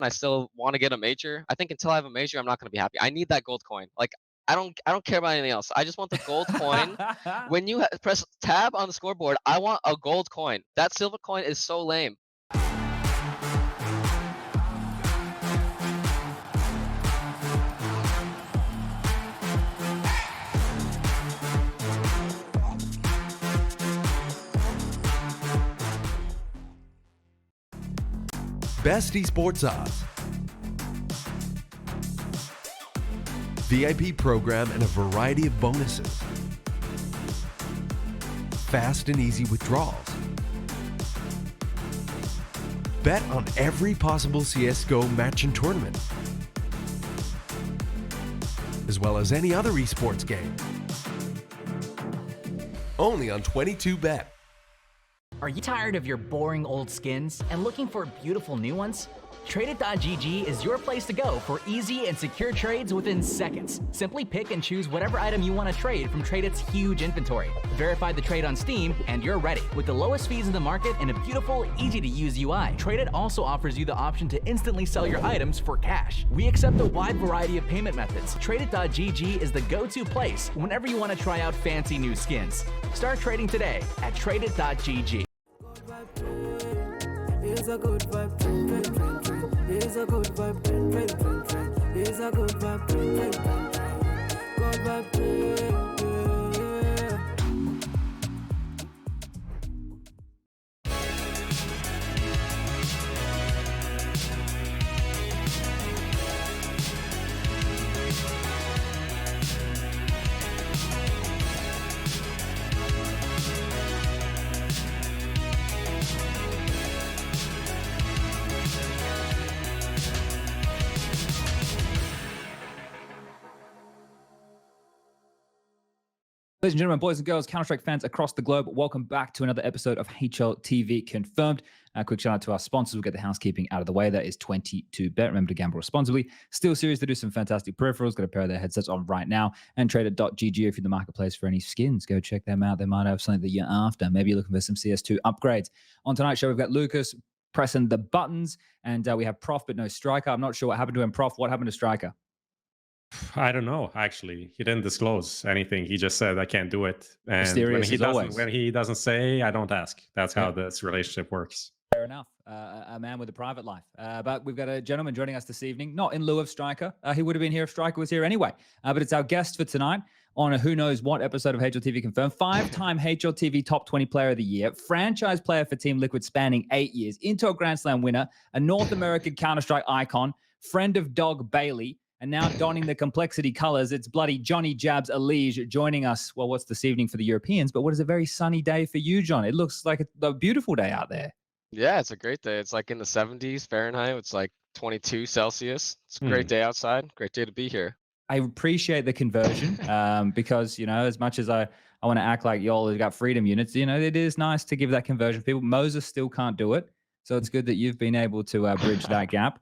I still want to get a major. I think until I have a major, I'm not going to be happy. I need that gold coin. Like I don't care about anything else. I just want the gold coin. When you press tab on the scoreboard, I want a gold coin. That silver coin is so lame. Best esports odds, VIP program and a variety of bonuses, fast and easy withdrawals. Bet on every possible CSGO match and tournament, as well as any other esports game. Only on 22Bet. Are you tired of your boring old skins and looking for beautiful new ones? Tradeit.gg is your place to go for easy and secure trades within seconds. Simply pick and choose whatever item you want to trade from Tradeit's huge inventory. Verify the trade on Steam and you're ready. With the lowest fees in the market and a beautiful, easy-to-use UI, Tradeit also offers you the option to instantly sell your items for cash. We accept a wide variety of payment methods. Tradeit.gg is the go-to place whenever you want to try out fancy new skins. Start trading today at Tradeit.gg. Here's a good vibe, trend, trend, trend, trend. Here's a good vibe, trend, trend, trend, trend. Here's a good vibe, trend, trend, trend, trend. Good vibe, trend, yeah. Ladies and gentlemen, boys and girls, Counter-Strike fans across the globe, welcome back to another episode of HLTV Confirmed. A quick shout out to our sponsors. We'll get the housekeeping out of the way. That is 22Bet. Remember to gamble responsibly. SteelSeries, they do some fantastic peripherals. Got a pair of their headsets on right now. And Tradeit.gg if you're in the marketplace for any skins. Go check them out. They might have something that you're after. Maybe you're looking for some CS2 upgrades. On tonight's show, we've got Lucas pressing the buttons. And we have Prof, but no Striker. I'm not sure what happened to him. Prof, what happened to Striker? I don't know, actually. He didn't disclose anything. He just said, I can't do it. And Mysterious when he doesn't say, I don't ask. That's how this relationship works. Fair enough. A man with a private life. But we've got a gentleman joining us this evening, not in lieu of Striker. He would have been here if Striker was here anyway. But it's our guest for tonight on a who knows what episode of HLTV Confirmed. 5-time HLTV Top 20 Player of the Year, franchise player for Team Liquid spanning 8 years, Intel Grand Slam winner, a North American Counter-Strike icon, friend of Dog Bailey, and now donning the complexity colors, it's bloody Johnny Jabs EliGE joining us. Well, what's this evening for the Europeans? But what is a very sunny day for you, John? It looks like a beautiful day out there. Yeah, it's a great day. It's like in the 70s Fahrenheit. It's like 22 Celsius. It's a great day outside. Great day to be here. I appreciate the conversion because, you know, as much as I want to act like y'all have got freedom units, you know, it is nice to give that conversion. People, Moses still can't do it. So it's good that you've been able to bridge that gap.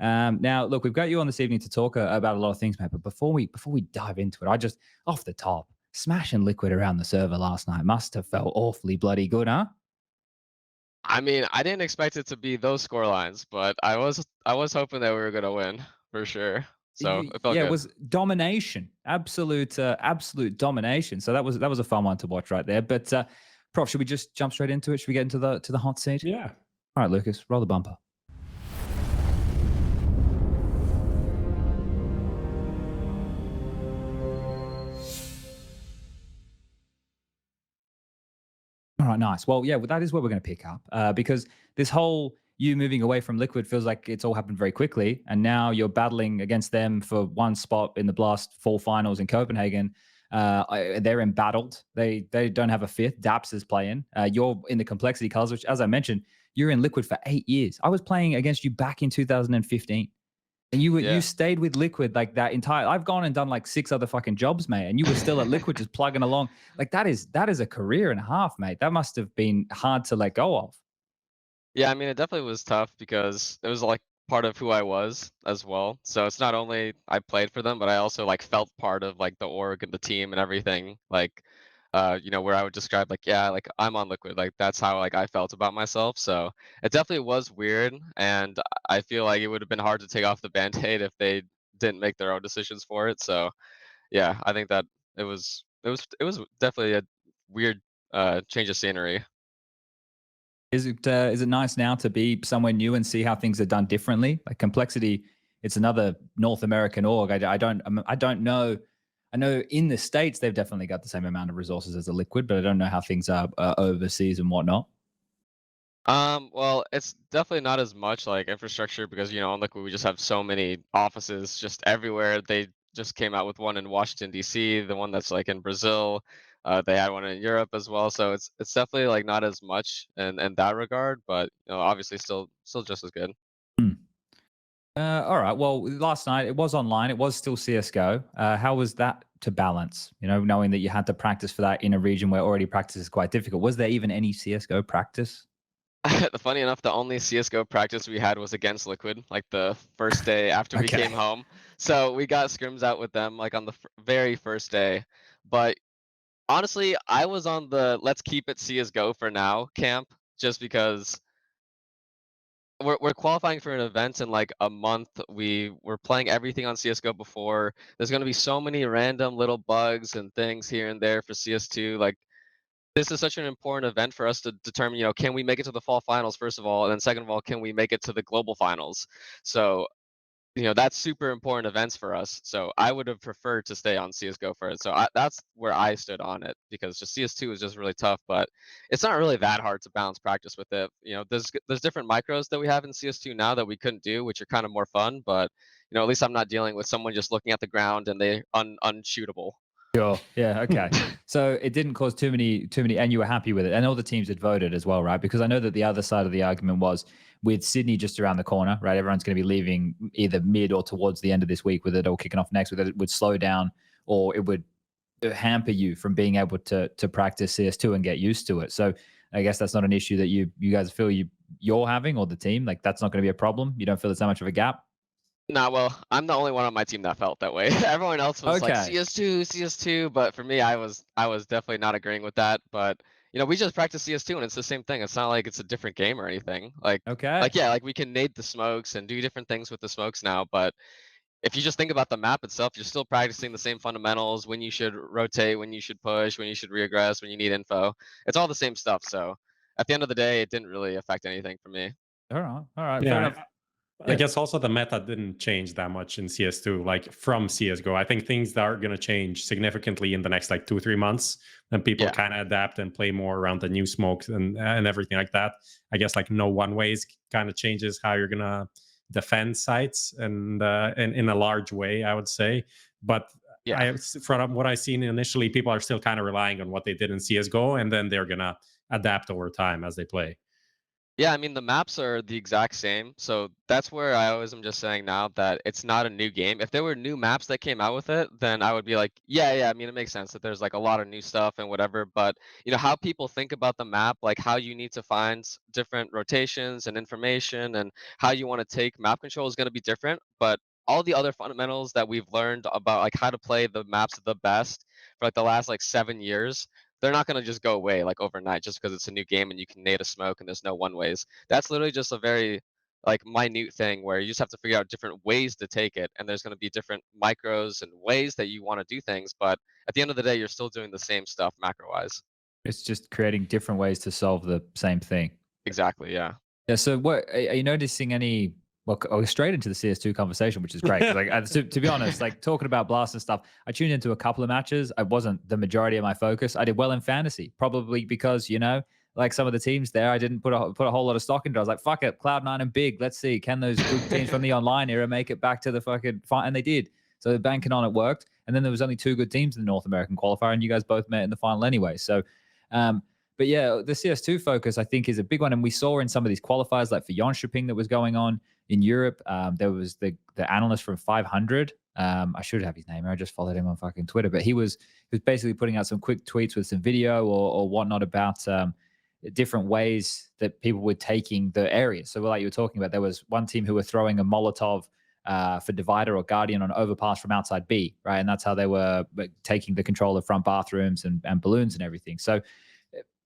Now, look, we've got you on this evening to talk about a lot of things, mate. But before we dive into it, I just, off the top, smashing Liquid around the server last night must have felt awfully bloody good, huh? I mean, I didn't expect it to be those score lines, but I was hoping that we were gonna win for sure. So it felt good. It was domination, absolute domination. So that was a fun one to watch right there. But Prof, should we just jump straight into it? Should we get into the hot seat? Yeah. All right, Lucas, roll the bumper. All right, nice. Well, yeah, that is where we're going to pick up because this whole you moving away from Liquid feels like it's all happened very quickly. And now you're battling against them for one spot in the Blast Fall Finals in Copenhagen. They're embattled. They don't have a fifth. Daps is playing. You're in the complexity colors, which, as I mentioned, you're in Liquid for 8 years. I was playing against you back in 2015. And you stayed with Liquid like that entire. I've gone and done like 6 other fucking jobs, mate, and you were still at Liquid just plugging along. Like that is a career and a half, mate. That must have been hard to let go of. Yeah, I mean, it definitely was tough because it was like part of who I was as well. So it's not only I played for them, but I also like felt part of like the org and the team and everything. Like where I would describe like, yeah, like I'm on Liquid, like that's how like I felt about myself. So it definitely was weird, and I feel like it would have been hard to take off the band-aid if they didn't make their own decisions for it. So yeah, I think that it was definitely a weird change of scenery. Is it nice now to be somewhere new and see how things are done differently? Like Complexity, it's another North American org. I don't know. I know in the States they've definitely got the same amount of resources as a Liquid, but I don't know how things are overseas and whatnot. Well, it's definitely not as much like infrastructure because on Liquid we just have so many offices just everywhere. They just came out with one in Washington D.C., the one that's like in Brazil. They had one in Europe as well, so it's definitely like not as much in that regard, but obviously still just as good. Hmm. All right. Well, last night it was online. It was still CS:GO. How was that to balance? Knowing that you had to practice for that in a region where already practice is quite difficult. Was there even any CS:GO practice? Funny enough, the only CS:GO practice we had was against Liquid, like the first day after we came Okay. home. So we got scrims out with them like on the very first day. But honestly, I was on the let's keep it CS:GO for now camp, just because we're qualifying for an event in like a month. We were playing everything on CS:GO before. There's gonna be so many random little bugs and things here and there for CS2. Like this is such an important event for us to determine, can we make it to the fall finals first of all, and then second of all, can we make it to the global finals? So that's super important events for us. So I would have preferred to stay on CS:GO for it. So that's where I stood on it because just CS2 is just really tough, but it's not really that hard to balance practice with it. There's different micros that we have in CS2 now that we couldn't do, which are kind of more fun. But at least I'm not dealing with someone just looking at the ground and they unshootable. Sure. Yeah. Okay. So it didn't cause too many, and you were happy with it, and all the teams had voted as well, right? Because I know that the other side of the argument was with Sydney just around the corner, right? Everyone's going to be leaving either mid or towards the end of this week, with it all kicking off next. With it would slow down, or it would hamper you from being able to practice CS2 and get used to it. So I guess that's not an issue that you guys feel you're having, or the team. Like that's not going to be a problem. You don't feel there's that much of a gap. Nah, well, I'm the only one on my team that felt that way. Everyone else was like Okay. CS2, CS2, but for me, I was definitely not agreeing with that. But we just practice CS2, and it's the same thing. It's not like it's a different game or anything. Like Okay. yeah, like we can nade the smokes and do different things with the smokes now. But if you just think about the map itself, you're still practicing the same fundamentals: when you should rotate, when you should push, when you should reaggress, when you need info. It's all the same stuff. So at the end of the day, it didn't really affect anything for me. All right. All right. Fair Yeah, enough. I Yeah. guess also the meta didn't change that much in CS2, like from CSGO. I think things that are going to change significantly in the next like 2 3 months, and people Yeah. kind of adapt and play more around the new smokes and everything like that. I guess like no one ways kind of changes how you're gonna defend sites and in a large way, I would say. But Yeah. from what I've seen initially, people are still kind of relying on what they did in CSGO, and then they're gonna adapt over time as they play. Yeah, I mean, the maps are the exact same. So that's where I always am just saying now that it's not a new game. If there were new maps that came out with it, then I would be like, yeah, yeah, I mean, it makes sense that there's like a lot of new stuff and whatever. But, how people think about the map, like how you need to find different rotations and information and how you want to take map control is going to be different. But all the other fundamentals that we've learned about like how to play the maps the best for like the last like 7 years, they're not gonna just go away like overnight just because it's a new game and you can nade a smoke and there's no one ways. That's literally just a very like minute thing where you just have to figure out different ways to take it, and there's gonna be different micros and ways that you want to do things. But at the end of the day, you're still doing the same stuff macro wise. It's just creating different ways to solve the same thing. Exactly. Yeah. Yeah. So, what are you noticing any? Well, I was straight into the CS2 conversation, which is great. 'Cause, like, to be honest, like talking about Blast and stuff, I tuned into a couple of matches. I wasn't the majority of my focus. I did well in fantasy, probably because like some of the teams there, I didn't put a whole lot of stock into. I was like, fuck it, Cloud9 and Big. Let's see, can those good teams from the online era make it back to the fucking fight? And they did. So banking on it worked. And then there was only two good teams in the North American qualifier, and you guys both met in the final anyway. So, um, but yeah, the CS2 focus I think is a big one, and we saw in some of these qualifiers, like for Jönköping that was going on in Europe. There was the analyst from 500. I should have his name. I just followed him on fucking Twitter, but he was basically putting out some quick tweets with some video or whatnot about different ways that people were taking the area. So like you were talking about, there was one team who were throwing a Molotov for Divider or Guardian on overpass from outside B, right? And that's how they were taking the control of front bathrooms and balloons and everything. So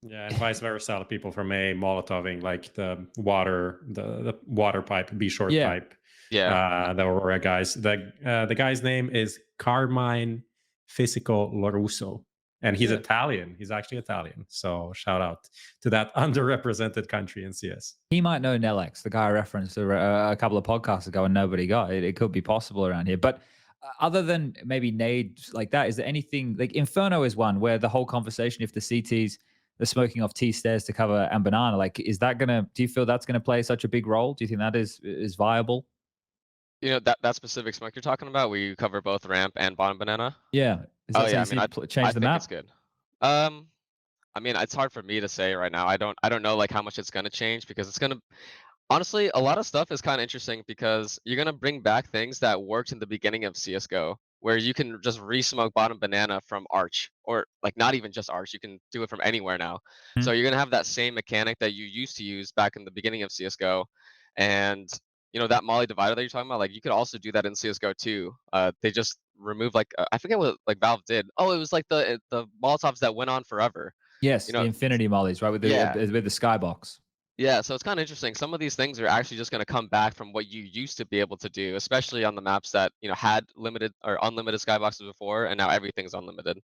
Yeah, and vice versa. People from A Molotoving like the water pipe, B short Yeah. pipe. Yeah. The Aurora guys. The guy's name is Carmine Fisico Lorusso, and he's Yeah. Italian. He's actually Italian. So shout out to that underrepresented country in CS. He might know Nelex, the guy I referenced a couple of podcasts ago, and nobody got it. It could be possible around here. But other than maybe nades like that, is there anything like Inferno is one where the whole conversation, if the CTs are smoking off T stairs to cover and banana, like is that gonna? Do you feel that's gonna play such a big role? Do you think that is viable? You know, that specific smoke you're talking about, where you cover both ramp and bottom banana? Yeah. Is Oh, that yeah, I something mean, you see change I the think map? it's good. I mean, it's hard for me to say right now. I don't know, like, how much it's gonna change because it's gonna honestly, a lot of stuff is kinda interesting because you're gonna bring back things that worked in the beginning of CS:GO, where you can just re-smoke bottom banana from Arch, or, like, not even just Arch, you can do it from anywhere now. Hmm. So you're gonna have that same mechanic that you used to use back in the beginning of CS:GO, and, you know, that Molly divider that you're talking about, like, you could also do that in CS:GO too. They just removed, like, I forget what, like, Valve did. Oh, it was, like, the Molotovs that went on forever, Yes, you the know. infinity mollies, right? Yeah. With the skybox. Yeah, so it's kinda interesting. Some of these things are actually just gonna come back from what you used to be able to do, especially on the maps that, you know, had limited or unlimited skyboxes before, and now everything's unlimited.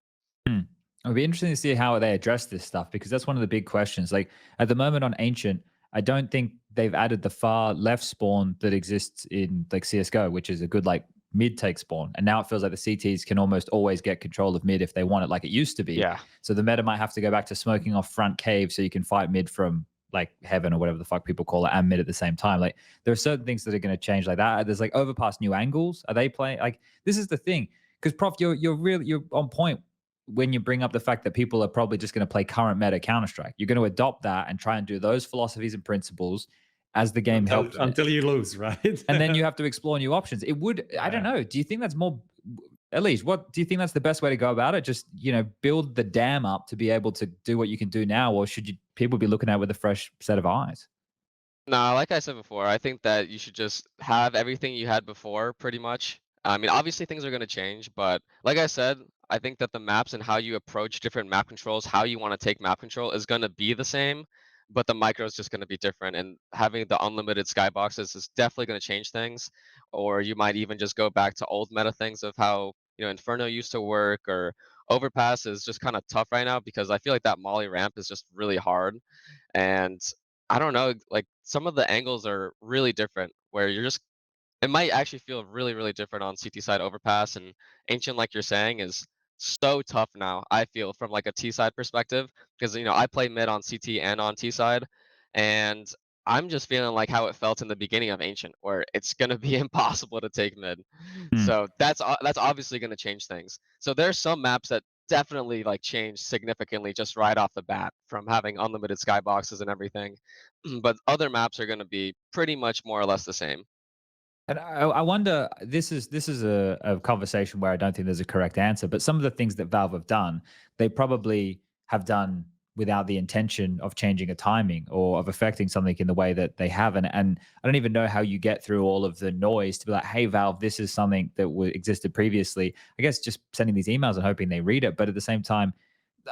Hmm. It'll be interesting to see how they address this stuff because that's one of the big questions. Like at the moment on Ancient, I don't think they've added the far left spawn that exists in like CS:GO, which is a good like mid take spawn. And now it feels like the CTs can almost always get control of mid if they want it, like it used to be. Yeah. So the meta might have to go back to smoking off front cave so you can fight mid from like heaven or whatever the fuck people call it and mid at the same time. Like there are certain things that are going to change like that. There's like overpass new angles. Are they playing like this is the thing? Because Prof, you're on point when you bring up the fact that people are probably just going to play current meta Counter-Strike. You're going to adopt that and try and do those philosophies and principles as the game helps. Until you lose, right? And then you have to explore new options. It would, I don't know. Do you think that's more, at least, what do you think that's the best way to go about it? Just, you know, build the dam up to be able to do what you can do now, or should people be looking at it with a fresh set of eyes? No, like I said before, I think that you should just have everything you had before, pretty much. I mean, obviously things are gonna change, but like I said, I think that the maps and how you approach different map controls, how you wanna take map control is gonna be the same, but the micro is just gonna be different, and having the unlimited skyboxes is definitely gonna change things, or you might even just go back to old meta things of how, you know, Inferno used to work, or Overpass is just kinda tough right now because I feel like that Molly ramp is just really hard, and I don't know, like, some of the angles are really different where you're just it might actually feel really, really different on CT side overpass, and Ancient, like you're saying, is so tough now, I feel, from, like, a T side perspective, because, you know, I play mid on CT and on T side, and I'm just feeling like how it felt in the beginning of Ancient, where it's gonna be impossible to take mid. Hmm. So that's obviously gonna change things. So there's some maps that definitely, like, change significantly just right off the bat from having unlimited skyboxes and everything, but other maps are gonna be pretty much more or less the same. And I wonder, this is a conversation where I don't think there's a correct answer, but some of the things that Valve have done, they probably have done without the intention of changing a timing or of affecting something in the way that they have. And I don't even know how you get through all of the noise to be like, hey, Valve, this is something that existed previously. I guess just sending these emails and hoping they read it. But at the same time,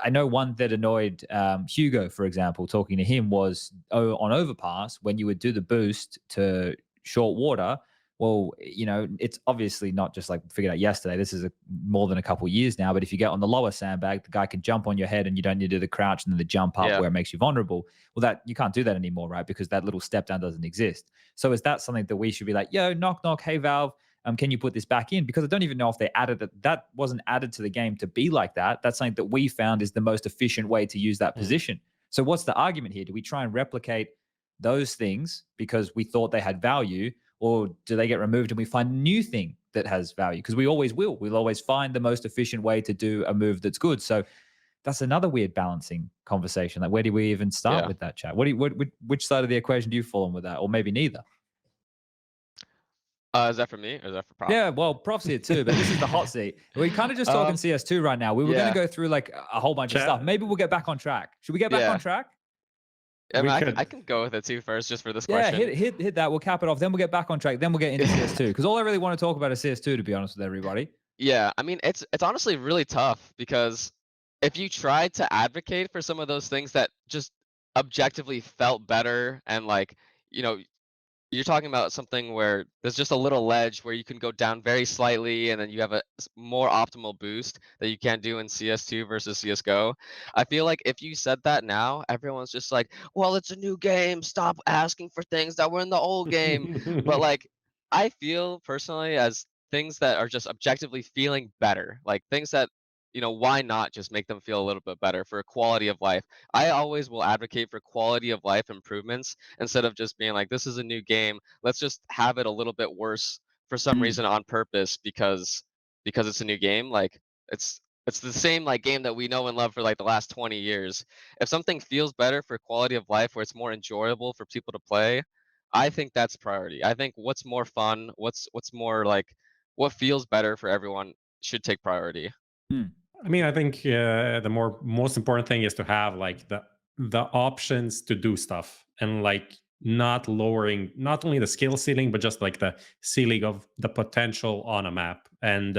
I know one that annoyed Hugo, for example, talking to him was on Overpass, when you would do the boost to short water. Well, you know, it's obviously not just like figured out yesterday. This is more than a couple years now. But if you get on the lower sandbag, the guy can jump on your head and you don't need to do the crouch and then the jump up Yeah. where it makes you vulnerable. Well, that you can't do that anymore, right? Because that little step down doesn't exist. So is that something that we should be like, yo, knock, knock, hey, Valve, can you put this back in? Because I don't even know if they added it. That wasn't added to the game to be like that. That's something that we found is the most efficient way to use that position. So what's the argument here? Do we try and replicate those things because we thought they had value, or do they get removed and we find a new thing that has value? Because we always will. We'll always find the most efficient way to do a move that's good. So that's another weird balancing conversation. Like, where do we even start Yeah. with that chat? Which side of the equation do you fall on with that, or maybe neither? Is that for me or is that for Prof? Yeah, well, Prof's here too, but this is the hot seat. We're kind of just talking CS2 right now. We were going yeah. to go through like a whole bunch of Chat. stuff. Maybe we'll get back on track. Should we get back Yeah. on track? I We mean, could. I can go with it too first, just for this Yeah, question. hit that. We'll cap it off. Then we'll get back on track. Then we'll get into CS2 because all I really want to talk about is CS2. To be honest with everybody. Yeah, I mean, it's honestly really tough because if you tried to advocate for some of those things that just objectively felt better and like, you know, you're talking about something where there's just a little ledge where you can go down very slightly and then you have a more optimal boost that you can't do in CS2 versus CSGO. I feel like if you said that now, everyone's just like, well, it's a new game. Stop asking for things that were in the old game. But like, I feel personally as things that are just objectively feeling better, like things that, why not just make them feel a little bit better for quality of life? I always will advocate for quality of life improvements instead of just being like, this is a new game. Let's just have it a little bit worse for some Mm. reason on purpose because it's a new game. Like it's the same like game that we know and love for like the last 20 years. If something feels better for quality of life where it's more enjoyable for people to play, I think that's priority. I think what's more fun, what's more like what feels better for everyone should take priority. Mm. I mean, I think the most important thing is to have like the options to do stuff, and like not lowering not only the skill ceiling but just like the ceiling of the potential on a map. And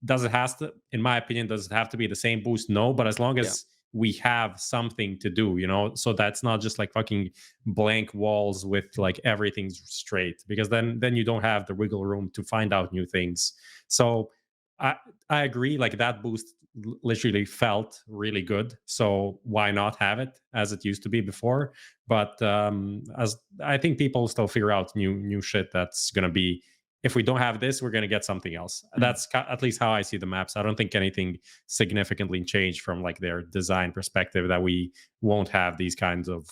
does it has to, in my opinion, does it have to be the same boost? No, but as long Yeah. as we have something to do, so that's not just like fucking blank walls with like everything's straight, because then you don't have the wiggle room to find out new things. So I I agree. Like that boost literally felt really good. So why not have it as it used to be before? But as I think people still figure out new shit that's gonna be. If we don't have this, we're gonna get something else. That's at least how I see the maps. I don't think anything significantly changed from like their design perspective. That we won't have these kinds of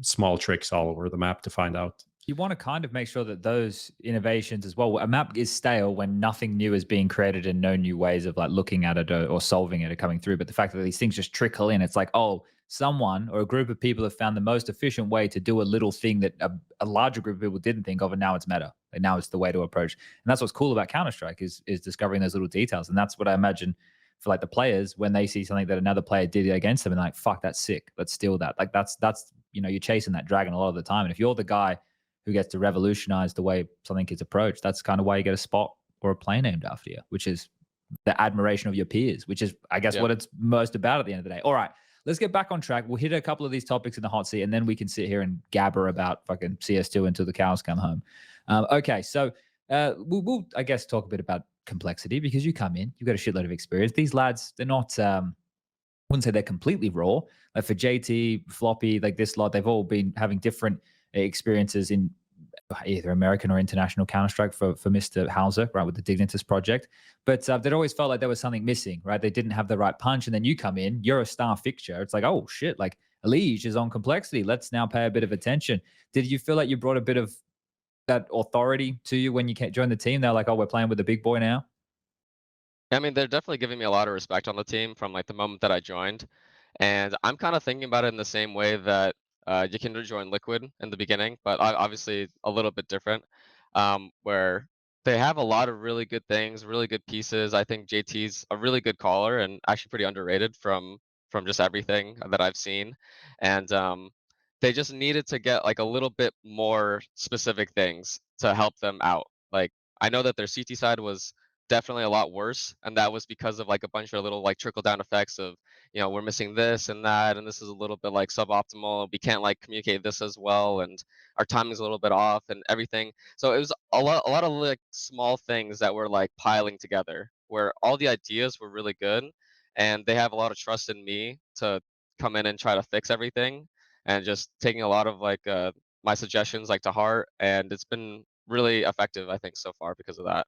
small tricks all over the map to find out. You want to kind of make sure that those innovations as well. A map is stale when nothing new is being created and no new ways of like looking at it or solving it are coming through. But the fact that these things just trickle in, it's like, oh, someone or a group of people have found the most efficient way to do a little thing that a larger group of people didn't think of, and now it's meta. And now it's the way to approach. And that's what's cool about Counter-Strike is discovering those little details. And that's what I imagine for like the players when they see something that another player did against them and like, fuck, that's sick. Let's steal that. Like that's you're chasing that dragon a lot of the time. And if you're the guy who gets to revolutionize the way something gets approached, that's kind of why you get a spot or a play named after you, which is the admiration of your peers, which is, I guess, what it's most about at the end of the day. All right, let's get back on track. We'll hit a couple of these topics in the hot seat, and then we can sit here and gabber about fucking CS2 until the cows come home. Okay, so we'll, I guess, talk a bit about complexity because you come in, you've got a shitload of experience. These lads, they're not, I wouldn't say they're completely raw. Like for JT, Floppy, like this lot, they've all been having different experiences in either American or international Counter-Strike for Mr. Hauser, right, with the Dignitas project. But they'd always felt like there was something missing, right? They didn't have the right punch. And then you come in, you're a star fixture. It's like, oh, shit, like EliGE is on complexity. Let's now pay a bit of attention. Did you feel like you brought a bit of that authority to you when you joined the team? They're like, oh, we're playing with the big boy now? I mean, they're definitely giving me a lot of respect on the team from like the moment that I joined. And I'm kind of thinking about it in the same way that you can join Liquid in the beginning, but obviously a little bit different, where they have a lot of really good things, really good pieces. I think JT's a really good caller and actually pretty underrated from just everything that I've seen. And they just needed to get like a little bit more specific things to help them out. Like I know that their CT side was definitely a lot worse, and that was because of like a bunch of little like trickle down effects of we're missing this and that, and this is a little bit like suboptimal. We can't like communicate this as well, and our timing's a little bit off and everything. So it was a lot of like small things that were like piling together where all the ideas were really good, and they have a lot of trust in me to come in and try to fix everything, and just taking a lot of like my suggestions like to heart, and it's been really effective, I think, so far because of that.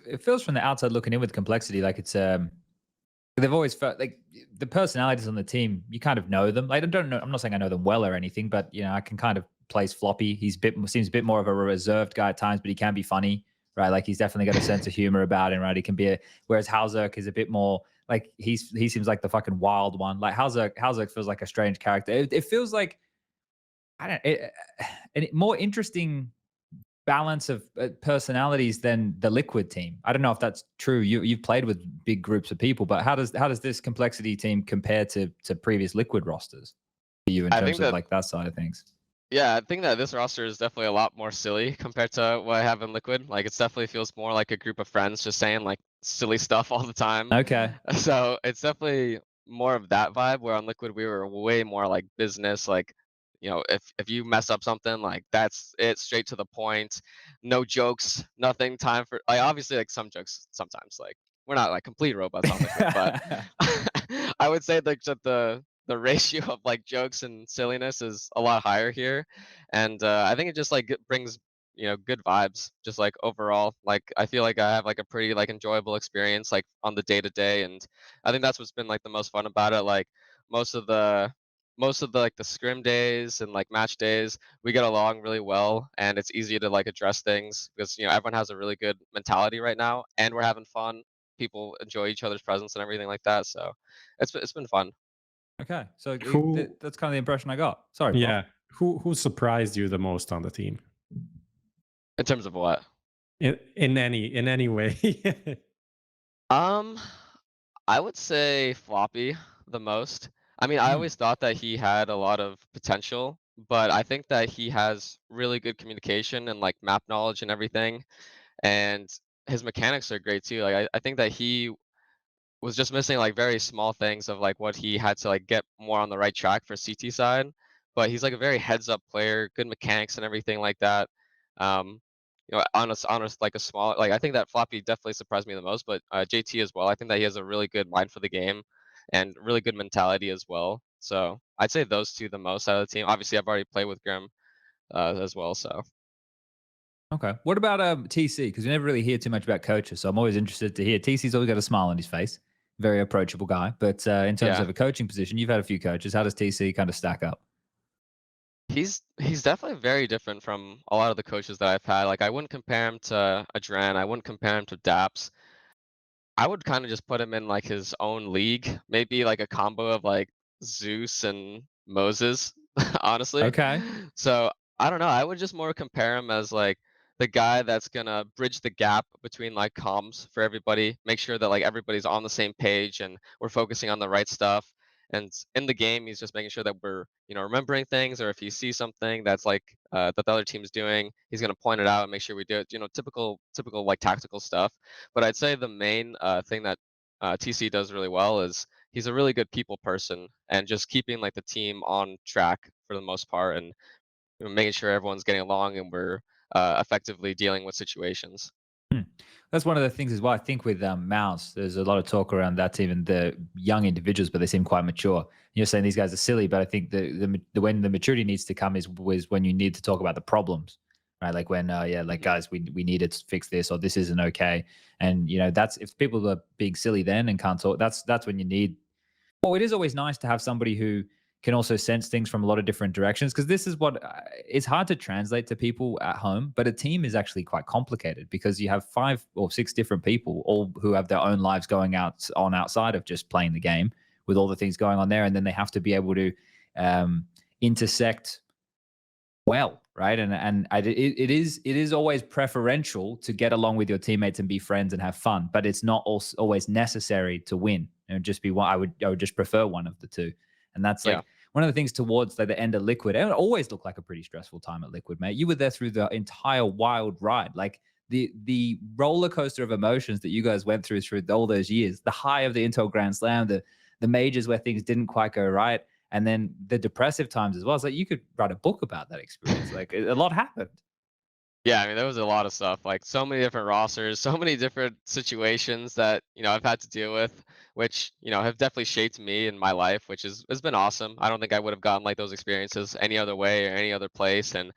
It feels from the outside looking in with complexity like it's they've always felt like the personalities on the team, you kind of know them. Like I don't know, I'm not saying I know them well or anything, but I can kind of place Floppy. Seems a bit more of a reserved guy at times, but he can be funny, right? Like he's definitely got a sense of humor about him, right? He can be whereas Hauser is a bit more like he seems like the fucking wild one. Like Hauser feels like a strange character. It feels like I don't more interesting balance of personalities than the Liquid team. I don't know if that's true. You've played with big groups of people, but how does this complexity team compare to previous Liquid rosters? you in I terms think of that like that side of things? Yeah, I think that this roster is definitely a lot more silly compared to what I have in Liquid. Like, it definitely feels more like a group of friends just saying like silly stuff all the time. Okay. So it's definitely more of that vibe. Where on Liquid we were way more like business. Like, if you mess up something, like that's it, straight to the point. No jokes, nothing. Time for like obviously like some jokes sometimes. Like we're not like complete robots on Liquid, but I would say like that the ratio of like jokes and silliness is a lot higher here, and I think it just like brings good vibes, just like overall. Like I feel like I have like a pretty like enjoyable experience like on the day to day, and I think that's what's been like the most fun about it. Like most of the like the scrim days and like match days, we get along really well, and it's easy to like address things because everyone has a really good mentality right now, and we're having fun. People enjoy each other's presence and everything like that. So it's been fun. Okay. So Who? that's kind of the impression I got. Sorry, Prof. Yeah. Who surprised you the most on the team In terms of what? in any way? Um, I would say Floppy the most. I mean, I Hmm. always thought that he had a lot of potential, but I think that he has really good communication and like map knowledge and everything, and his mechanics are great too. Like I think that he was just missing like very small things of like what he had to like get more on the right track for CT side. But he's like a very heads up player, good mechanics and everything like that. Um, like a small like I think that Floppy definitely surprised me the most, but JT as well. I think that he has a really good mind for the game and really good mentality as well. So I'd say those two the most out of the team. Obviously, I've already played with Grim as well. So Okay. What about TC? Because we never really hear too much about coaches, so I'm always interested to hear. TC's always got a smile on his face, very approachable guy. But in terms yeah, of a coaching position, you've had a few coaches. How does TC kind of stack up? he's definitely very different from a lot of the coaches that I've had. Like I wouldn't compare him to Adran. I wouldn't compare him to Daps. I would kind of just put him in like his own league, maybe like a combo of like Zeus and Moses, honestly. Okay. So I don't know. I would just more compare him as like the guy that's gonna bridge the gap between like comms for everybody, make sure that like everybody's on the same page and we're focusing on the right stuff. And in the game, he's just making sure that we're remembering things, or if he sees something that's like that the other team's doing, he's gonna point it out and make sure we do it. Typical like tactical stuff. But I'd say the main thing that TC does really well is he's a really good people person and just keeping like the team on track for the most part, and making sure everyone's getting along and we're effectively dealing with situations. Hmm. That's one of the things as well. I think with Mouse, there's a lot of talk around that team and the young individuals, but they seem quite mature. You're saying these guys are silly, but I think the when the maturity needs to come is when you need to talk about the problems, right? Like when like Mhm. guys, we need to fix this, or this isn't okay. And that's if people are being silly then and can't talk. That's when you need. Well, it is always nice to have somebody who can also sense things from a lot of different directions, because this is what it's hard to translate to people at home, but a team is actually quite complicated because you have 5 or 6 different people, all who have their own lives going outside of just playing the game, with all the things going on there, and then they have to be able to intersect well, right? It is always preferential to get along with your teammates and be friends and have fun, but it's not always necessary to win. Just be one. I would just prefer one of the two, and that's Yeah. like one of the things towards like the end of Liquid. It always looked like a pretty stressful time at Liquid, mate. You were there through the entire wild ride, like the roller coaster of emotions that you guys went through all those years. The high of the Intel Grand Slam, the majors where things didn't quite go right, and then the depressive times as well. It's like you could write a book about that experience. Like a lot happened. Yeah, I mean, there was a lot of stuff, like so many different rosters, so many different situations that, I've had to deal with, which, have definitely shaped me in my life, which has been awesome. I don't think I would have gotten like those experiences any other way or any other place. And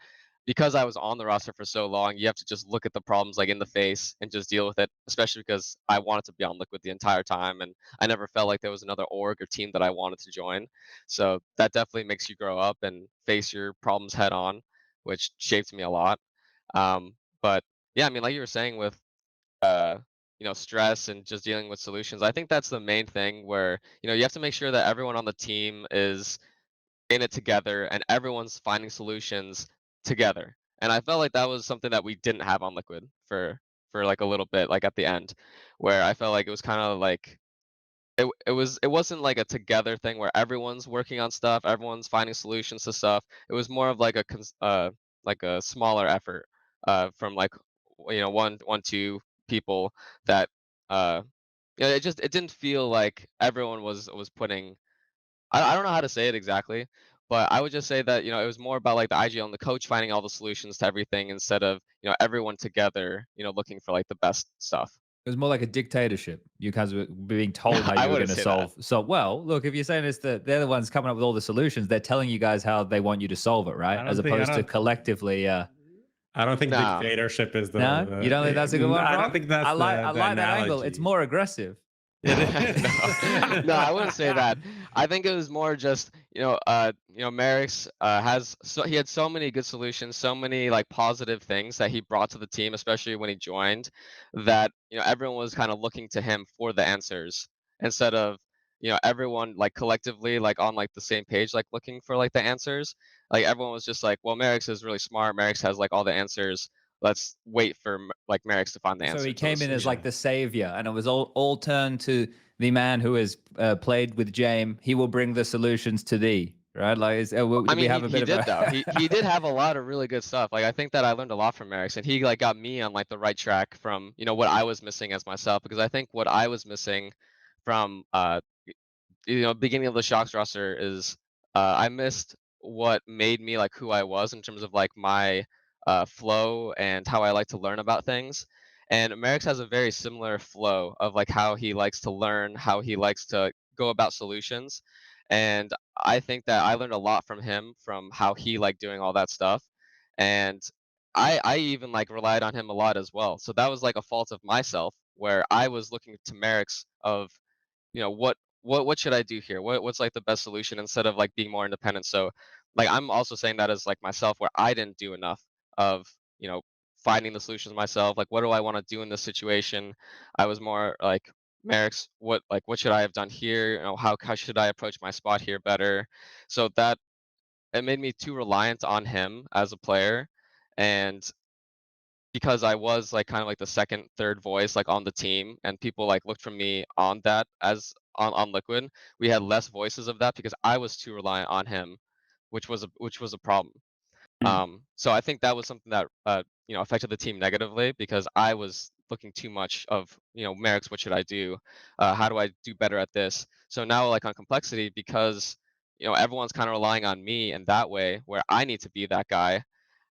because I was on the roster for so long, you have to just look at the problems like in the face and just deal with it, especially because I wanted to be on Liquid the entire time and I never felt like there was another org or team that I wanted to join. So that definitely makes you grow up and face your problems head on, which shaped me a lot. But yeah, I mean, like you were saying with uh, stress and just dealing with solutions, I think that's the main thing where, you have to make sure that everyone on the team is in it together and everyone's finding solutions together. And I felt like that was something that we didn't have on Liquid for like a little bit, like at the end, where I felt like it was kind of like it wasn't like a together thing where everyone's working on stuff, everyone's finding solutions to stuff. It was more of like a smaller effort from like one two people that uh it didn't feel like everyone was putting I don't know how to say it exactly, but I would just say that, it was more about like the IGL and the coach finding all the solutions to everything instead of, everyone together, looking for like the best stuff. It was more like a dictatorship. You guys were being told how I you were wouldn't gonna say that. solve. So, well, look, if you're saying it's they're the ones coming up with all the solutions, they're telling you guys how they want you to solve it, right? I As don't think I opposed to don't collectively, I don't think Nah. dictatorship is no? You don't think that's a good one, I don't Prof? think that's I the like that angle. It's analogy. more aggressive. It No, is. no, I wouldn't say that. I think it was more just, Merrick's he had so many good solutions, so many like positive things that he brought to the team, especially when he joined, that everyone was kind of looking to him for the answers instead of everyone like collectively like on like the same page like looking for like the answers. Like everyone was just like, well, Merrick's is really smart. Merrick's has like all the answers. Let's wait for like Merrick's to find the So answer he to the came in as Yeah. like solution. the savior, and it was all turned to the man who has played with James. He will bring the solutions to thee, right? Like, I we mean, have a bit he of did though. a. He did have a lot of really good stuff. Like I think that I learned a lot from Merrick's, and he like got me on like the right track from what I was missing as myself. Because I think what I was missing from beginning of the Shocks roster is I missed what made me like who I was in terms of like my flow and how I like to learn about things. And Merrick's has a very similar flow of like how he likes to learn, how he likes to go about solutions. And I think that I learned a lot from him from how he liked doing all that stuff. And I even like relied on him a lot as well. So that was like a fault of myself where I was looking to Merrick's of what should I do here? What's like the best solution instead of like being more independent? So like I'm also saying that as like myself where I didn't do enough of, finding the solutions myself. Like what do I want to do in this situation? I was more like Merrick's what should I have done here? How should I approach my spot here better? So that it made me too reliant on him as a player. And because I was like kind of like the second, third voice like on the team, and people like looked for me on that as on Liquid. We had less voices of that because I was too reliant on him, which was a problem. So I think that was something that affected the team negatively because I was looking too much of Merrick's what should I do? How do I do better at this? So now like on complexity because everyone's kind of relying on me in that way where I need to be that guy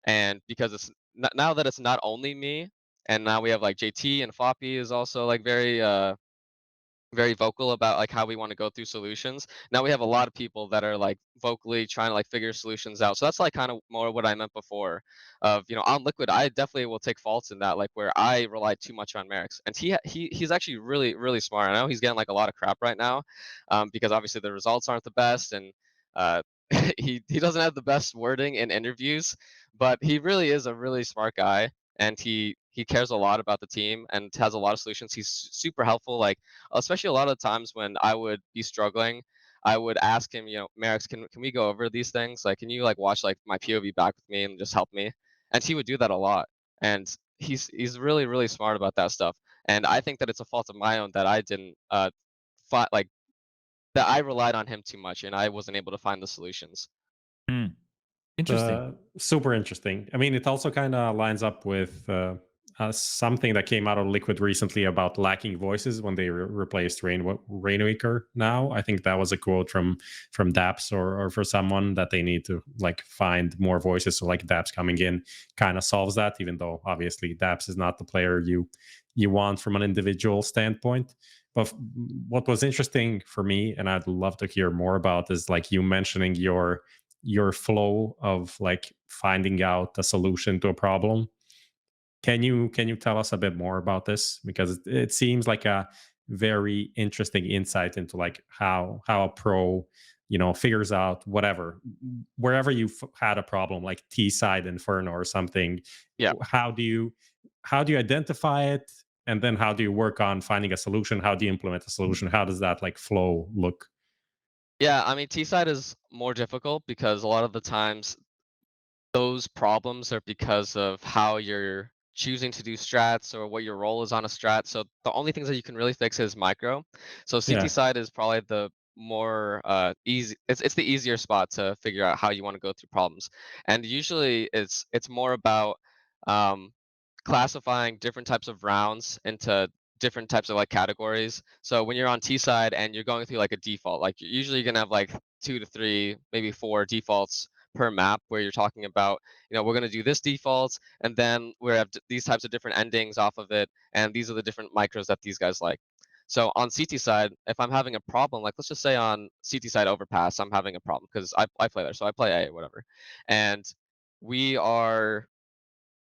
and because it's now that it's not only me, and now we have like JT and Floppy is also like very vocal about like how we want to go through solutions. Now we have a lot of people that are like vocally trying to like figure solutions out. So that's like kind of more what I meant before of on Liquid I definitely will take faults in that like where I rely too much on Merrick's. And he's actually really smart. I know he's getting like a lot of crap right now because obviously the results aren't the best and uh he doesn't have the best wording in interviews, but he really is a really smart guy and he cares a lot about the team and has a lot of solutions. He's super helpful like especially a lot of times when I would be struggling, I would ask him, Merrick's, can we go over these things? Like, can you like watch like my POV back with me and just help me? And he would do that a lot. And he's really smart about that stuff. And I think that it's a fault of my own that I didn't like that I relied on him too much and I wasn't able to find the solutions. Hmm. Interesting. Super interesting. I mean, it also kind of lines up with something that came out of Liquid recently about lacking voices when they replaced Rainmaker. Now, I think that was a quote from Daps or for someone that they need to like find more voices. So like Daps coming in kind of solves that, even though obviously Daps is not the player you want from an individual standpoint. But what was interesting for me, and I'd love to hear more about, is like you mentioning your flow of like finding out the solution to a problem. Can you tell us a bit more about this, because it seems like a very interesting insight into like how a pro figures out whatever, wherever you've had a problem like T side Inferno or something. Yeah. How do you identify it, and then how do you work on finding a solution? How do you implement a solution? How does that like flow look? Yeah, I mean T side is more difficult because a lot of the times those problems are because of how you're choosing to do strats or what your role is on a strat. So the only things that you can really fix is micro. So CT Yeah. side is probably the more easy. It's the easier spot to figure out how you want to go through problems. And usually it's more about um, classifying different types of rounds into different types of like categories. So when you're on T side and you're going through like a default, like usually you're gonna have like 2 to 3, maybe 4 defaults per map where you're talking about, we're gonna do this default, and then we have these types of different endings off of it, and these are the different micros that these guys like. So on CT side, if I'm having a problem, like let's just say on CT side overpass, I'm having a problem because I play there, so I play A or whatever, and we are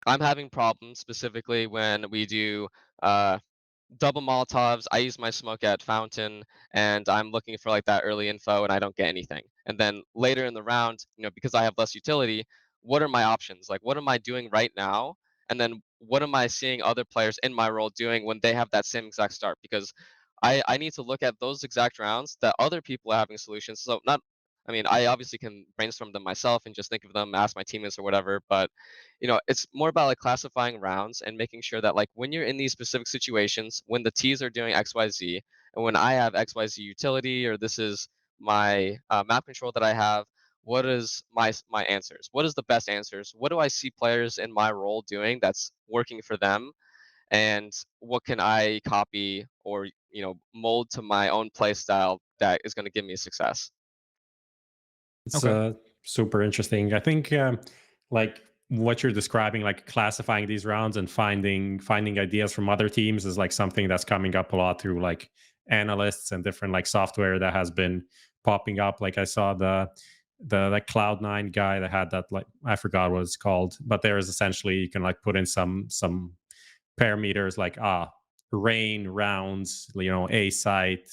I'm having problems specifically when we do uh, double Molotovs. I use my smoke at fountain, and I'm looking for like that early info, and I don't get anything. And then later in the round, because I have less utility, what are my options? Like, what am I doing right now? And then what am I seeing other players in my role doing when they have that same exact start? Because I need to look at those exact rounds that other people are having solutions. So not, I mean, I obviously can brainstorm them myself and just think of them, ask my teammates or whatever, but it's more about like classifying rounds and making sure that like when you're in these specific situations, when the T's are doing XYZ, and when I have XYZ utility, or this is my map control that I have, what is my answers? What is the best answers? What do I see players in my role doing that's working for them? And what can I copy or mold to my own play style that is going to give me success? It's Okay. super interesting. I think like what you're describing, like classifying these rounds and finding ideas from other teams, is like something that's coming up a lot through like analysts and different like software that has been popping up. Like I saw the like Cloud9 guy that had that, like I forgot what it's called, but there is essentially you can like put in some parameters like rain rounds, a site,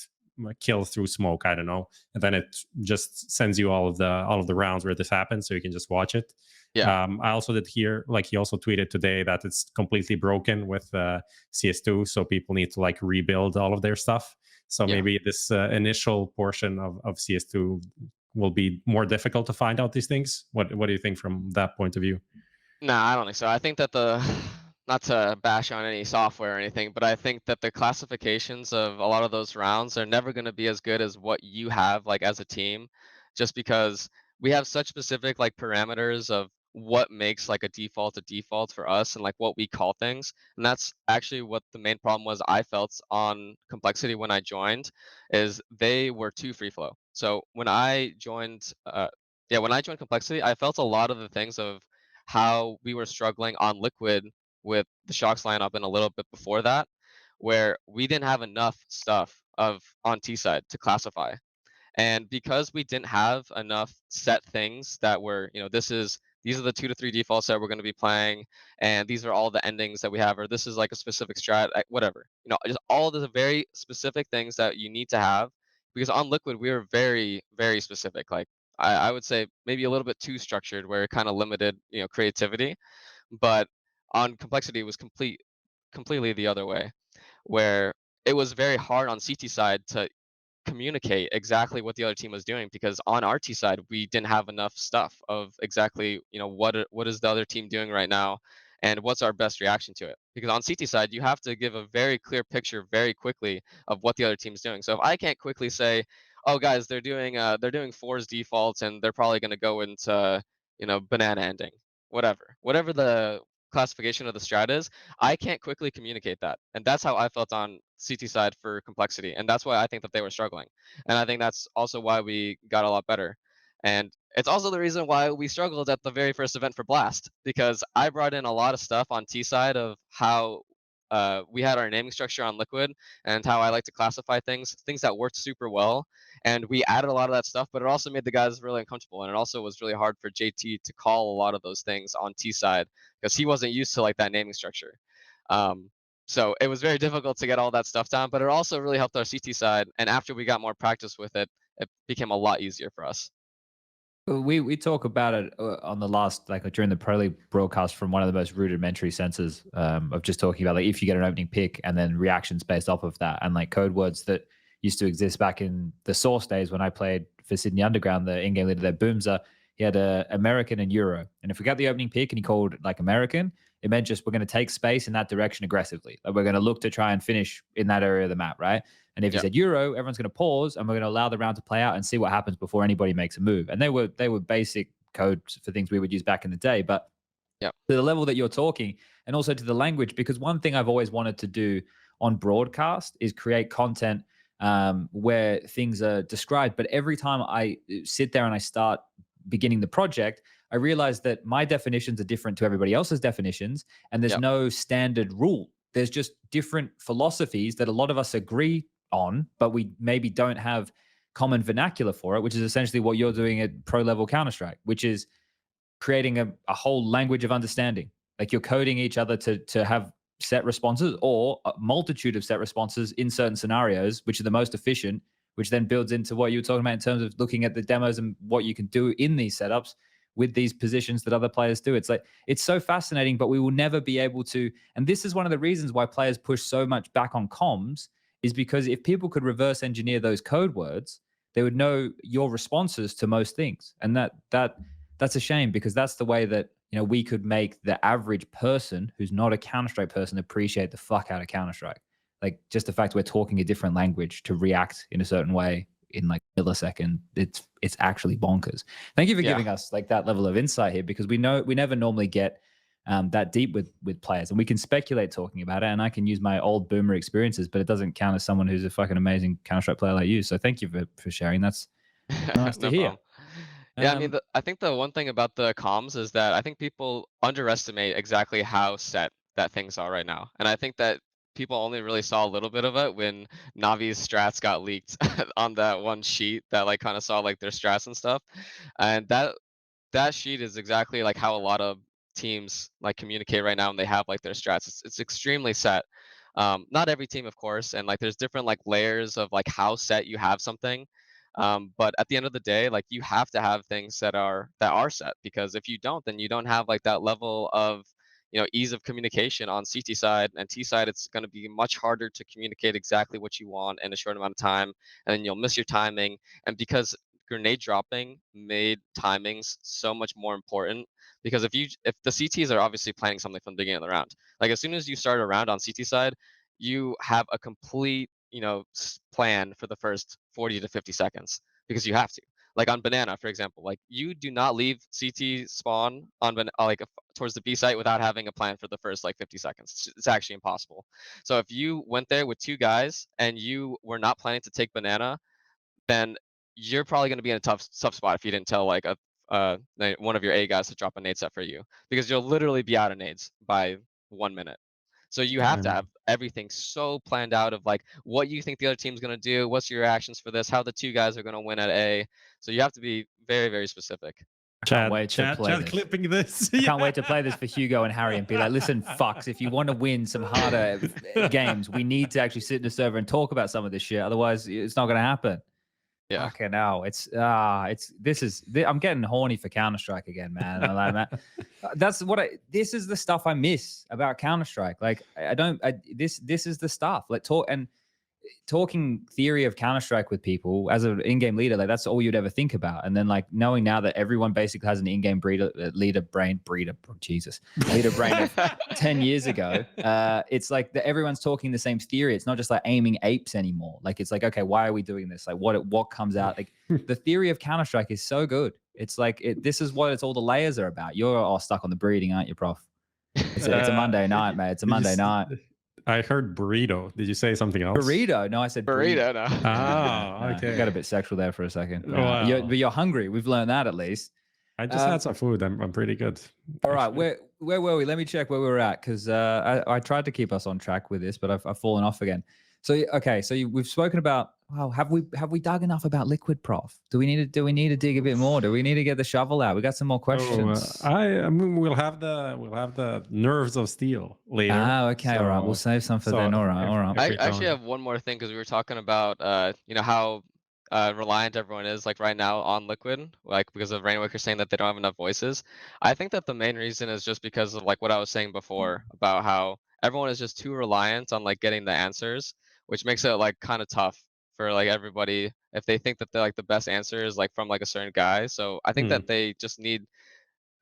kill through smoke, I don't know, and then it just sends you all of the rounds where this happens, so you can just watch it. Yeah, I also did hear, like he also tweeted today, that it's completely broken with CS2, so people need to like rebuild all of their stuff. So yeah. maybe this initial portion of CS2 will be more difficult to find out these things. What do you think from that point of view? No, I don't think so. I think that the not to bash on any software or anything, but I think that the classifications of a lot of those rounds are never going to be as good as what you have like as a team, just because we have such specific like parameters of what makes like a default for us and like what we call things. And that's actually what the main problem was I felt on complexity when I joined, is they were too free flow. So when I joined complexity, I felt a lot of the things of how we were struggling on Liquid with the Shocks lineup and a little bit before that, where we didn't have enough stuff of on T side to classify. And because we didn't have enough set things that were, these are the 2 to 3 defaults that we're going to be playing, and these are all the endings that we have, or this is like a specific strat, whatever. Just all the very specific things that you need to have. Because on Liquid, we were very, very specific. Like I would say maybe a little bit too structured, where it kind of limited, creativity. But on complexity, it was completely the other way, where it was very hard on CT side to communicate exactly what the other team was doing, because on RT side we didn't have enough stuff of exactly what is the other team doing right now, and what's our best reaction to it. Because on CT side you have to give a very clear picture very quickly of what the other team's doing. So if I can't quickly say, oh guys, they're doing fours defaults and they're probably going to go into banana ending, whatever the classification of the strat is, I can't quickly communicate that. And that's how I felt on CT side for complexity. And that's why I think that they were struggling. And I think that's also why we got a lot better. And it's also the reason why we struggled at the very first event for Blast, because I brought in a lot of stuff on T side of how we had our naming structure on Liquid and how I like to classify things that worked super well. And we added a lot of that stuff, but it also made the guys really uncomfortable. And it also was really hard for JT to call a lot of those things on T side, because he wasn't used to like that naming structure. So it was very difficult to get all that stuff down, but it also really helped our CT side. And after we got more practice with it, it became a lot easier for us. We talk about it on the last, like during the Pro League broadcast, from one of the most rudimentary senses of just talking about like if you get an opening pick and then reactions based off of that, and like code words that used to exist back in the Source days when I played for Sydney Underground. The in-game leader there, Boomza, he had American and Euro, and if we got the opening pick and he called like American, It meant just we're going to take space in that direction aggressively. Like we're going to look to try and finish in that area of the map, right? And if you said Euro, everyone's going to pause and we're going to allow the round to play out and see what happens before anybody makes a move. And they were basic code for things we would use back in the day. But to the level that you're talking, and also to the language, because one thing I've always wanted to do on broadcast is create content where things are described. But every time I sit there and I start beginning the project, I realize that my definitions are different to everybody else's definitions, and there's no standard rule. There's just different philosophies that a lot of us agree on, but we maybe don't have common vernacular for it, which is essentially what you're doing at pro level Counter-Strike, which is creating a whole language of understanding. Like you're coding each other to have set responses or a multitude of set responses in certain scenarios, which are the most efficient, which then builds into what you were talking about in terms of looking at the demos and what you can do in these setups with these positions that other players do. It's like, it's so fascinating, but we will never be able to. And this is one of the reasons why players push so much back on comms, is because if people could reverse engineer those code words, they would know your responses to most things. And that's a shame, because that's the way that, you know, we could make the average person who's not a Counter-Strike person appreciate the fuck out of Counter-Strike. Like just the fact we're talking a different language to react in a certain way in like millisecond, it's actually bonkers. Thank you for giving us like that level of insight here, because we never normally get that deep with players, and we can speculate talking about it, and I can use my old boomer experiences, but it doesn't count as someone who's a fucking amazing Counter-Strike player like you. So thank you for sharing. That's nice to hear. Problem. Yeah, I mean, I think the one thing about the comms is that I think people underestimate exactly how set that things are right now. And I think that people only really saw a little bit of it when Navi's strats got leaked on that one sheet that like kind of saw like their strats and stuff. And that sheet is exactly like how a lot of teams like communicate right now, and they have like their strats. It's extremely set. Not every team, of course, and like there's different like layers of like how set you have something. But at the end of the day, like you have to have things that are set, because if you don't, then you don't have like that level of, you know, ease of communication on CT side and T side. It's going to be much harder to communicate exactly what you want in a short amount of time, and then you'll miss your timing. And because grenade dropping made timings so much more important, because if the CTs are obviously planning something from the beginning of the round, like as soon as you start a round on CT side, you have a complete, you know, plan for the first 40 to 50 seconds, because you have to. Like on banana, for example, like you do not leave CT spawn on towards the B site without having a plan for the first like 50 seconds. It's actually impossible. So if you went there with 2 guys and you were not planning to take banana, then you're probably going to be in a tough spot if you didn't tell like one of your A guys to drop a nade set for you, because you'll literally be out of nades by 1 minute. So you have to have everything so planned out of like what you think the other team's going to do, what's your reactions for this, how the 2 guys are going to win at A. So you have to be very, very specific. I can't wait to play this. Clipping this. I can't wait to play this for Hugo and Harry and be like, listen, fucks, if you want to win some harder games, we need to actually sit in the server and talk about some of this shit. Otherwise, it's not going to happen. Yeah. Fucking hell. I'm getting horny for Counter-Strike again, man. I'm like, man, this is the stuff I miss about Counter-Strike. Like this is the stuff. Like talking theory of Counter-Strike with people as an in-game leader, like that's all you'd ever think about. And then like knowing now that everyone basically has an in-game leader brain of 10 years ago, it's like everyone's talking the same theory. It's not just like aiming apes anymore. Like it's like, okay, why are we doing this? Like what comes out? Like the theory of Counter-Strike is so good. It's like this is what all the layers are about. You're all stuck on the breeding, aren't you, Prof? It's a Monday night, mate. It's a Monday night. I heard burrito. Did you say something else? Burrito? No, I said burrito. No. Oh, okay. Got a bit sexual there for a second. Wow. But you're hungry. We've learned that at least. I just had some food. I'm pretty good. All right, where were we? Let me check where we were at, because I tried to keep us on track with this, but I've fallen off again. So okay, we've spoken about. Wow, have we dug enough about Liquid, Prof? Do we need to dig a bit more? Do we need to get the shovel out? We got some more questions. I mean, we'll have the nerves of steel later. Okay, all right. We'll save some for then. All right. I actually have one more thing, because we were talking about you know, how reliant everyone is like right now on Liquid, like because of Rainwaker saying that they don't have enough voices. I think that the main reason is just because of like what I was saying before about how everyone is just too reliant on like getting the answers, which makes it like kind of tough for like everybody if they think that they're like the best answer is like from like a certain guy. So I think that they just need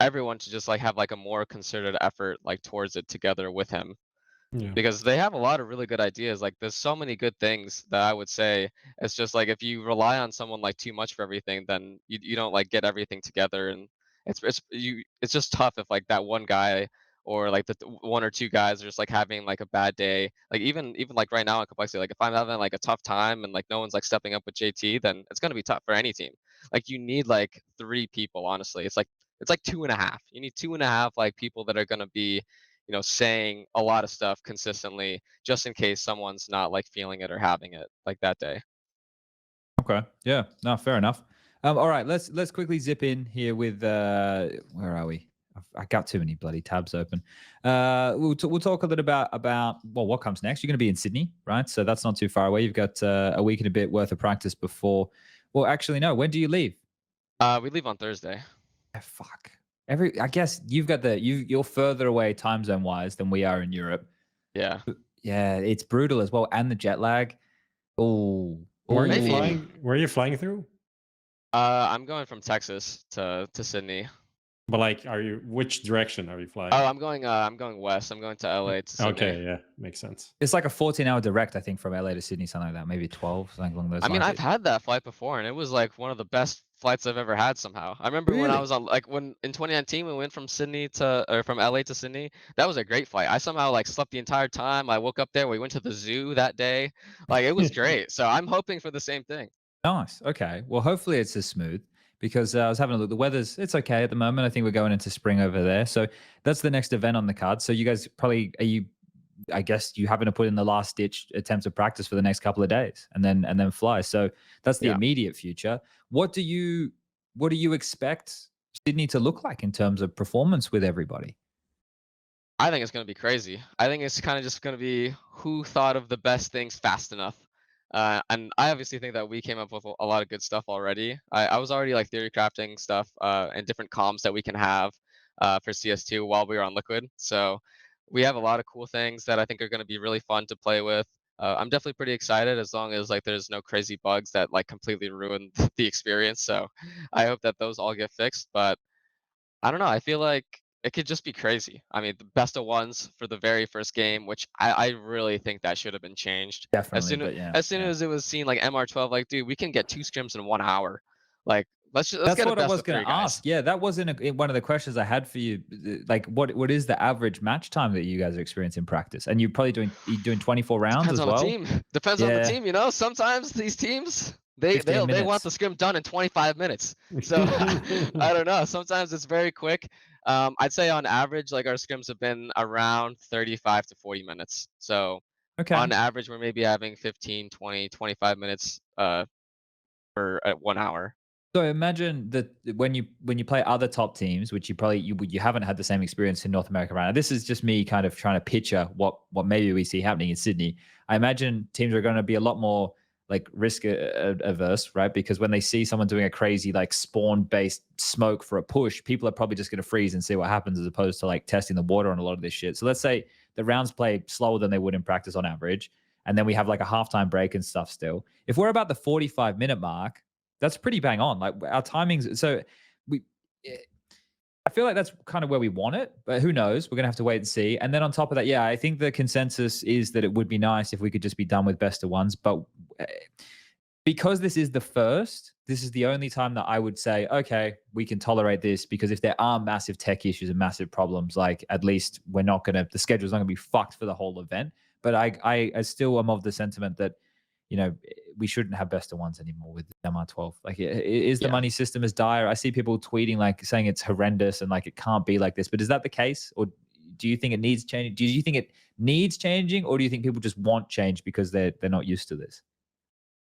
everyone to just like have like a more concerted effort like towards it together with him. Yeah. Because they have a lot of really good ideas. Like there's so many good things that I would say. It's just like if you rely on someone like too much for everything, then you don't like get everything together, and it's just tough if like that one guy or like one or two guys are just like having like a bad day. Like even like right now in complexity, like if I'm having like a tough time and like no one's like stepping up with JT, then it's gonna be tough for any team. Like you need like three people, honestly. It's like two and a half. You need two and a half like people that are gonna be saying a lot of stuff consistently just in case someone's not like feeling it or having it like that day. Okay. Yeah. No, fair enough. All right. Let's quickly zip in here with where are we? I got too many bloody tabs open. We'll talk a little about well, what comes next. You're going to be in Sydney, right? So that's not too far away. You've got a week and a bit worth of practice before. Well, actually, no. When do you leave? We leave on Thursday. Fuck. I guess you're further away time zone wise than we are in Europe. Yeah. Yeah, it's brutal as well, and the jet lag. Oh, Where are you Maybe. flying? Where are you flying through? I'm going from Texas to Sydney. But like, which direction are you flying? Oh, I'm going west. I'm going to LA to Sydney. Okay, yeah, makes sense. It's like a 14-hour direct, I think, from LA to Sydney, something like that. Maybe 12, something along those I mean, lines. I've had that flight before, and it was like one of the best flights I've ever had somehow. I remember when I Really? was on like when in 2019 we went from from LA to Sydney. That was a great flight. I somehow like slept the entire time. I woke up there. We went to the zoo that day. Like it was great. So I'm hoping for the same thing. Nice. Okay. Well, hopefully it's as smooth because I was having a look. The it's okay at the moment. I think we're going into spring over there. So that's the next event on the card. So you guys I guess you having to put in the last ditch attempts of practice for the next couple of days and then fly. So that's the Yeah. immediate future. What do you expect Sydney to look like in terms of performance with everybody? I think it's gonna be crazy. I think it's kind of just gonna be who thought of the best things fast enough. And I obviously think that we came up with a lot of good stuff already. I was already like theory crafting stuff and different comms that we can have for CS2 while we were on Liquid. So we have a lot of cool things that I think are gonna be really fun to play with. I'm definitely pretty excited as long as like there's no crazy bugs that like completely ruin the experience. So I hope that those all get fixed. But I don't know. I feel like it could just be crazy. I mean, the best of ones for the very first game, which I really think that should have been changed. Definitely, but yeah. As soon as it was seen like MR12, like, dude, we can get two scrims in 1 hour. Like, let's That's get a what I best was of going three, to guys. ask. Yeah, that wasn't one of the questions I had for you. Like, what is the average match time that you guys are experiencing in practice? And you're probably doing 24 rounds Depends as on well. the team. Depends on the team. Sometimes these teams they 15 want minutes. the scrim done in 25 minutes. So I don't know. Sometimes it's very quick. I'd say on average, like our scrims have been around 35 to 40 minutes. So Okay. on average, we're maybe having 15, 20, 25 minutes for 1 hour. So imagine that when you play other top teams, which you haven't had the same experience in North America right now. This is just me kind of trying to picture what maybe we see happening in Sydney. I imagine teams are going to be a lot more like risk averse, right? Because when they see someone doing a crazy like spawn based smoke for a push, people are probably just going to freeze and see what happens as opposed to like testing the water on a lot of this shit. So let's say the rounds play slower than they would in practice on average, and then we have like a halftime break and stuff still. If we're about the 45-minute mark, that's pretty bang on. Like our timings. So we, I feel like that's kind of where we want it, but who knows? We're going to have to wait and see. And then on top of that, yeah, I think the consensus is that it would be nice if we could just be done with best of ones. But because this is the first, this is the only time that I would say, okay, we can tolerate this, because if there are massive tech issues and massive problems, like at least the schedule's not going to be fucked for the whole event. But I still am of the sentiment that, we shouldn't have best of ones anymore with MR12. Like, is the money system as dire? I see people tweeting like saying it's horrendous and like it can't be like this. But is that the case, or do you think it needs changing? Do you think it needs changing, or do you think people just want change because they're not used to this?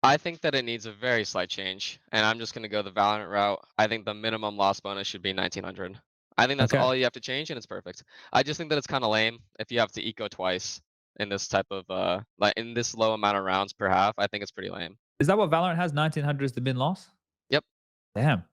I think that it needs a very slight change, and I'm just going to go the Valorant route. I think the minimum loss bonus should be 1900. I think that's Okay. all you have to change, and it's perfect. I just think that it's kind of lame if you have to eco twice in this type of like in this low amount of rounds per half. I think it's pretty lame. Is that what Valorant has? 1900 is the min loss? Yep. Damn.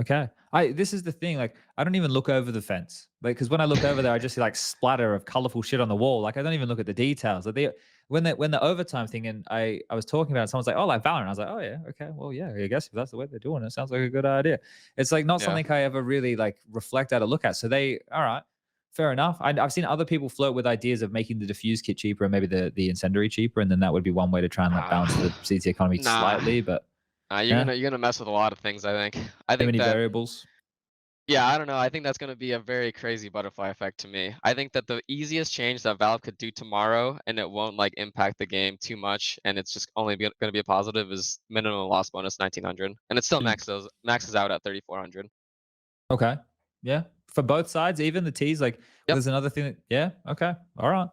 Okay. This is the thing. Like, I don't even look over the fence. Like, because when I look over there, I just see like splatter of colorful shit on the wall. Like, I don't even look at the details. Like, when the overtime thing, and I was talking about it, someone's like, oh, like Valorant. I was like, oh yeah, okay, well yeah, I guess if that's the way they're doing it, sounds like a good idea. It's like not Yeah. something I ever really like reflect at or look at. So all right, fair enough. I've seen other people flirt with ideas of making the diffuse kit cheaper and maybe the incendiary cheaper, and then that would be one way to try and like balance the CT economy Nah. slightly. But You're yeah, gonna mess with a lot of things. I think. I too think many that. variables. Yeah, I don't know. I think that's going to be a very crazy butterfly effect to me. I think that the easiest change that Valve could do tomorrow, and it won't like impact the game too much, and it's just only going to be a positive, is minimum loss bonus 1900, and it still maxes out at 3400. Okay. Yeah. For both sides, even the T's, like Yep. there's another thing that, yeah. Okay. All right.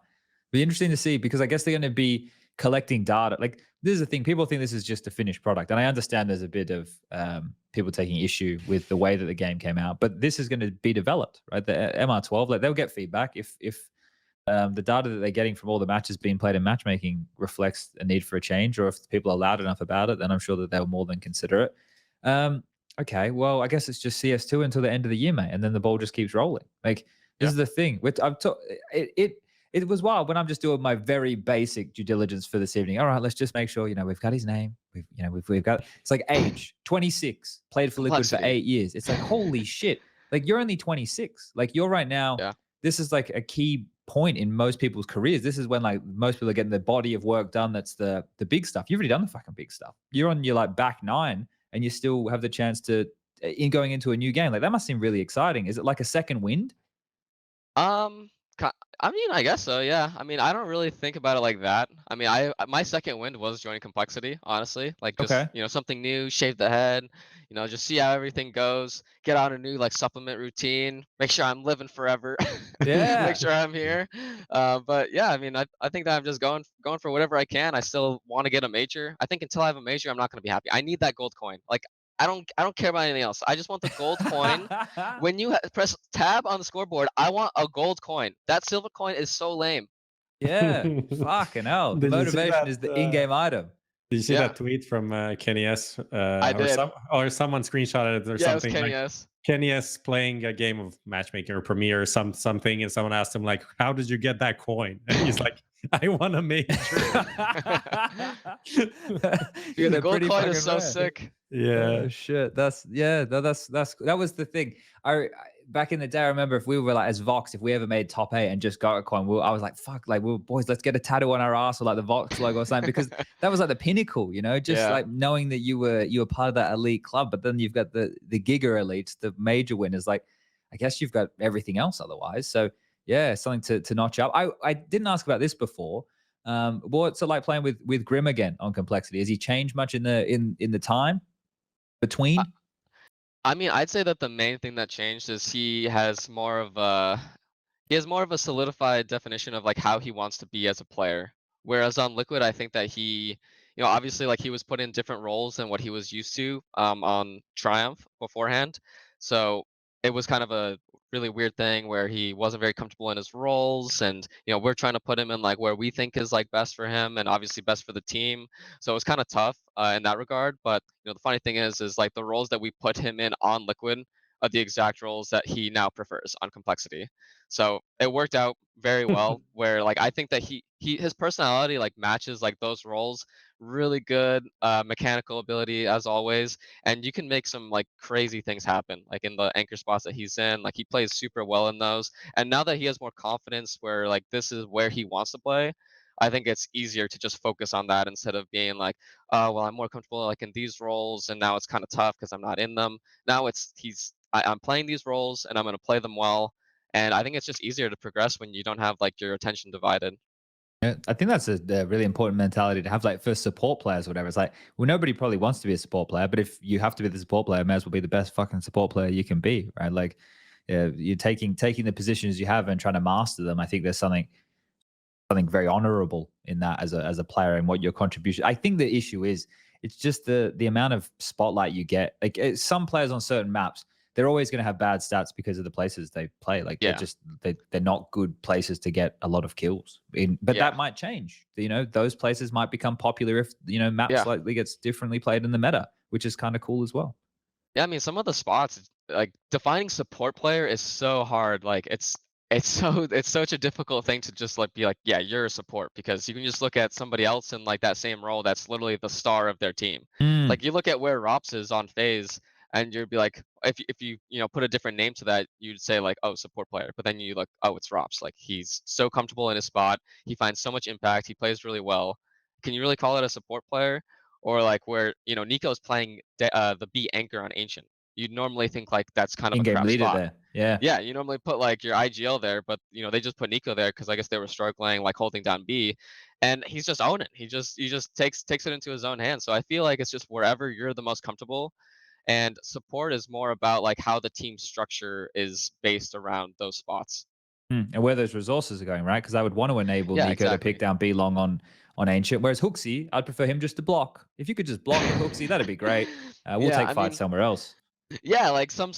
Be interesting to see because I guess they're going to be collecting data. Like this is the thing. People think this is just a finished product. And I understand there's a bit of people taking issue with the way that the game came out, but this is going to be developed, right? The MR12, like they'll get feedback if the data that they're getting from all the matches being played in matchmaking reflects a need for a change, or if people are loud enough about it, then I'm sure that they'll more than consider it. Okay, well, I guess it's just CS2 until the end of the year, mate, and then the ball just keeps rolling. Like this is the thing. It was wild when I'm just doing my very basic due diligence for this evening. All right, let's just make sure we've got his name. We've got it's like age 26, played for Liquid for 8 years. It's like holy shit. Like you're only 26. Like you're right now. Yeah. This is like a key point in most people's careers. This is when like most people are getting the body of work done. That's the big stuff. You've already done the fucking big stuff. You're on your like back 9. And you still have the chance to in going into a new game. Like that must seem really exciting. Is it like a second wind? I mean, I guess so. Yeah. I mean, I don't really think about it like that. I mean, my second wind was joining complexity. Honestly, like just Okay. something new, shave the head. Just see how everything goes. Get on a new like supplement routine. Make sure I'm living forever. Yeah. Make sure I'm here. But yeah, I mean, I think that I'm just going for whatever I can. I still want to get a major. I think until I have a major, I'm not going to be happy. I need that gold coin. Like I don't care about anything else. I just want the gold coin. When you press tab on the scoreboard, I want a gold coin. That silver coin is so lame. Yeah. Fucking hell. The Did you see motivation that, is the in-game item. Did you see Yeah. that tweet from Kenny S? I did. Or someone screenshotted it or Yeah, it was something. Kenny Like, S. Kenny S playing a game of matchmaking or Premiere or something, and someone asked him like, "How did you get that coin?" And he's like, "I won a major." Dude, the They're gold pretty coin fucking is so rare. sick. Oh shit. That was the thing. Back in the day, I remember if we were like as Vox, if we ever made top 8 and just got a coin, I was like, fuck, like boys, let's get a tattoo on our ass or like the Vox logo or something, because that was like the pinnacle, just like knowing that you were part of that elite club. But then you've got the giga elites, the major winners. Like, I guess you've got everything else otherwise. So yeah, something to notch up. I didn't ask about this before. What's it like playing with Grim again on complexity? Has he changed much in the time between? I mean, I'd say that the main thing that changed is he has more of a solidified definition of like how he wants to be as a player. Whereas on Liquid, I think that he, obviously like he was put in different roles than what he was used to on Triumph beforehand. So it was kind of a really weird thing where he wasn't very comfortable in his roles, and we're trying to put him in like where we think is like best for him and obviously best for the team. So it's kind of tough in that regard. But the funny thing is like the roles that we put him in on Liquid are the exact roles that he now prefers on complexity. So it worked out very well. Where like I think that his personality like matches like those roles really good, mechanical ability as always, and you can make some like crazy things happen like in the anchor spots that he's in. Like he plays super well in those, and now that he has more confidence where like this is where he wants to play, I think it's easier to just focus on that instead of being like, oh well, I'm more comfortable like in these roles and now it's kind of tough because I'm not in them. Now I'm playing these roles and I'm going to play them well, and I think it's just easier to progress when you don't have like your attention divided. Yeah, I think that's a really important mentality to have, like for support players or whatever. It's like, well, nobody probably wants to be a support player, but if you have to be the support player, may as well be the best fucking support player you can be, right? Like, you're taking the positions you have and trying to master them. I think there's something very honorable in that as a player and what your contribution. I think the issue is it's just the amount of spotlight you get. Like some players on certain maps, they're always going to have bad stats because of the places they play. Like they're not good places to get a lot of kills. But that might change. Those places might become popular if maps slightly gets differently played in the meta, which is kind of cool as well. Yeah, I mean, some of the spots, like defining support player is so hard. Like it's such a difficult thing to just like be like, yeah, you're a support because you can just look at somebody else in like that same role that's literally the star of their team. Mm, Like you look at where Rops is on phase and you'd be like, if you put a different name to that, you'd say like, oh, support player. But then you look, oh, it's Rops. Like he's so comfortable in his spot. He finds so much impact. He plays really well. Can you really call it a support player? Or like where Nico's playing the B anchor on Ancient. You'd normally think like that's kind of a in-game crap leader spot. there. Yeah. Yeah, you normally put like your IGL there, but they just put Nico there because I guess they were struggling like holding down B, and he's just owning. He just takes it into his own hands. So I feel like it's just wherever you're the most comfortable, and support is more about like how the team structure is based around those spots. And where those resources are going, right? Because I would want to enable Yeah, Nico to pick exactly. down B long on Ancient, whereas Hooksy, I'd prefer him just to block. If you could just block with Hooksy, that'd be great. We'll Yeah, take I fight mean, somewhere else. yeah, like some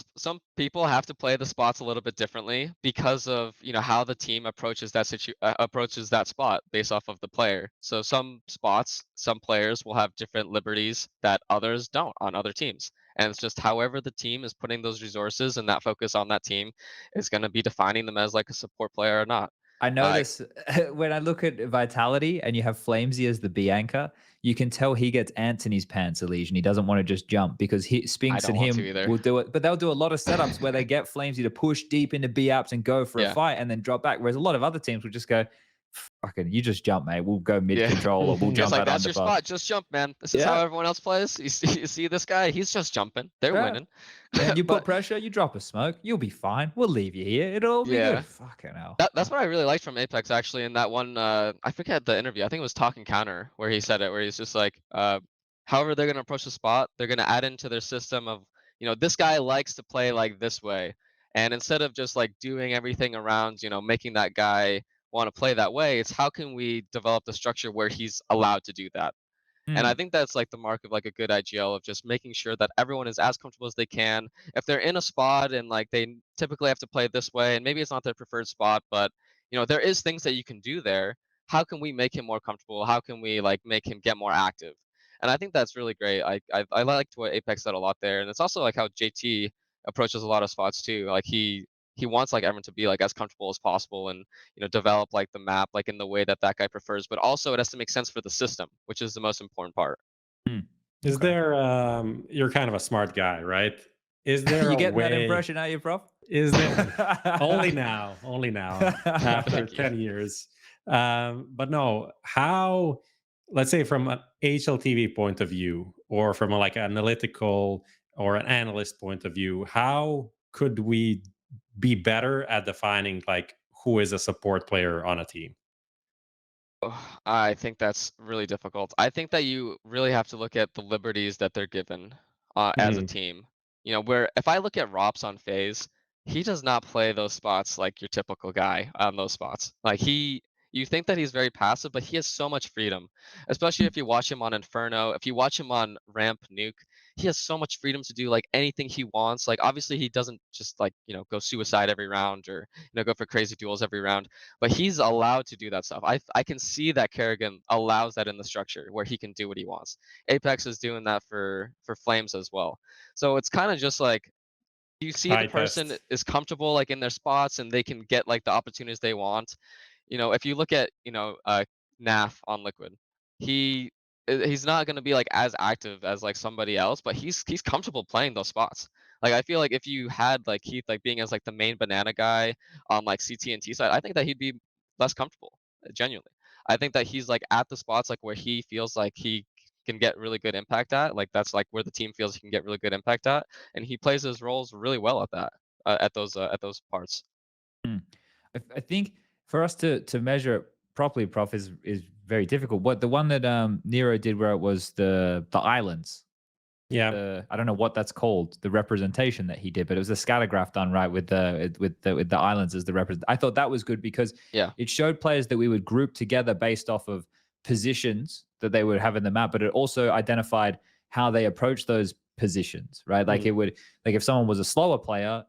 people have to play the spots a little bit differently because of how the team approaches that spot based off of the player. So some spots, some players will have different liberties that others don't on other teams. And it's just however the team is putting those resources and that focus on that team is going to be defining them as like a support player or not. I Uh, notice when I look at Vitality and you have Flamesy as the B anchor, you can tell he gets ants in his pants, EliGE, and he doesn't want to just jump because I Spinks don't and want to him either. will do it. But they'll do a lot of setups where they get Flamesy to push deep into B apps and go for a Yeah. fight and then drop back. Whereas a lot of other teams will just go, fucking, you just jump, mate. We'll go mid Yeah. control or we'll It's jump like out that's your underbuff. spot. Just jump, man. This is how Yeah. everyone else plays. You see this guy? He's just jumping. They're Yeah. winning. And you put But pressure, you drop a smoke, you'll be fine. We'll leave you here. It'll all be yeah. good. Fucking hell. That's what I really liked from Apex actually in that one I forget the interview. I think it was Talking Counter where he said it where he's just like however they're going to approach the spot, they're going to add into their system of this guy likes to play like this way. And instead of just like doing everything around, making that guy want to play that way, it's how can we develop the structure where he's allowed to do that. And I Hmm. think that's like the mark of like a good IGL of just making sure that everyone is as comfortable as they can. If they're in a spot and like they typically have to play this way, and maybe it's not their preferred spot, but there is things that you can do there. How can we make him more comfortable? How can we like make him get more active? And I think that's really great. I liked what Apex said a lot there, and it's also like how JT approaches a lot of spots too. Like he wants like everyone to be like as comfortable as possible and develop like the map like in the way that that guy prefers, but also it has to make sense for the system, which is the most important part. Hmm. Is Okay. there you're kind of a smart guy, right? Is there You a getting that way impression, are you, Prof? is there only now after Thank you. 10 years. But no, how let's say from an HLTV point of view or from a, like analytical or an analyst point of view, how could we be better at defining like who is a support player on a team? I think that's really difficult. I think that you really have to look at the liberties that they're given as a Hmm. team. Where if I look at Rops on phase, he does not play those spots like your typical guy on those spots. Like you think that he's very passive, but he has so much freedom, especially if you watch him on Inferno. If you watch him on Ramp Nuke, he has so much freedom to do like anything he wants. Like obviously he doesn't just like go suicide every round or go for crazy duels every round, but he's allowed to do that stuff. I can see that Kerrigan allows that in the structure where he can do what he wants. Apex is doing that for Flames as well. So it's kind of just like you see the I person test. is comfortable like in their spots and they can get like the opportunities they want. If you look at Naf on Liquid, he he's not going to be like as active as like somebody else, but he's comfortable playing those spots. Like I feel like if you had like Keith like being as like the main banana guy on like CT and T side, I think that he'd be less comfortable. Genuinely, I think that he's like at the spots like where he feels like he can get really good impact at. Like that's like where the team feels he can get really good impact at, and he plays his roles really well at that at those parts. Hmm. I think for us to measure it properly, Prof, is very difficult. What the one that Nero did, where it was the islands. Yeah. I don't know what that's called, the representation that he did, but it was a scattergraph done right with the islands as the represent. I thought that was good because Yeah. it showed players that we would group together based off of positions that they would have in the map, but it also identified how they approach those positions, right? Like Mm. it would, like if someone was a slower player,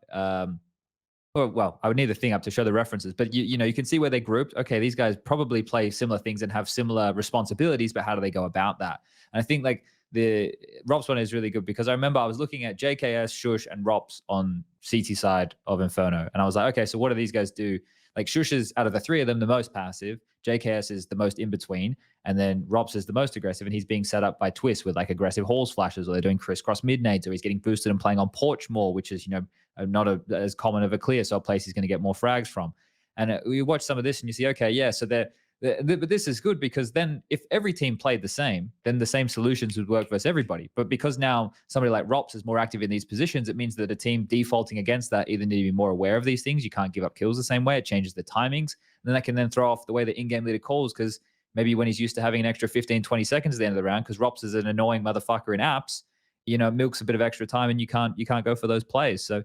or well, I would need the thing up to show the references, but you can see where they grouped. Okay, these guys probably play similar things and have similar responsibilities, but how do they go about that? And I think like the Rops one is really good because I remember I was looking at JKS, Shush, and Rops on CT side of Inferno, and I was like, okay, so what do these guys do? Like Shush is out of the three of them the most passive, JKS is the most in between, and then Rops is the most aggressive, and he's being set up by Twist with like aggressive halls flashes, or they're doing crisscross mid nades, or he's getting boosted and playing on Porch more, which is, you know, not as common of a clear, so a place he's going to get more frags from. And we watch some of this and you see, okay, yeah, so but this is good because then if every team played the same, then the same solutions would work versus everybody. But because now somebody like Rops is more active in these positions, it means that a team defaulting against that either need to be more aware of these things. You can't give up kills the same way. It changes the timings. And then that can then throw off the way the in-game leader calls, because maybe when he's used to having an extra 15, 20 seconds at the end of the round, because Rops is an annoying motherfucker in apps, you know, milks a bit of extra time and you can't go for those plays. So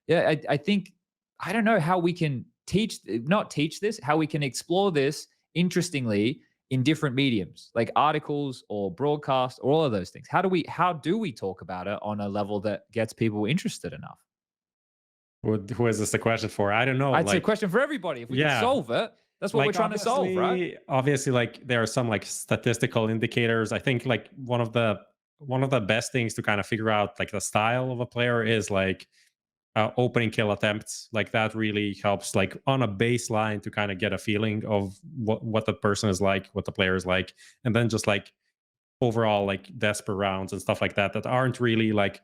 yeah, I think, I don't know how we can not teach this, how we can explore this interestingly in different mediums, like articles or broadcast or all of those things. How do we talk about it on a level that gets people interested enough? Who is this a question for? I don't know. It's a question for everybody. If we can solve it, that's what we're trying to solve, right? Obviously, like there are some like statistical indicators. I think like one of the best things to kind of figure out like the style of a player is like opening kill attempts. Like that really helps like on a baseline to kind of get a feeling of what the person is like, what the player is like, and then just like overall like desperate rounds and stuff like that aren't really like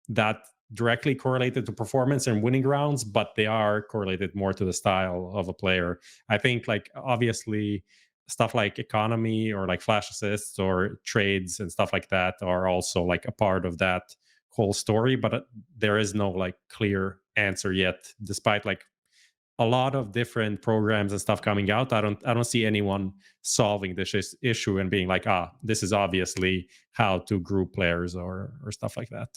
that directly correlated to performance and winning rounds, but they are correlated more to the style of a player. I think like obviously stuff like economy or like flash assists or trades and stuff like that are also like a part of that whole story, but there is no like clear answer yet, despite like a lot of different programs and stuff coming out. I don't see anyone solving this issue and being like, this is obviously how to group players or stuff like that.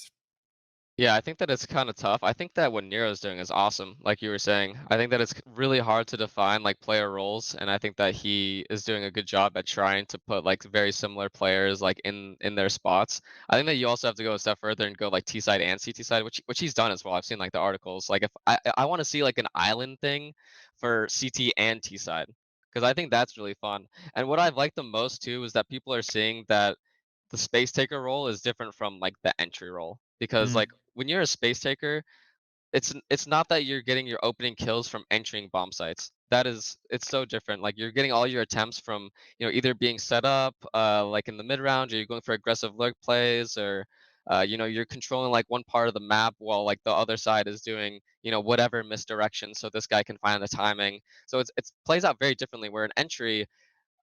Yeah, I think that it's kind of tough. I think that what Nero's doing is awesome, like you were saying. I think that it's really hard to define like player roles, and I think that he is doing a good job at trying to put like very similar players like in their spots. I think that you also have to go a step further and go like T side and CT side, which he's done as well. I've seen like the articles. Like if I want to see like an island thing for CT and T side, because I think that's really fun. And what I've liked the most too is that people are seeing that the space taker role is different from like the entry role, because like when you're a space taker, it's not that you're getting your opening kills from entering bomb sites. It's so different. Like you're getting all your attempts from, you know, either being set up like in the mid round, or you're going for aggressive lurk plays, or you know, you're controlling like one part of the map while like the other side is doing, you know, whatever misdirection so this guy can find the timing. So it's plays out very differently, where an entry,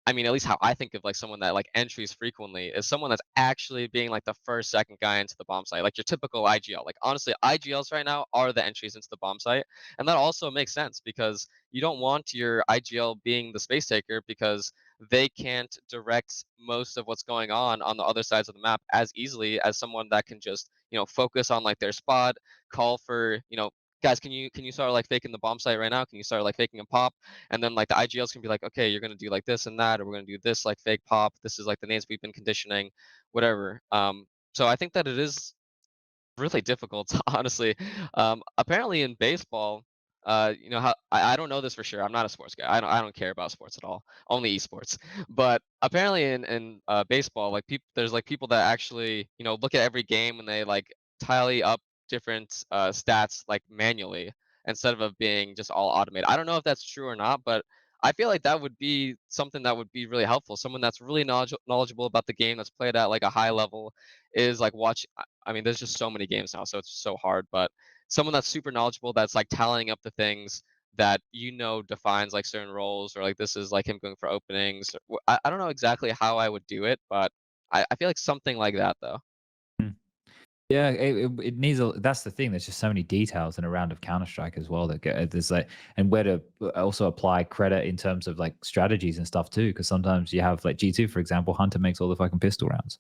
I mean, at least how I think of like someone that like entries frequently is someone that's actually being like the first, second guy into the bomb site, like your typical IGL. Like honestly, IGLs right now are the entries into the bomb site, and that also makes sense because you don't want your IGL being the space taker, because they can't direct most of what's going on the other sides of the map as easily as someone that can just, you know, focus on like their spot, call for, you know, guys, can you start like faking the bomb site right now? Can you start like faking a pop? And then like the IGLs can be like, okay, you're gonna do like this and that, or we're gonna do this like fake pop. This is like the names we've been conditioning, whatever. So I think that it is really difficult, honestly. Apparently in baseball, you know how I don't know this for sure. I'm not a sports guy. I don't care about sports at all. Only esports. But apparently in baseball, like people, there's like people that actually, you know, look at every game and they like tally up different stats like manually instead of being just all automated. I don't know if that's true or not, but I feel like that would be something that would be really helpful. Someone that's really knowledgeable about the game, that's played at like a high level, is like watch. I mean, there's just so many games now, so it's so hard. But someone that's super knowledgeable, that's like tallying up the things that, you know, defines like certain roles, or like this is like him going for openings. I don't know exactly how I would do it, but I feel like something like that though. Yeah, it needs a. That's the thing. There's just so many details in a round of Counter Strike as well that get there's like, and where to also apply credit in terms of like strategies and stuff too. Because sometimes you have like G2, for example, Hunter makes all the fucking pistol rounds.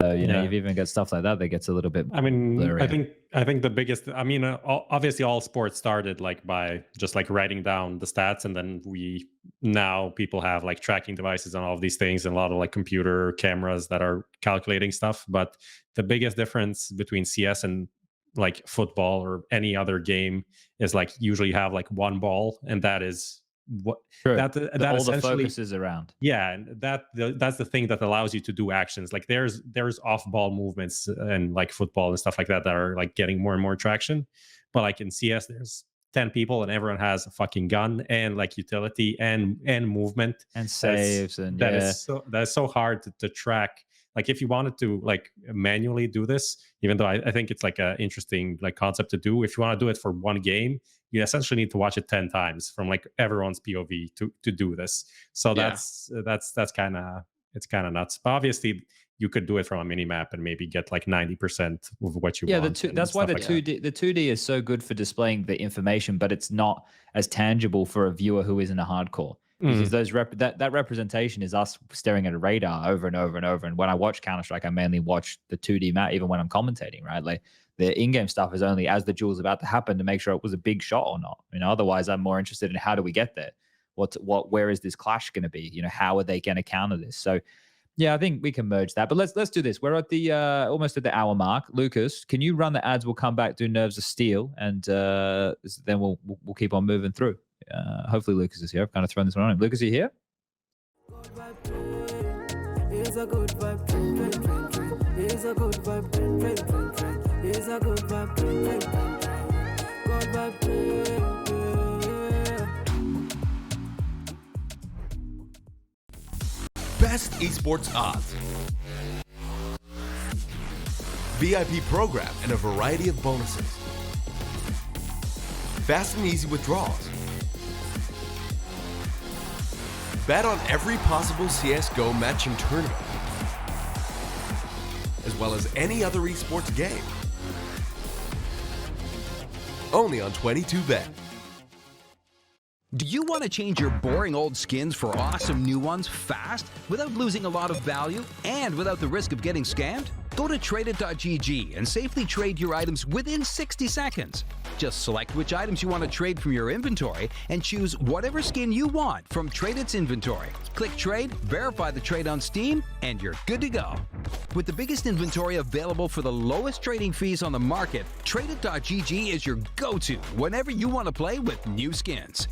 So you know, you've even got stuff like that that gets a little bit. I mean, blurry. I think the biggest. I mean, obviously, all sports started like by just like writing down the stats, and then now people have like tracking devices and all of these things, and a lot of like computer cameras that are calculating stuff. But the biggest difference between CS and like football or any other game is like usually you have like one ball, and that is what True. that All the essentially, focus is around. yeah, and that's the thing that allows you to do actions. Like there's off ball movements and like football and stuff like that are like getting more and more traction. But like in CS, there's 10 people and everyone has a fucking gun and like utility and movement And saves and that is so hard to track. Like if you wanted to like manually do this, even though I think it's like a interesting like concept to do, if you want to do it for one game, you essentially need to watch it 10 times from like everyone's POV to do this. So Yeah. that's kind of, it's kind of nuts. But obviously you could do it from a mini map and maybe get like 90% of what you want. That's why the stuff like 2D the 2D is so good for displaying the information, but it's not as tangible for a viewer who isn't a hardcore. Because those that representation is us staring at a radar over and over and over. And when I watch Counter-Strike, I mainly watch the 2D map, even when I'm commentating, right? Like the in-game stuff is only as the duel's about to happen to make sure it was a big shot or not. You know, otherwise I'm more interested in how do we get there? Where is this clash going to be? You know, how are they going to counter this? So yeah, I think we can merge that. But let's do this. We're at the almost at the hour mark. Lucas, can you run the ads? We'll come back, do Nerves of Steel, and then we'll keep on moving through. Hopefully Lucas is here. I've kind of thrown this one on him. Lucas, are you here? It's a good vibe, it's a good vibe, it's a good vibe, good vibe. Best esports odds, VIP program, and a variety of bonuses. Fast and easy withdrawals. Bet on every possible CSGO matching tournament, as well as any other esports game. Only on 22Bet. Do you want to change your boring old skins for awesome new ones fast, without losing a lot of value, and without the risk of getting scammed? Go to tradeit.gg and safely trade your items within 60 seconds. Just select which items you want to trade from your inventory and choose whatever skin you want from Tradeit's inventory. Click Trade, verify the trade on Steam, and you're good to go. With the biggest inventory available for the lowest trading fees on the market, tradeit.gg is your go-to whenever you want to play with new skins.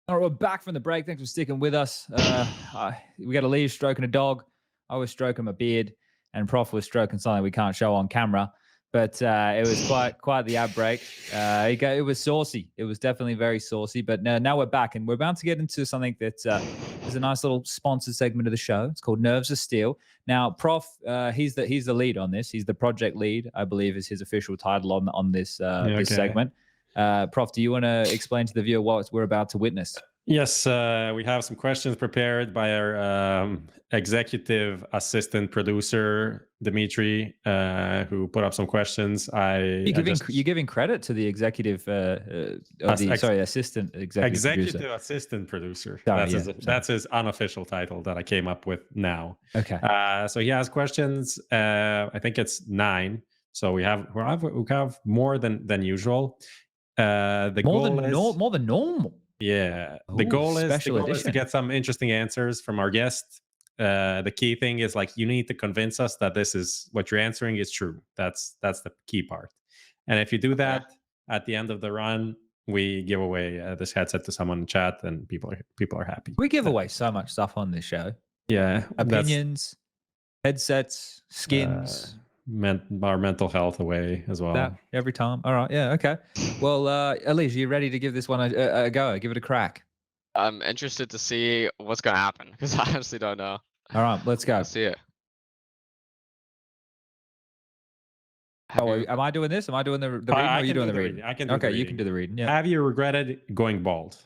All right, we're back from the break. Thanks for sticking with us. We got EliGE stroking a dog. I was stroking my beard, and Prof was stroking something we can't show on camera. But it was quite the ad break. It was saucy. It was definitely very saucy. But now we're back, and we're about to get into something that is a nice little sponsored segment of the show. It's called Nerves of Steel. Now, Prof, he's the lead on this. He's the project lead, I believe, is his official title on this this segment. Prof, do you want to explain to the viewer what we're about to witness? Yes, we have some questions prepared by our executive assistant producer, Dimitri, who put up some questions. You're giving credit to the executive, assistant executive assistant producer. Sorry, that's his unofficial title that I came up with now. Okay. So he has questions. I think it's 9. So we have more than usual. The goal is more than normal. Yeah, the goal is to get some interesting answers from our guest. The key thing is like you need to convince us that this is what you're answering is true. That's the key part. And if you do that at the end of the run, we give away this headset to someone in chat, and people are happy. We give away so much stuff on this show. Yeah, opinions, headsets, skins. Our mental health away as well. Every time. All right. Yeah. Okay. Well, EliGE, you ready to give this one a go? Give it a crack. I'm interested to see what's gonna happen because I honestly don't know. All right, let's go. Let's see it. Am I doing this? Am I doing the reading? Or are you doing the reading? I can. Okay, you can do the reading. Yeah. Have you regretted going bald?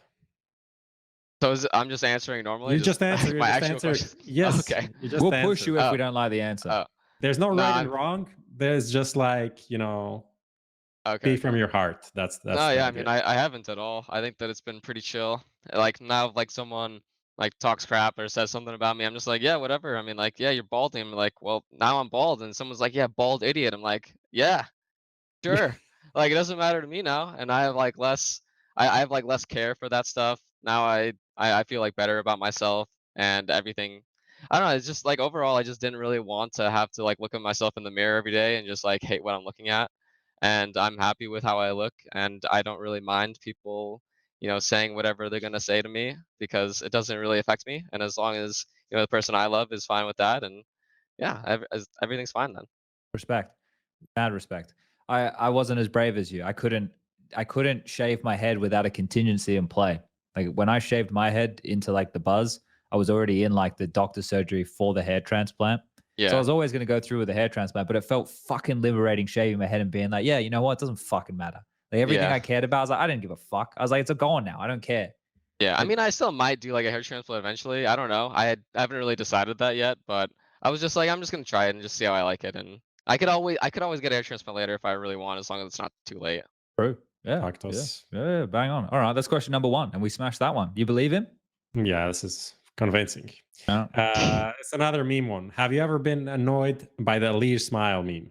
So I'm just answering normally. You just answer my actual question. Yes. Okay. We'll push you if we don't like the answer. There's no right and wrong. There's just like, be from your heart. That's no, yeah, I mean, I haven't at all. I think that it's been pretty chill. Like now, like someone like talks crap or says something about me, I'm just like, yeah, whatever. I mean, like, yeah, you're balding. I'm like, well, now I'm bald, and someone's like, yeah, bald idiot. I'm like, yeah, sure. Like it doesn't matter to me now, and I have like less I have like less care for that stuff now. I feel like better about myself and everything. I don't know. It's just like overall, I just didn't really want to have to like look at myself in the mirror every day and just like hate what I'm looking at. And I'm happy with how I look, and I don't really mind people, saying whatever they're gonna say to me because it doesn't really affect me. And as long as the person I love is fine with that, and yeah, everything's fine then. Respect. Mad respect. I wasn't as brave as you. I couldn't shave my head without a contingency in play. Like when I shaved my head into like the buzz, I was already in like the doctor surgery for the hair transplant. So I Yeah, was always going to go through with the hair transplant, but it felt fucking liberating shaving my head and being like, yeah, you know what? It doesn't fucking matter. Like everything yeah. I cared about, I was like, I didn't give a fuck. I was like, it's gone now. I don't care. Yeah, I It, mean, I still might do like a hair transplant eventually. I don't know. I haven't really decided that yet, but I was just like, I'm just gonna try it and just see how I like it. And I could always get a hair transplant later if I really want, as long as it's not too late. True. Yeah. Yeah. Factos. Yeah. Bang on. All right. That's question number one. And we smashed that one. You believe him? Yeah, this is convincing. No. It's another meme one. Have you ever been annoyed by the EliGE smile meme?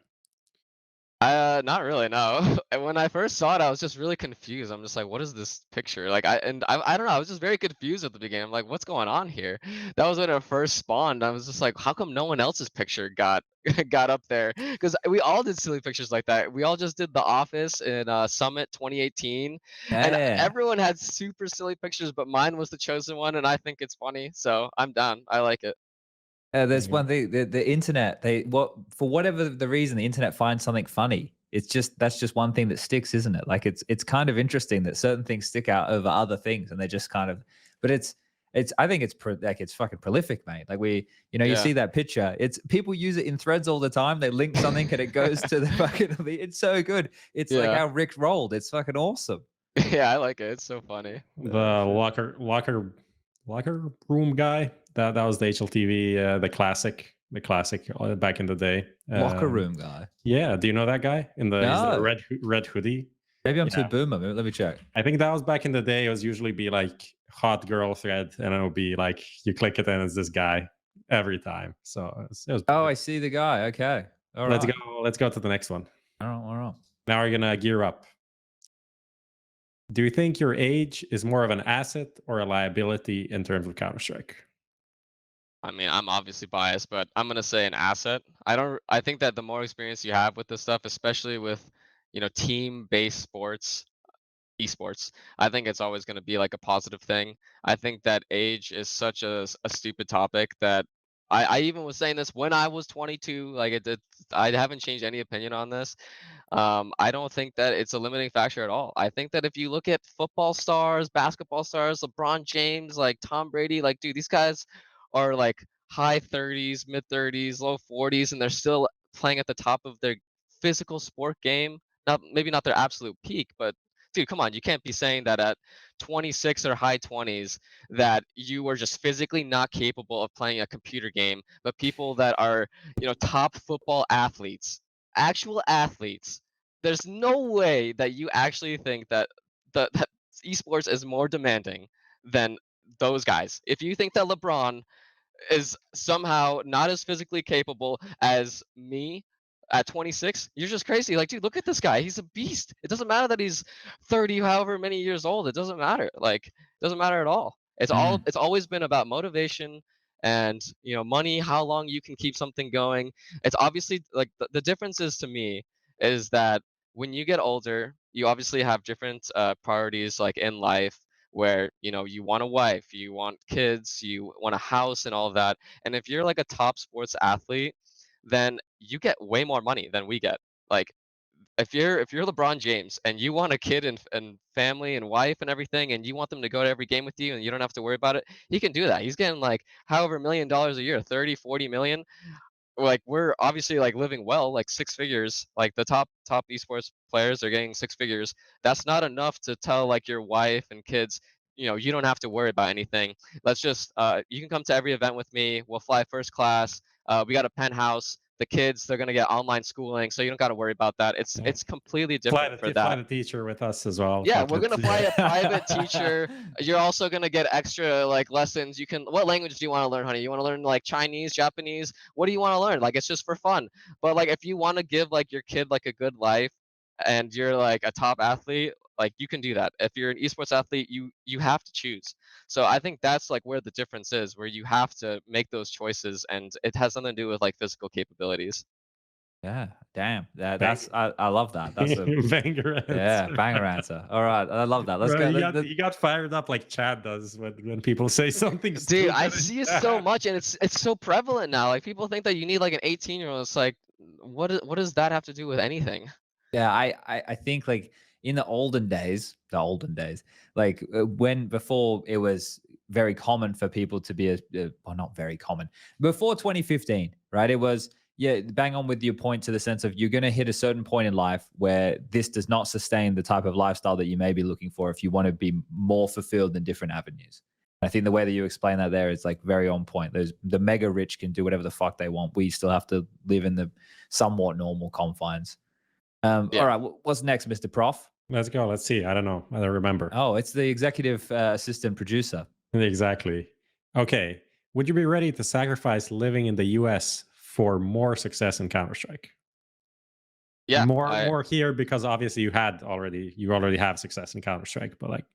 Not really, no. And when I first saw it, I was just really confused. I'm just like, what is this picture? Like, I don't know. I was just very confused at the beginning. I'm like, what's going on here? That was when it first spawned. I was just like, how come no one else's picture got got up there? Because we all did silly pictures like that. We all just did The Office in Summit 2018, and Yeah. everyone had super silly pictures, but mine was the chosen one, and I think it's funny. So I'm down. I like it. There's Yeah. one thing, the internet, for whatever the reason, the internet finds something funny. It's just that's just one thing that sticks, isn't it? Like it's kind of interesting that certain things stick out over other things, and they just kind of. But it's I think like it's fucking prolific, mate. Like you Yeah. see that picture. It's people use it in threads all the time. They link something and it goes to the fucking. It's so good. It's like Yeah. how Rick rolled. It's fucking awesome. Yeah, I like it. It's so funny. The locker room guy. That was the HLTV, the classic back in the day. Locker room guy. Yeah, do you know that guy in the he's the No, red hoodie? maybe I'm too Yeah, boomer. Let me check. I think that was back in the day. It was usually be like hot girl thread, and it would be like you click it and it's this guy every time. So it was Oh, pretty I see the guy. Okay. All Let's right. go. Let's go to the next one. All right. All right. Now we're gonna gear up. Do you think your age is more of an asset or a liability in terms of Counter Strike? I mean, I'm obviously biased, but I'm gonna say an asset. I think that the more experience you have with this stuff, especially with, team-based sports, esports, I think it's always gonna be like a positive thing. I think that age is such a stupid topic that I even was saying this when I was 22. Like I haven't changed any opinion on this. I don't think that it's a limiting factor at all. I think that if you look at football stars, basketball stars, LeBron James, like Tom Brady, like dude, these guys are like high 30s, mid 30s, low 40s, and they're still playing at the top of their physical sport game. Not maybe not their absolute peak, but dude, come on, you can't be saying that at 26 or high 20s that you were just physically not capable of playing a computer game, but people that are, top football athletes, actual athletes, there's no way that you actually think that that esports is more demanding than those guys. If you think that LeBron is somehow not as physically capable as me at 26, you're just crazy. Like, dude, look at this guy. He's a beast. It doesn't matter that he's 30, however many years old. It doesn't matter. Like, it doesn't matter at all. Mm. It's always been about motivation and, money, how long you can keep something going. It's obviously like the difference is to me is that when you get older, you obviously have different priorities like in life where you want a wife, you want kids, you want a house and all of that. And if you're like a top sports athlete, then you get way more money than we get. Like if you're LeBron James and you want a kid and family and wife and everything, and you want them to go to every game with you and you don't have to worry about it, he can do that. He's getting like however $1 million a year, 30, 40 million. Like we're obviously like living well, like six figures. Like the top esports players are getting six figures. That's not enough to tell like your wife and kids, you don't have to worry about anything. Let's just you can come to every event with me. We'll fly first class. We got a penthouse. The kids, they're gonna get online schooling, so you don't got to worry about that. It's Yeah. it's completely Fly different for fly that. the teacher with us as well. Yeah, Fuck we're it. gonna fly a private teacher. You're also gonna get extra like lessons. What language do you want to learn, honey? You want to learn like Chinese, Japanese? What do you want to learn? Like it's just for fun. But like if you want to give like your kid like a good life and you're like a top athlete, Like you can do that. If you're an esports athlete, you have to choose. So I think that's like where the difference is, where you have to make those choices, and it has something to do with like physical capabilities. Yeah, damn. Bang. I love that. That's a Banger yeah, answer. banger answer. All right, I love that. Let's Bro, go. you got fired up like Chad does when people say something Dude, I stupid in see it so chat. much, and it's so prevalent now. Like people think that you need like an 18-year-old. It's like, what does that have to do with anything? Yeah, I think like in the olden days, like when before it was very common for people to be well, not very common before 2015, right? It was yeah, bang on with your point to the sense of you're going to hit a certain point in life where this does not sustain the type of lifestyle that you may be looking for if you want to be more fulfilled in different avenues. I think the way that you explain that there is like very on point. There's the mega rich can do whatever the fuck they want. We still have to live in the somewhat normal confines. All Yeah. right, what's next, Mr. Prof? Let's go. Let's see. I don't know. I don't remember. Oh, it's the executive assistant producer. Exactly. Okay. Would you be ready to sacrifice living in the US for more success in Counter-Strike? Yeah, More here because obviously you already have success in Counter-Strike, but like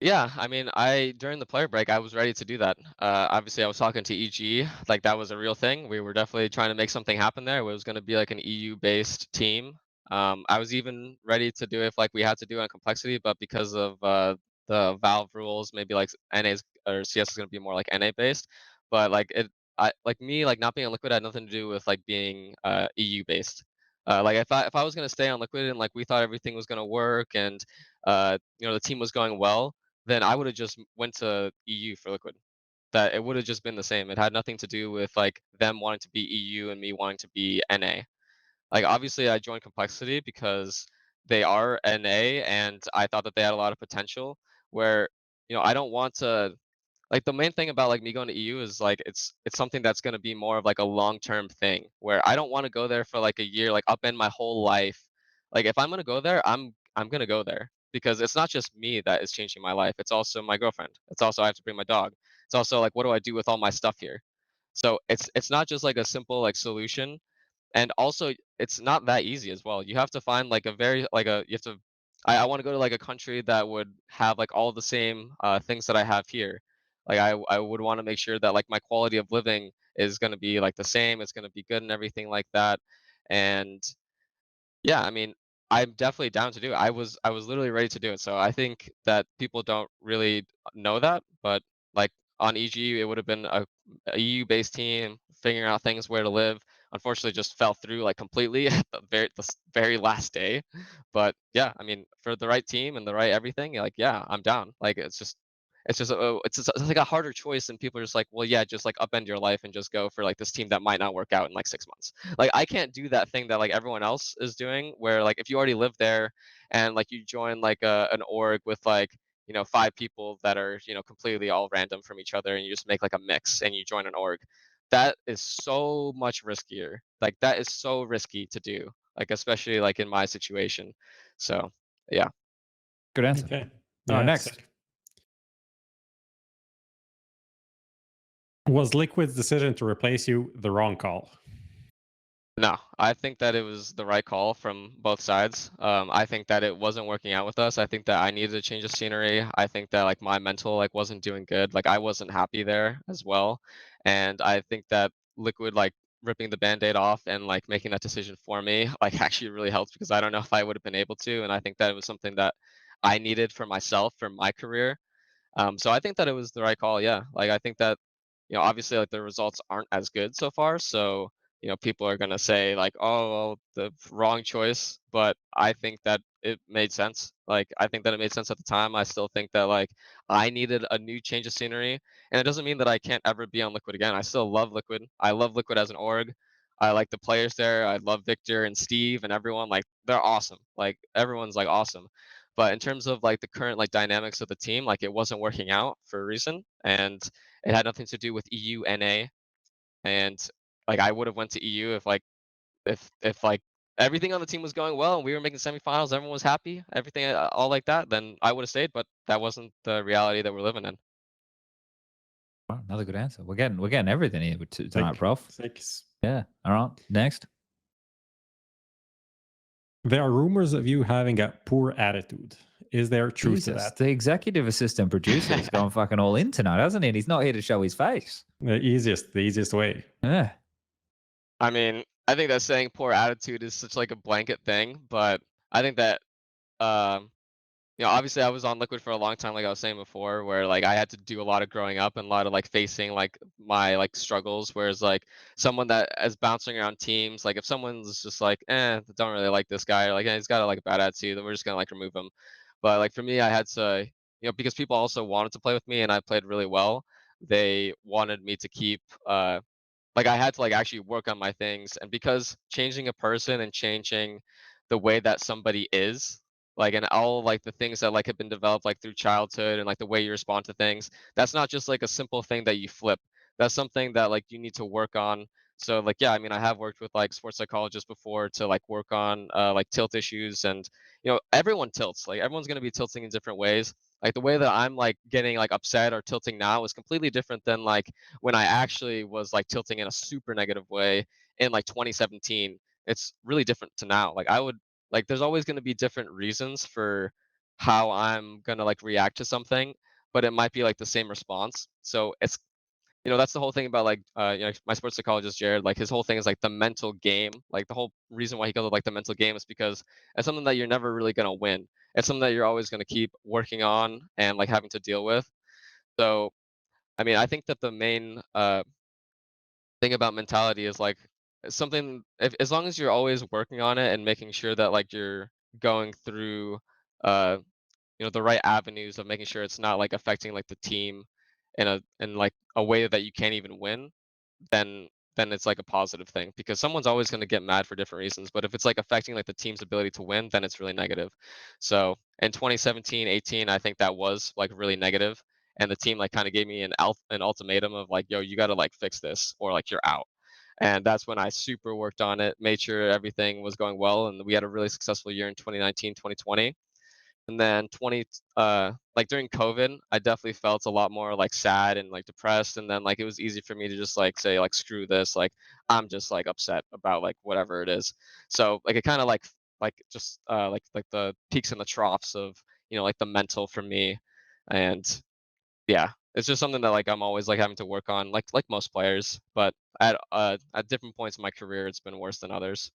yeah, I mean, I during the player break, I was ready to do that. Obviously, I was talking to EG, like that was a real thing. We were definitely trying to make something happen there. It was going to be like an EU-based team. I was even ready to do it if like we had to do it on complexity, but because of the Valve rules, maybe like NA's or CS is going to be more like NA based. But like I like me like not being on Liquid had nothing to do with like being EU based. Like if I was going to stay on Liquid and like we thought everything was going to work and the team was going well, then I would have just went to EU for Liquid. That it would have just been the same. It had nothing to do with like them wanting to be EU and me wanting to be NA. Like obviously I joined Complexity because they are NA and I thought that they had a lot of potential where I don't want to like the main thing about like me going to EU is like it's something that's going to be more of like a long-term thing where I don't want to go there for like a year like upend my whole life. Like if I'm going to go there, I'm going to go there because it's not just me that is changing my life. It's also my girlfriend. It's also I have to bring my dog. It's also like what do I do with all my stuff here? So it's not just like a simple like solution, and also it's not that easy as well. You have to find like a very like a you have to I want to go to like a country that would have like all the same things that I have here. Like I would want to make sure that like my quality of living is going to be like the same. It's going to be good and everything like that. And yeah, I mean, I'm definitely down to do it. I was literally ready to do it. So I think that people don't really know that, but like on EG, it would have been a EU-based team figuring out things where to live. Unfortunately, just fell through like completely at the very last day. But yeah, I mean, for the right team and the right everything, like yeah, I'm down. Like it's like a harder choice, and people are just like, well, yeah, just like upend your life and just go for like this team that might not work out in like 6 months. Like I can't do that thing that like everyone else is doing, where like if you already live there and like you join like an org with like 5 people that are completely all random from each other, and you just make like a mix and you join an org. That is so much riskier. Like that is so risky to do. Like especially like in my situation. So yeah. Good answer. okay. All right, Yeah, next. sick. Was Liquid's decision to replace you the wrong call? No, I think that it was the right call from both sides. I think that it wasn't working out with us. I think that I needed to change the scenery. I think that like my mental like wasn't doing good. Like I wasn't happy there as well. And I think that Liquid like ripping the band-aid off and like making that decision for me like actually really helped because I don't know if I would have been able to. And I think that it was something that I needed for myself, for my career. So I think that it was the right call. Yeah. Like I think that obviously like the results aren't as good so far. So, people are gonna say like, oh, well, the wrong choice. But I think that it made sense. Like I think that it made sense at the time. I still think that like I needed a new change of scenery. And it doesn't mean that I can't ever be on Liquid again. I still love Liquid. I love Liquid as an org. I like the players there. I love Victor and Steve and everyone. Like they're awesome. Like everyone's like awesome. But in terms of like the current like dynamics of the team, like it wasn't working out for a reason. And it had nothing to do with EU NA, and like I would have went to EU if like if like everything on the team was going well and we were making semifinals, everyone was happy, everything all like that, then I would have stayed. But that wasn't the reality that we're living in. Wow, another good answer. We're getting everything here tonight, Prof. Six. Yeah. All right, next. There are rumors of you having a poor attitude. Is there truth to Jesus, that? the executive assistant producer has gone fucking all in tonight, hasn't he? And he's not here to show his face. The easiest way. Yeah. I mean, I think that saying poor attitude is such like a blanket thing, but I think that um obviously I was on Liquid for a long time, like I was saying before, where like I had to do a lot of growing up and a lot of like facing like my like struggles. Whereas like someone that is bouncing around teams, like if someone's just like, don't really like this guy, or like he's got like a bad attitude, then we're just gonna like remove him. But like for me, I had to, because people also wanted to play with me and I played really well, they wanted me to keep like I had to like actually work on my things. And because changing a person and changing the way that somebody is, like, and all like the things that like have been developed like through childhood and like the way you respond to things, that's not just like a simple thing that you flip. That's something that like you need to work on. So like yeah, I mean I have worked with like sports psychologists before to like work on like tilt issues. And everyone tilts, like everyone's going to be tilting in different ways. Like the way that I'm like getting like upset or tilting now is completely different than like when I actually was like tilting in a super negative way in like 2017. It's really different to now. Like I would like there's always going to be different reasons for how I'm going to like react to something, but it might be like the same response. So it's that's the whole thing about like my sports psychologist Jared, like his whole thing is like the mental game. Like the whole reason why he calls it like the mental game is because it's something that you're never really going to win. It's something that you're always going to keep working on and like having to deal with. So I mean, I think that the main thing about mentality is like something, if as long as you're always working on it and making sure that like you're going through uh the right avenues of making sure it's not like affecting like the team in like a way that you can't even win, then it's like a positive thing, because someone's always going to get mad for different reasons. But if it's like affecting like the team's ability to win, then it's really negative. So in 2017 18, I think that was like really negative, and the team like kind of gave me an ultimatum of like, yo, you got to like fix this or like you're out. And that's when I super worked on it, made sure everything was going well, and we had a really successful year in 2019 2020. And then like during COVID, I definitely felt a lot more like sad and like depressed. And then like it was easy for me to just like say like screw this, like I'm just like upset about like whatever it is. So like it kind of like just like the peaks and the troughs of like the mental for me. And yeah, it's just something that like I'm always like having to work on, like most players. But at different points in my career, it's been worse than others.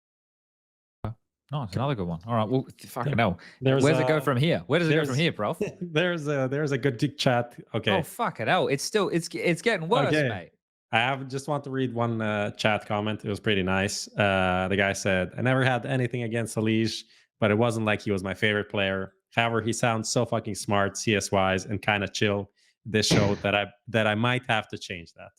Nice, another good one. All right, well, fucking hell. There's Where's it go from here? Where does it go from here, Prof? There's a good chat. Okay. Oh, fucking hell. It's still, it's getting worse, Okay. mate. I just want to read one chat comment. It was pretty nice. The guy said, "I never had anything against EliGE, but it wasn't like he was my favorite player. However, he sounds so fucking smart, CS wise, and kind of chill. This showed that I might have to change that.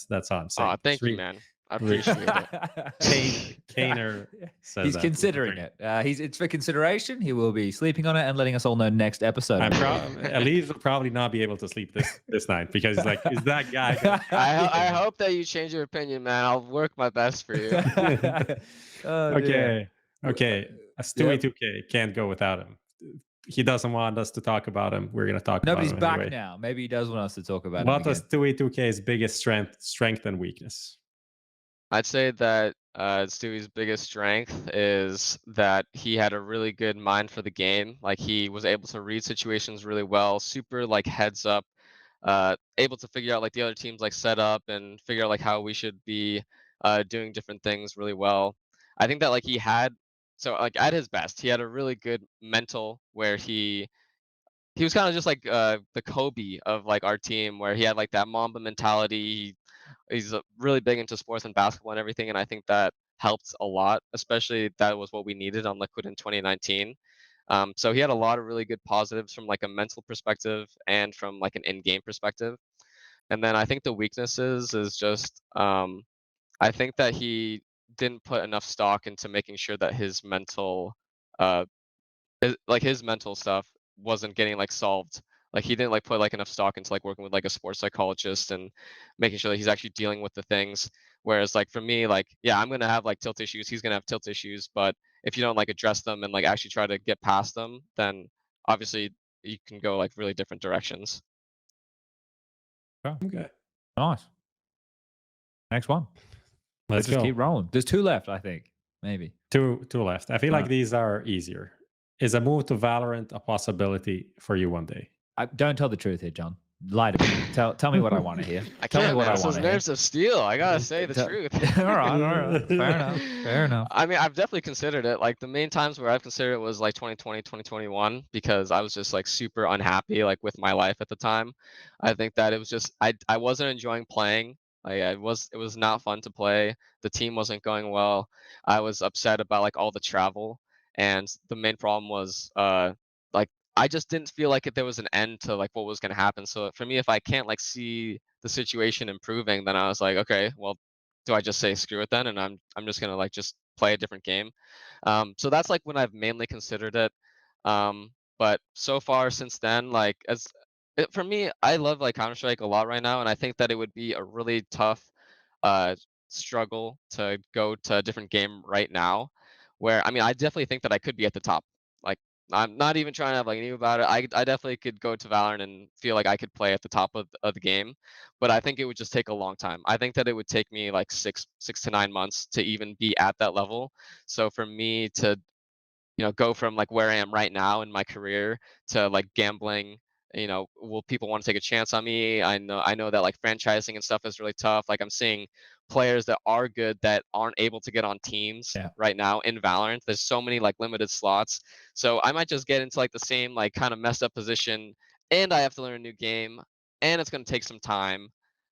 That's all I'm saying." Aw, thank you, man. I appreciate it. Kaner says He's that. considering it. It's for consideration. He will be sleeping on it and letting us all know next episode. EliGE will probably not be able to sleep this night because he's like, is that guy? I hope that you change your opinion, man. I'll work my best for you. Okay. Stewie 2K can't go without him. He doesn't want us to talk about him. We're gonna talk Nobody's about him back anyway. now. Maybe he does want us to talk about What him is Stewie 2K's biggest strength and weakness? I'd say that Stewie's biggest strength is that he had a really good mind for the game. Like he was able to read situations really well, super like heads up, able to figure out like the other team's like setup and figure out like how we should be doing different things really well. I think that like so like at his best, he had a really good mental where he was kind of just like the Kobe of like our team, where he had like that Mamba mentality. He's really big into sports and basketball and everything, and I think that helped a lot. Especially that was what we needed on Liquid in 2019. So he had a lot of really good positives from like a mental perspective and from like an in-game perspective. And then I think the weaknesses is just I think that he didn't put enough stock into making sure that uh, his mental stuff wasn't getting like solved. Like he didn't like put like enough stock into like working with like a sports psychologist and making sure that he's actually dealing with the things. Whereas like for me, like yeah, I'm gonna have like tilt issues. He's gonna have tilt issues. But if you don't like address them and like actually try to get past them, then obviously you can go like really different directions. Okay. Nice. Next one. Let's just go. keep rolling. There's two left, I think. Maybe. Two left. I feel like these are easier. Is a move to Valorant a possibility for you one day? Don't tell the truth here, John. Lie to me. Tell me what I want to hear. I Tell me can't, what man. I It's want those to hear. nerves of steel. I gotta say the truth. all right. Fair enough. Fair enough. I mean, I've definitely considered it. Like the main times where I've considered it was like 2020, 2021, because I was just like super unhappy like with my life at the time. I think that it was just I wasn't enjoying playing. Like it was not fun to play. The team wasn't going well. I was upset about like all the travel, and the main problem was like I just didn't feel like there was an end to like what was gonna happen. So for me, if I can't like see the situation improving, then I was like, okay, well, do I just say screw it then, and I'm just gonna like just play a different game. So that's like when I've mainly considered it. But so far since then, like for me, I love like Counter Strike a lot right now, and I think that it would be a really tough uh struggle to go to a different game right now. Where I mean, I definitely think that I could be at the top. Like I'm not even trying to have like new about it. I definitely could go to Valorant and feel like I could play at the top of the game, but I think it would just take a long time. I think that it would take me like six to 9 months to even be at that level. So for me to go from like where I am right now in my career to like gambling. Will people want to take a chance on me? I know that like franchising and stuff is really tough. Like I'm seeing players that are good that aren't able to get on teams right now in Valorant. There's so many like limited slots. So I might just get into like the same like kind of messed up position, and I have to learn a new game, and it's going to take some time.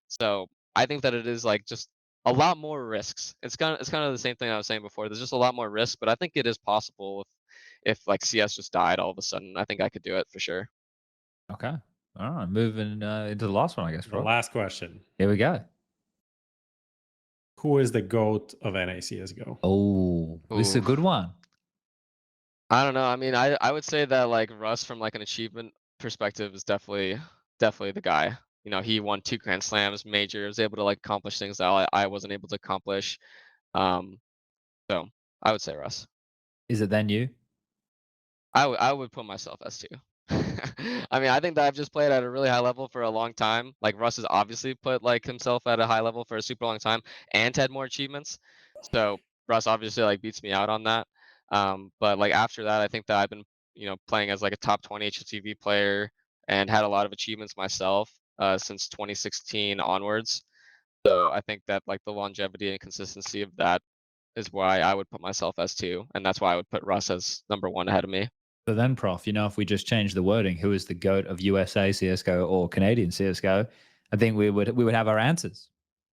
So I think that it is like just a lot more risks. It's kind of the same thing I was saying before. There's just a lot more risks, but I think it is possible if like CS just died all of a sudden. I think I could do it for sure. Okay. All right. Moving into the last one, I guess. The last question. Here we go. Who is the GOAT of NA CSGO? Oh, this is a good one. I don't know. I mean, I would say that like Russ from like an achievement perspective is definitely the guy. He won 2 Grand Slams, major, was able to like accomplish things that I wasn't able to accomplish. So I would say Russ. Is it then you? I would put myself as 2. I mean, I think that I've just played at a really high level for a long time. Like Russ has obviously put like himself at a high level for a super long time and had more achievements. So Russ obviously like beats me out on that. But like after that, I think that I've been playing as like a top 20 HLTV player and had a lot of achievements myself since 2016 onwards. So I think that like the longevity and consistency of that is why I would put myself as 2, and that's why I would put Russ as number 1 ahead of me. So then, Prof, if we just change the wording, who is the GOAT of USA CSGO or Canadian CSGO? I think we would have our answers.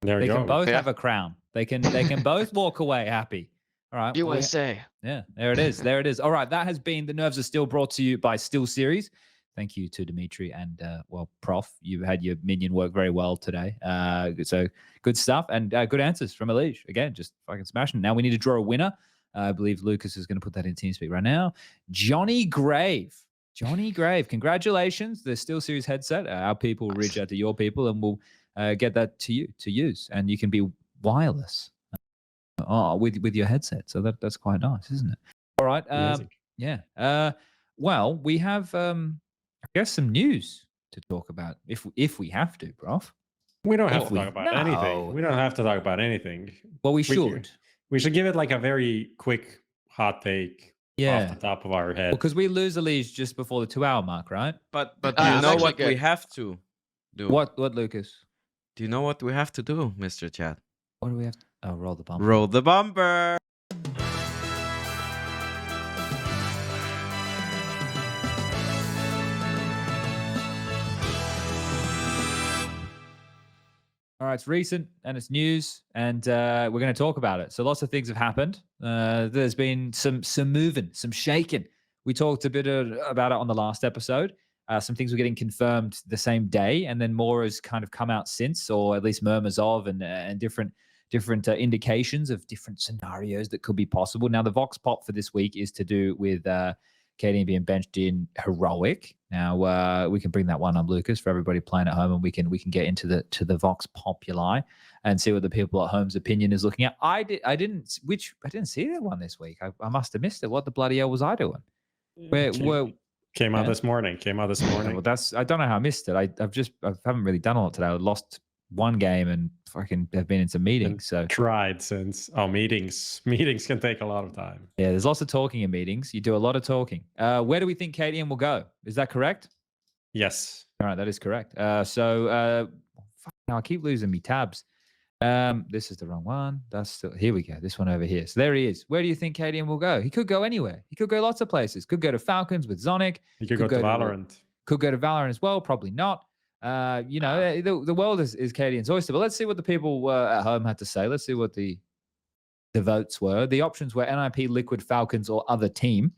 There we go. They can both Yeah. have a crown. They can both walk away happy. All right. USA. Yeah, there it is. There it is. All right. That has been The Nerves Are Still, brought to you by SteelSeries. Thank you to Dimitri and, Prof. You had your minion work very well today. So good stuff and good answers from EliGE. Again, just fucking smashing. Now we need to draw a winner. I believe Lucas is going to put that in TeamSpeak right now. Johnny Grave. Congratulations. The SteelSeries headset. Our people will reach out to your people and we'll get that to you to use. And you can be wireless with your headset. So that's quite nice, isn't it? All right. Yeah. Well, we have, I guess, some news to talk about if we have to, Prof. We don't have to talk about anything. We don't have to talk about anything. Well, we should. We should give it like a very quick hot take off the top of our head. Because we lose EliGE just before the 2-hour mark, right? But do you know what we have to do? What, Lucas? Do you know what we have to do, Mr. Chad? What do we have to... Oh, roll the bumper. Roll the bumper. All right, it's recent and it's news, and we're going to talk about it. So lots of things have happened. There's been some moving, some shaking. We talked a bit about it on the last episode. Some things were getting confirmed the same day, and then more has kind of come out since, or at least murmurs of, and different indications of different scenarios that could be possible. Now, the VoxPop for this week is to do with cadiaN being benched in Heroic. Now we can bring that one up, Lucas, for everybody playing at home, and we can get into the Vox Populi and see what the people at home's opinion is looking at. I didn't see that one this week. I must have missed it. What the bloody hell was I doing? Came out this morning. Well, I don't know how I missed it. I haven't really done a lot today. I lost one game and fucking have been into meetings. So tried since meetings can take a lot of time. Yeah, there's lots of talking in meetings. You do a lot of talking. Where do we think cadiaN will go? Is that correct? Yes. All right, that is correct. Now I keep losing me tabs. This is the wrong one. That's still here. We go. This one over here. So there he is. Where do you think cadiaN will go? He could go anywhere. He could go lots of places. Could go to Falcons with Zonic. He could go to Valorant. Could go to Valorant as well. Probably not. The world is cadiaN's oyster. But let's see what the people at home had to say. Let's see what the votes were. The options were NIP, Liquid, Falcons, or other team.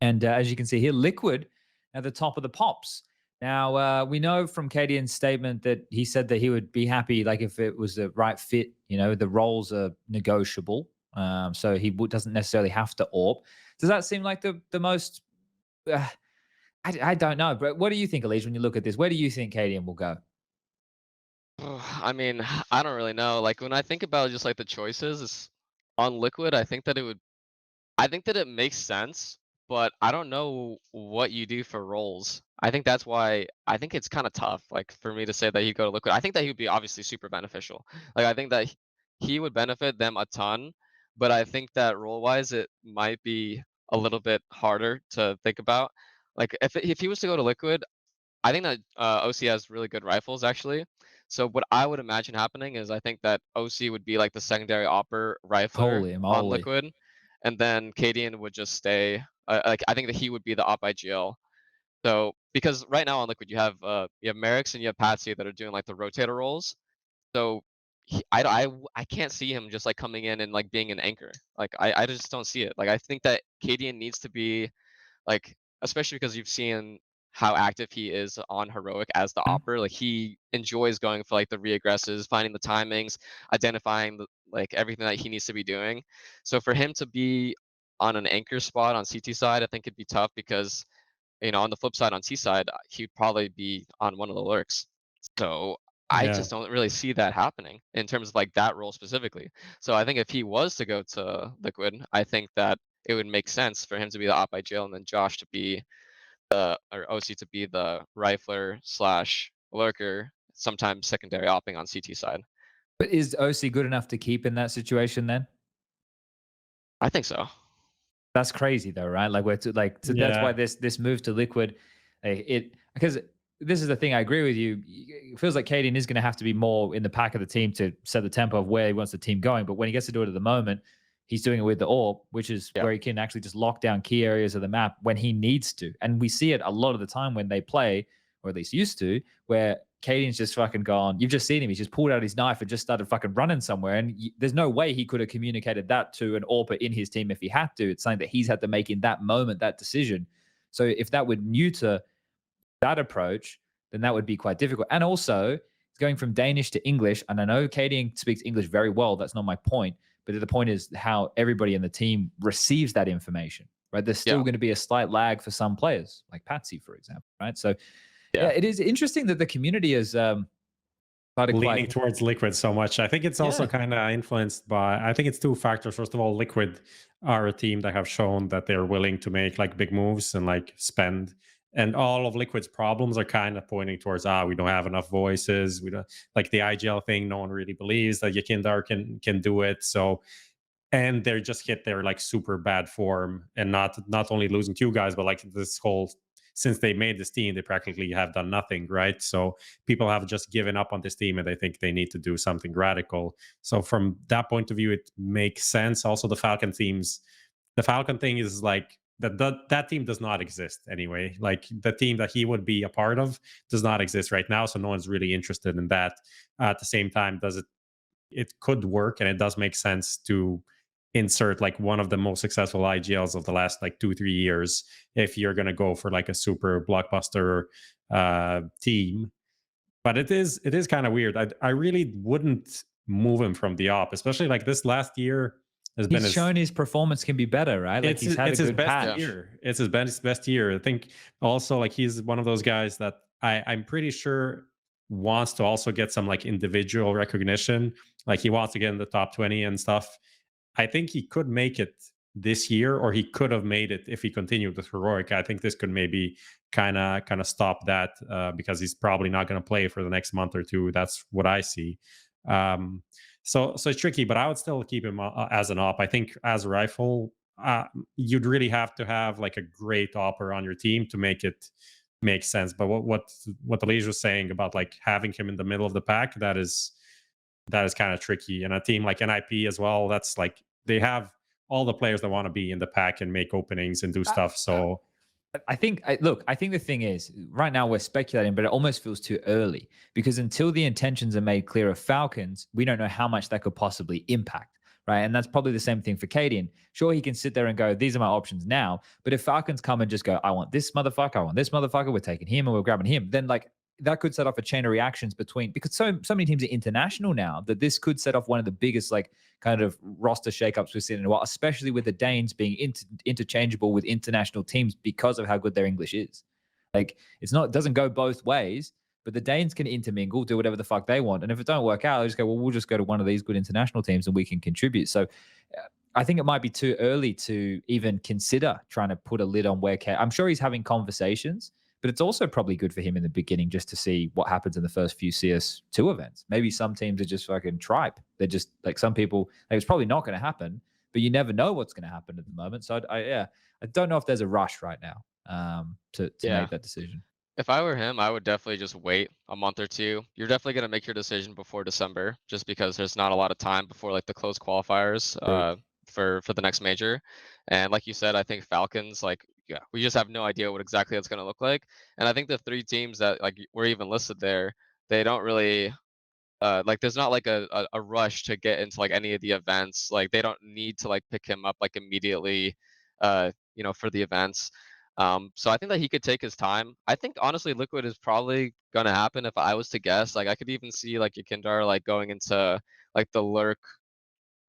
And as you can see here, Liquid at the top of the pops. Now, we know from cadiaN's statement that he said that he would be happy, like if it was the right fit, the roles are negotiable. So he doesn't necessarily have to AWP. Does that seem like the most, I don't know, but what do you think, EliGE, when you look at this? Where do you think cadiaN will go? I mean, I don't really know. Like when I think about just like the choices on Liquid, I think that it makes sense, but I don't know what you do for roles. I think that's why I think it's kind of tough, like for me to say that he'd go to Liquid. I think that he would be obviously super beneficial. Like I think that he would benefit them a ton, but I think that role-wise it might be a little bit harder to think about. Like if he was to go to Liquid, I think that OC has really good rifles actually. So what I would imagine happening is I think that OC would be like the secondary opper rifler Holy on moly. Liquid, and then cadiaN would just stay. Like I think that he would be the op IGL. So because right now on Liquid you have Merrick's and you have Patsy that are doing like the rotator roles. So I can't see him just like coming in and like being an anchor. Like I just don't see it. Like I think that cadiaN needs to be like, especially because you've seen how active he is on heroic as the opper. Like he enjoys going for like the re-aggresses, finding the timings, identifying like everything that he needs to be doing. So for him to be on an anchor spot on CT side, I think it'd be tough because on the flip side on C side, he'd probably be on one of the lurks. So I just don't really see that happening in terms of like that role specifically. So I think if he was to go to Liquid, I think that it would make sense for him to be the op IGL and then Josh to be or OC to be the rifler / lurker, sometimes secondary opping on CT side. But is OC good enough to keep in that situation then? I think so. That's crazy though, right? Like that's why this move to Liquid, because this is the thing. I agree with you. It feels like cadiaN is going to have to be more in the pack of the team to set the tempo of where he wants the team going. But when he gets to do it at the moment, he's doing it with the AWP, which is where he can actually just lock down key areas of the map when he needs to. And we see it a lot of the time when they play, or at least used to, where cadiaN's just fucking gone. You've just seen him. He's just pulled out his knife and just started fucking running somewhere. And there's no way he could have communicated that to an AWPer in his team if he had to. It's something that he's had to make in that moment, that decision. So if that were new to that approach, then that would be quite difficult. And also, going from Danish to English, and I know cadiaN speaks English very well. That's not my point. But the point is how everybody in the team receives that information, right? There's still going to be a slight lag for some players, like Patsy, for example, right? So it is interesting that the community is leaning towards Liquid so much. I think it's also kind of influenced by, I think it's two factors. First of all, Liquid are a team that have shown that they're willing to make like big moves and like spend. And all of Liquid's problems are kind of pointing towards, we don't have enough voices. We don't like the IGL thing. No one really believes that Yakindar can do it. So, and they're just hit their like super bad form, and not only losing two guys, but like this whole, since they made this team, they practically have done nothing, right? So people have just given up on this team and they think they need to do something radical. So from that point of view, it makes sense. Also, the Falcon thing is like, that team does not exist anyway. Like the team that he would be a part of does not exist right now, so no one's really interested in that. At the same time, it could work, and it does make sense to insert like one of the most successful IGLs of the last like 2-3 years if you're going to go for like a super blockbuster team. But it is kind of weird. I really wouldn't move him from the op, especially like this last year. He's shown his performance can be better, right? Like he's had a good patch. It's his best year. I think also like he's one of those guys that I'm pretty sure wants to also get some like individual recognition. Like he wants to get in the top 20 and stuff. I think he could make it this year, or he could have made it if he continued with heroic. I think this could maybe kind of stop that because he's probably not going to play for the next month or two. That's what I see. So it's tricky, but I would still keep him as an op. I think as a rifle, you'd really have to have like a great opper on your team to make it make sense. But what EliGE was saying about like having him in the middle of the pack, that is kind of tricky. And a team like NIP as well, that's like they have all the players that want to be in the pack and make openings and do stuff. So I think the thing is, right now we're speculating, but it almost feels too early because until the intentions are made clear of Falcons, we don't know how much that could possibly impact, right? And that's probably the same thing for cadiaN. Sure, he can sit there and go, these are my options now. But if Falcons come and just go, I want this motherfucker, I want this motherfucker, we're taking him and we're grabbing him, then like that could set off a chain of reactions between, because so many teams are international now that this could set off one of the biggest like kind of roster shakeups we've seen in a while, especially with the Danes being interchangeable with international teams because of how good their English is. Like it doesn't go both ways, but the Danes can intermingle, do whatever the fuck they want. And if it don't work out, they just go, well, we'll just go to one of these good international teams and we can contribute. So I think it might be too early to even consider trying to put a lid on where I'm sure he's having conversations, but it's also probably good for him in the beginning just to see what happens in the first few CS2 events. Maybe some teams are just fucking tripe. They're just like some people, like, it's probably not going to happen, but you never know what's going to happen at the moment. So I don't know if there's a rush right now to make that decision. If I were him, I would definitely just wait a month or two. You're definitely going to make your decision before December, just because there's not a lot of time before like the close qualifiers for the next major. And like you said, I think Falcons, like, yeah, we just have no idea what exactly it's going to look like. And I think the 3 teams that like were even listed there, they don't really like there's not like a rush to get into like any of the events. Like they don't need to like pick him up like immediately for the events. So I think that he could take his time. I think honestly Liquid is probably gonna happen if I was to guess. Like I could even see like Yakindar like going into like the lurk /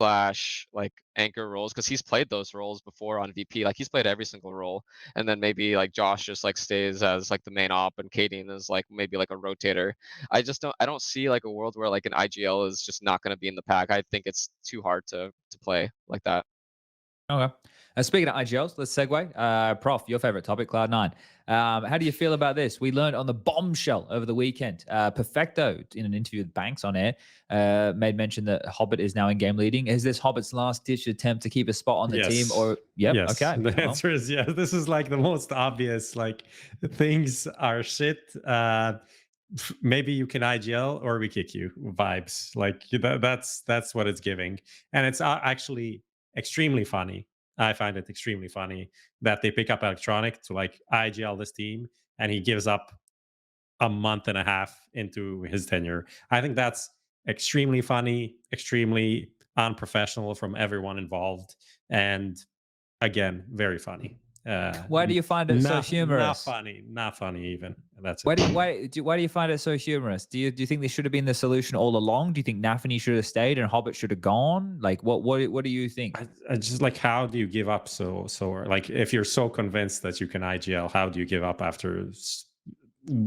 like anchor roles, because he's played those roles before on VP. Like he's played every single role. And then maybe like Josh just like stays as like the main op and cadiaN is like maybe like a rotator. I don't see like a world where like an IGL is just not gonna be in the pack. I think it's too hard to play like that. Okay. Speaking of IGLs, let's segue. Prof, your favorite topic, Cloud9. How do you feel about this? We learned on the bombshell over the weekend. Perfecto, in an interview with Banks on air, made mention that HObbit is now in game leading. Is this HObbit's last ditch attempt to keep a spot on the team? Or yes. Okay. The answer is yes. This is like the most obvious. Like things are shit. Maybe you can IGL or we kick you vibes. Like that's what it's giving, and it's actually extremely funny. I find it extremely funny that they pick up Electronic to like IGL this team, and he gives up a month and a half into his tenure. I think that's extremely funny, extremely unprofessional from everyone involved, and again, very funny. Why do you find it so humorous? Not funny even. That's why do you find it so humorous? Do you think this should have been the solution all along? Do you think Nafany should have stayed and HObbit should have gone? Like what do you think? I just like, how do you give up so like if you're so convinced that you can IGL, how do you give up after?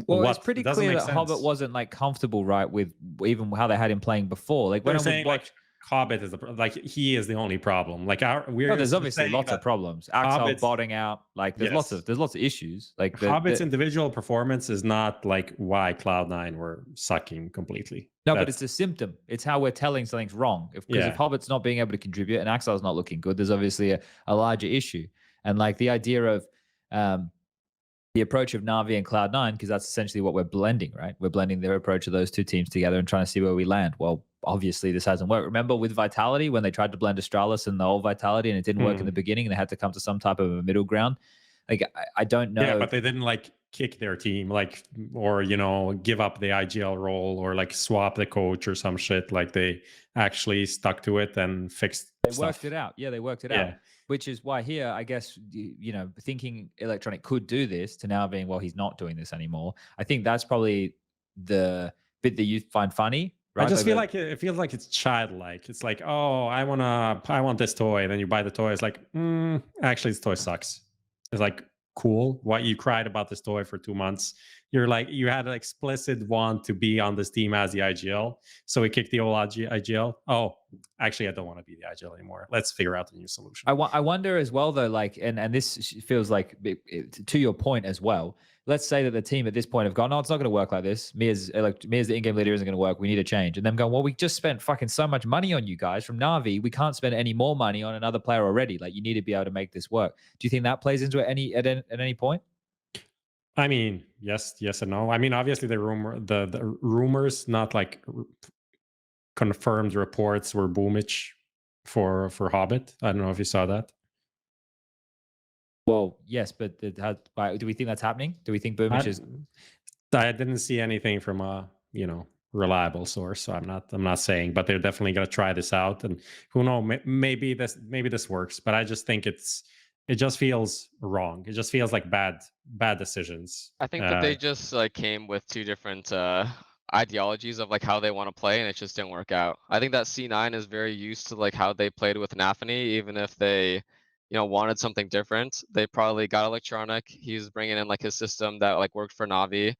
Well, it's pretty clear that HObbit wasn't like comfortable, right, with even how they had him playing before. Like when I watch. HObbit is he is the only problem. Like there's obviously lots of problems. Axel botting out. Like there's lots of issues. Like HObbit's individual performance is not like why Cloud9 were sucking completely. No, but it's a symptom. It's how we're telling something's wrong. If HObbit's not being able to contribute and Axel's not looking good, there's obviously a larger issue. And like the idea of the approach of Na'Vi and Cloud9, because that's essentially what we're blending, right? We're blending their approach of those two teams together and trying to see where we land. Well, obviously this hasn't worked. Remember with Vitality when they tried to blend Astralis and the old Vitality and it didn't work in the beginning and they had to come to some type of a middle ground. Like I don't know. Yeah, but they didn't like kick their team, like, or give up the IGL role or like swap the coach or some shit. Like they actually stuck to it and fixed. They worked it out. Yeah, they worked it out. Which is why here, I guess, thinking Electronic could do this to now being, well, he's not doing this anymore. I think that's probably the bit that you find funny. Right? I just feel like it feels like it's childlike. It's like, oh, I want this toy, and then you buy the toy. It's like, actually, this toy sucks. It's like, cool. Why you cried about this toy for 2 months, you had an explicit want to be on this team as the IGL, so we kicked the old IGL. Oh, actually, I don't want to be the IGL anymore. Let's figure out a new solution. I wonder as well though, like, and this feels like to your point as well. Let's say that the team at this point have gone, no, it's not going to work like this. Me as the in-game leader isn't going to work. We need a change. And them going, well, we just spent fucking so much money on you guys from Na'Vi. We can't spend any more money on another player already. Like, you need to be able to make this work. Do you think that plays into it at any point? I mean, yes and no. I mean, obviously the rumors, not like confirmed reports, were boomage for HObbit. I don't know if you saw that. Well, yes, but do we think that's happening? Do we think boomage is? I didn't see anything from a reliable source, so I'm not saying, but they're definitely going to try this out, and who knows, maybe this works. But I just think it just feels wrong. It just feels like bad decisions. I think that they just like came with two different ideologies of like how they want to play, and it just didn't work out. I think that C9 is very used to like how they played with Nafany, even if they wanted something different. They probably got electronic. He's bringing in like his system that like worked for Na'Vi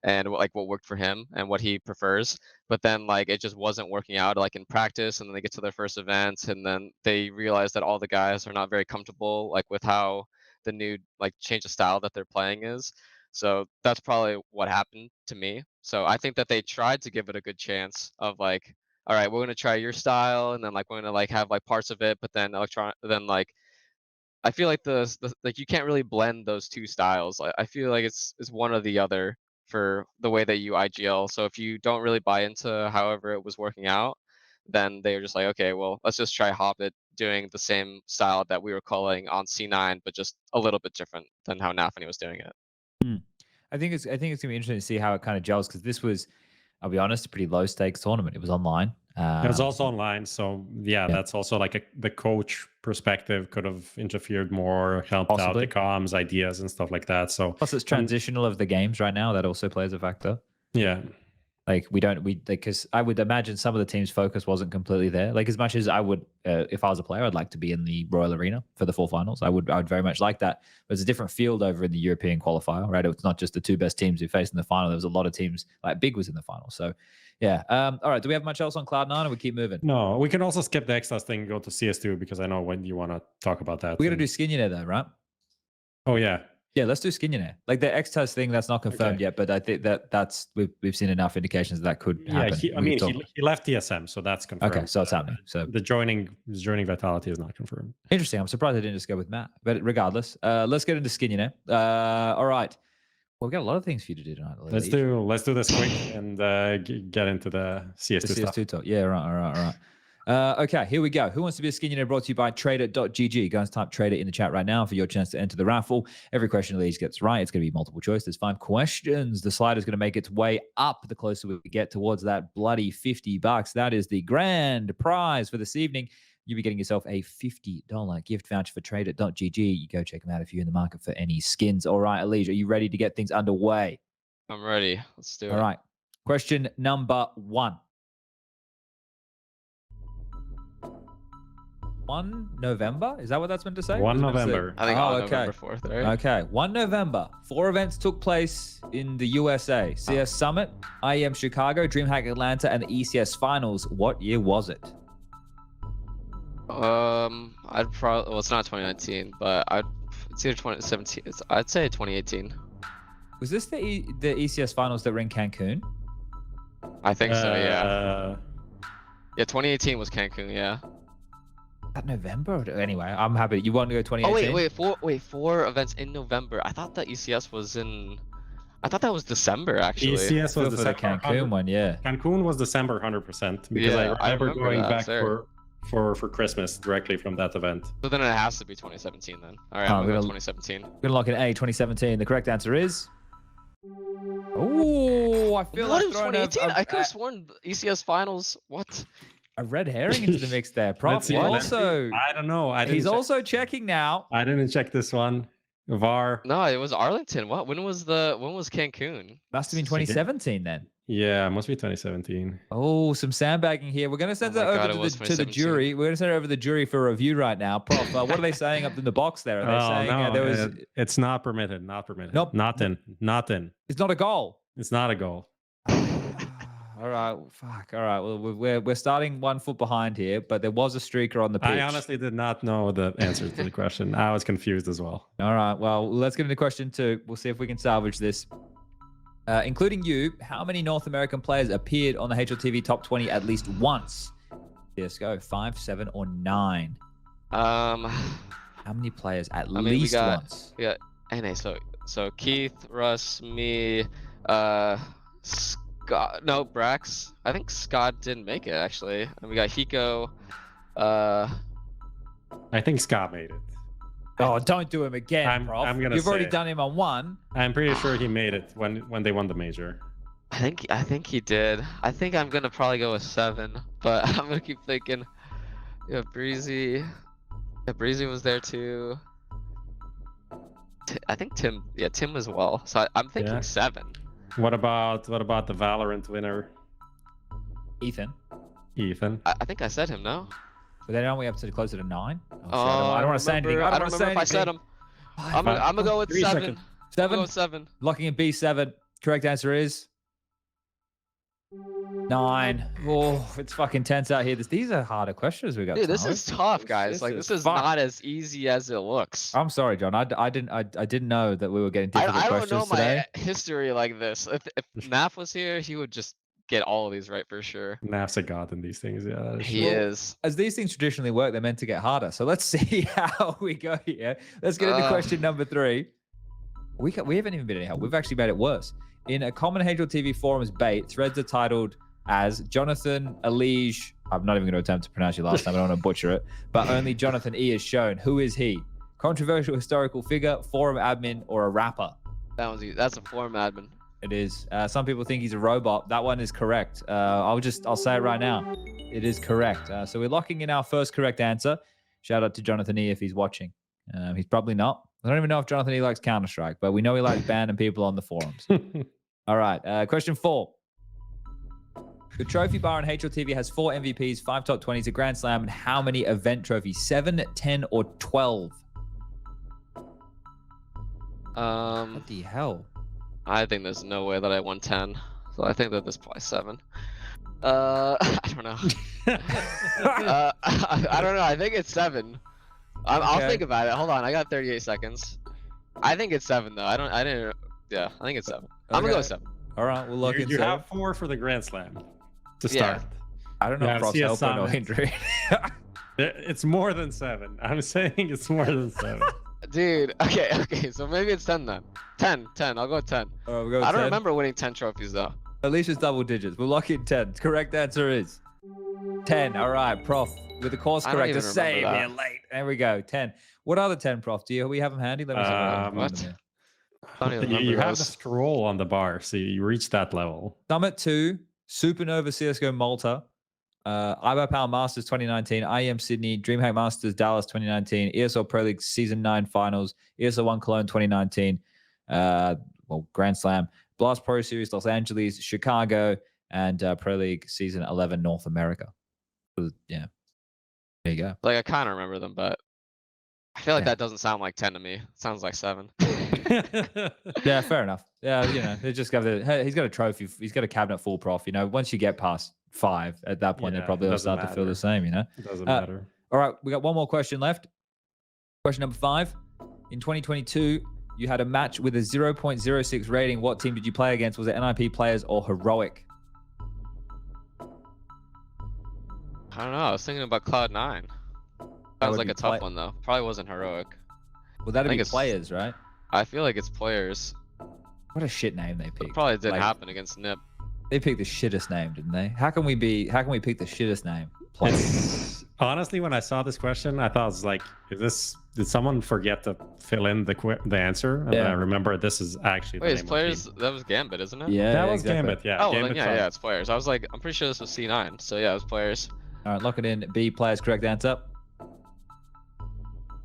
and like what worked for him and what he prefers. But then like it just wasn't working out like in practice, and then they get to their first event, and then they realize that all the guys are not very comfortable like with how the new like change of style that they're playing is. So that's probably what happened to me. So I think that they tried to give it a good chance of like, all right, we're gonna try your style, and then like we're gonna like have like parts of it, but then like I feel like like you can't really blend those two styles. I feel like it's one or the other for the way that you IGL. So if you don't really buy into however it was working out, then they were just like, okay, well, let's just try HObbit doing the same style that we were calling on C9, but just a little bit different than how Nafany was doing it. I think it's gonna be interesting to see how it kind of gels, because this was, I'll be honest, a pretty low stakes tournament. It was online. It was also online, so yeah, that's also like the coach perspective could have interfered more, helped out the comms, ideas, and stuff like that. So plus, it's transitional of the games right now. That also plays a factor. Yeah. Like because I would imagine some of the team's focus wasn't completely there. Like, as much as I would, if I was a player, I'd like to be in the Royal Arena for the full finals. I would very much like that. But it's a different field over in the European qualifier, right? It's not just the two best teams who faced in the final. There was a lot of teams, like Big was in the final. So yeah. All right. Do we have much else on Cloud9, or we keep moving? No, we can also skip the Extas thing and go to CS2, because I know when you want to talk about that. We're gonna do Skinionaire though, right? Oh yeah. Yeah, let's do Skinionaire. Like the X-Test thing, that's not confirmed yet, but I think that's we've seen enough indications that could happen. Yeah, he left TSM, so that's confirmed. Okay, so it's happening. So the joining Vitality is not confirmed. Interesting. I'm surprised they didn't just go with Matt. But regardless, let's get into Skinionaire. All right. Well, we've got a lot of things for you to do tonight. Let's do this quick and get into the CS2 stuff. CS2 talk. Yeah, right. Okay, here we go. Who wants to be a Skinionaire? Brought to you by trader.gg. Go and type trader in the chat right now for your chance to enter the raffle. Every question EliGE gets right. It's going to be multiple choice. There's 5 questions. The slider is going to make its way up the closer we get towards that bloody $50. That is the grand prize for this evening. You'll be getting yourself a $50 gift voucher for trader.gg. You go check them out if you're in the market for any skins. All right, EliGE, are you ready to get things underway? I'm ready. Let's do it. All right. Question number 1. 1 November? Is that what that's meant to say? 1 November. I think November 4th, right? Okay, 1 November. 4 events took place in the USA. CS Summit, IEM Chicago, DreamHack Atlanta, and the ECS Finals. What year was it? I'd probably, well, it's not 2019, but it's either 2017. I'd say 2018. Was this the ECS Finals that were in Cancun? I think so, yeah. Yeah, 2018 was Cancun, yeah. That November? Anyway, I'm happy. You want to go 2018? Oh, wait, 4 events in November. I thought that ECS was in... I thought that was December, actually. ECS was the Cancun one, yeah. Cancun was December 100%, because I remember going back for Christmas directly from that event. So then it has to be 2017 then. All right, I'm going to go 2017. We're going to lock in A, 2017. The correct answer is... Oh, I feel like 2018? I could have sworn ECS Finals. What? A red herring into the mix there. Prof also... I don't know. He's also checking now. I didn't check this one. VAR. No, it was Arlington. What? When was Cancun? Must have been 2017 then. Yeah, must be 2017. Oh, some sandbagging here. We're going to send Oh that my God, over it was to the 2017. jury. We're going to send it over to the jury for review right now. Prof, what are they saying up in the box there? Are they saying no, there was? it's not permitted. Not permitted. Nope. Not in. Not in. It's not a goal. It's not a goal. All right, fuck. All right, well, we're starting 1 foot behind here, but there was a streaker on the pitch. I honestly did not know the answer to the question. I was confused as well. All right, well, let's get into question 2. We'll see if we can salvage this. Including you, how many North American players appeared on the HLTV Top 20 at least once? CSGO, 5, 7, or 9? How many players at least once? We got NA. So Keith, Russ, me, Scott. No, Brax. I think Scott didn't make it actually. And we got Hiko. I think Scott made it. Oh, don't do him again, Prof. I'm gonna You've already say- done him on 1. I'm pretty sure he made it when they won the major. I think he did. I think I'm gonna probably go with 7, but I'm gonna keep thinking. Yeah, Breezy. Yeah, Breezy was there too. I think Tim. Yeah, Tim as well. So I'm thinking Yeah. 7. What about the Valorant winner, Ethan. Ethan? I think I said him. No. But then aren't we up to closer to 9? Oh, shit, Oh, I don't want to say anything. I don't want to say remember if I said anything. him. I'm gonna go with 3 7. seconds. I'm 7? gonna go with 7. Locking in B7. Correct answer is 9. Oh, it's fucking tense out here. These are harder questions we got. Dude, this tonight. is tough, guys. Like this is fuck. not as easy as it looks. I'm sorry, John. I didn't know that we were getting difficult I don't questions know today. my history like this. If Naf was here, he would just get all of these right for sure. Naf's a god in these things. Yeah, that is He true. is. As these things traditionally work, they're meant to get harder. So let's see how we go here. Let's get into question number 3. We haven't even been any help. We've actually made it worse. In a common HLTV forums bait, threads are titled as Jonathan EliGE. I'm not even going to attempt to pronounce your last name. I don't want to butcher it. But only Jonathan E is shown. Who is he? Controversial historical figure, forum admin, or a rapper? That's a forum admin. It is. Some people think he's a robot. That one is correct. I'll say it right now. It is correct. So we're locking in our first correct answer. Shout out to Jonathan E if he's watching. He's probably not. I don't even know if Jonathan E likes Counter-Strike, but we know he likes banning people on the forums. All right. Question 4. The trophy bar in HLTV has 4 MVPs, 5 top 20s, a Grand Slam, and how many event trophies? 7, 10, or 12? What the hell? I think there's no way that I won 10. So I think that this is probably 7. I don't know. I don't know. I think it's 7. I'll Okay. think about it. Hold on. I got 38 seconds. I think it's 7 though. I didn't. Yeah, I think it's 7. I'm gonna go with 7. All right, we'll look You into have 4 for the Grand Slam to Yeah. start. I don't know Yeah, if Prof's CS helping or Summit. hindering. It's more than 7. I'm saying it's more than 7. Dude. Okay. So maybe it's 10 then. 10. I'll go with 10. We'll go with I don't 10. remember winning 10 trophies though. Alicia's double digits. We'll lock in 10. Correct answer is 10. All right, Prof. With the course I don't corrector. even remember Save. that. We're late. There we go. 10. What are the 10, Prof? We have them handy? Let me see. if I can What? find them here. I don't even remember You have the those. scroll on the bar, so you reach that level. Summit 2, Supernova CSGO Malta, IBO Power Masters 2019, IEM Sydney, DreamHack Masters Dallas 2019, ESL Pro League Season 9 Finals, ESL 1 Cologne 2019, Grand Slam, Blast Pro Series Los Angeles, Chicago, and Pro League Season 11 North America. Yeah. There you go. Like I kind of remember them, but I feel like Yeah. that doesn't sound like 10 to me. It sounds like 7. Yeah, fair enough. Yeah, they just got he's got a trophy. He's got a cabinet full, Prof. Once you get past 5, at that point, they Yeah, probably it all doesn't start to feel the matter. same, It doesn't matter. All right, we got one more question left. Question number 5. In 2022, you had a match with a 0.06 rating. What team did you play against? Was it NIP players or Heroic? I don't know. I was thinking about Cloud9. That would was like be a tough one though. Probably wasn't Heroic. Well, that'd I think be it's- players, right? I feel like it's players. What a shit name they picked. Probably didn't Like, happen against Nip. They picked the shittest name, didn't they? How can we pick the shittest name? Players. Honestly, when I saw this question, I thought it was like, did someone forget to fill in the answer? And Yeah. I remember this is actually Wait, the it's name of the players. team. That was Gambit, isn't it? Yeah, That was exactly. Gambit, yeah. Oh, well, then, Gambit yeah, Cloud. it's players. I was like, I'm pretty sure this was C9. So yeah, it was players. All right, lock it in. B, players, correct answer.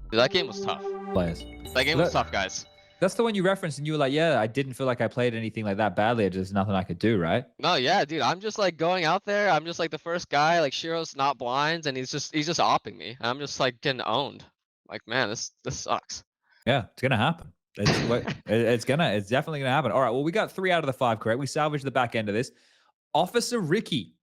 Dude, that game was tough. Players. That game was tough, guys. That's the one you referenced, and you were like, "Yeah, I didn't feel like I played anything like that badly. There's nothing I could do, right?" No, yeah, dude. I'm just like going out there. I'm just like the first guy. Like Shiro's not blinds, and he's just opping me. I'm just like getting owned. Like, man, this sucks. Yeah, it's gonna happen. It's definitely gonna happen. All right. Well, we got 3 out of the 5 correct. We salvaged the back end of this. Officer Ricky.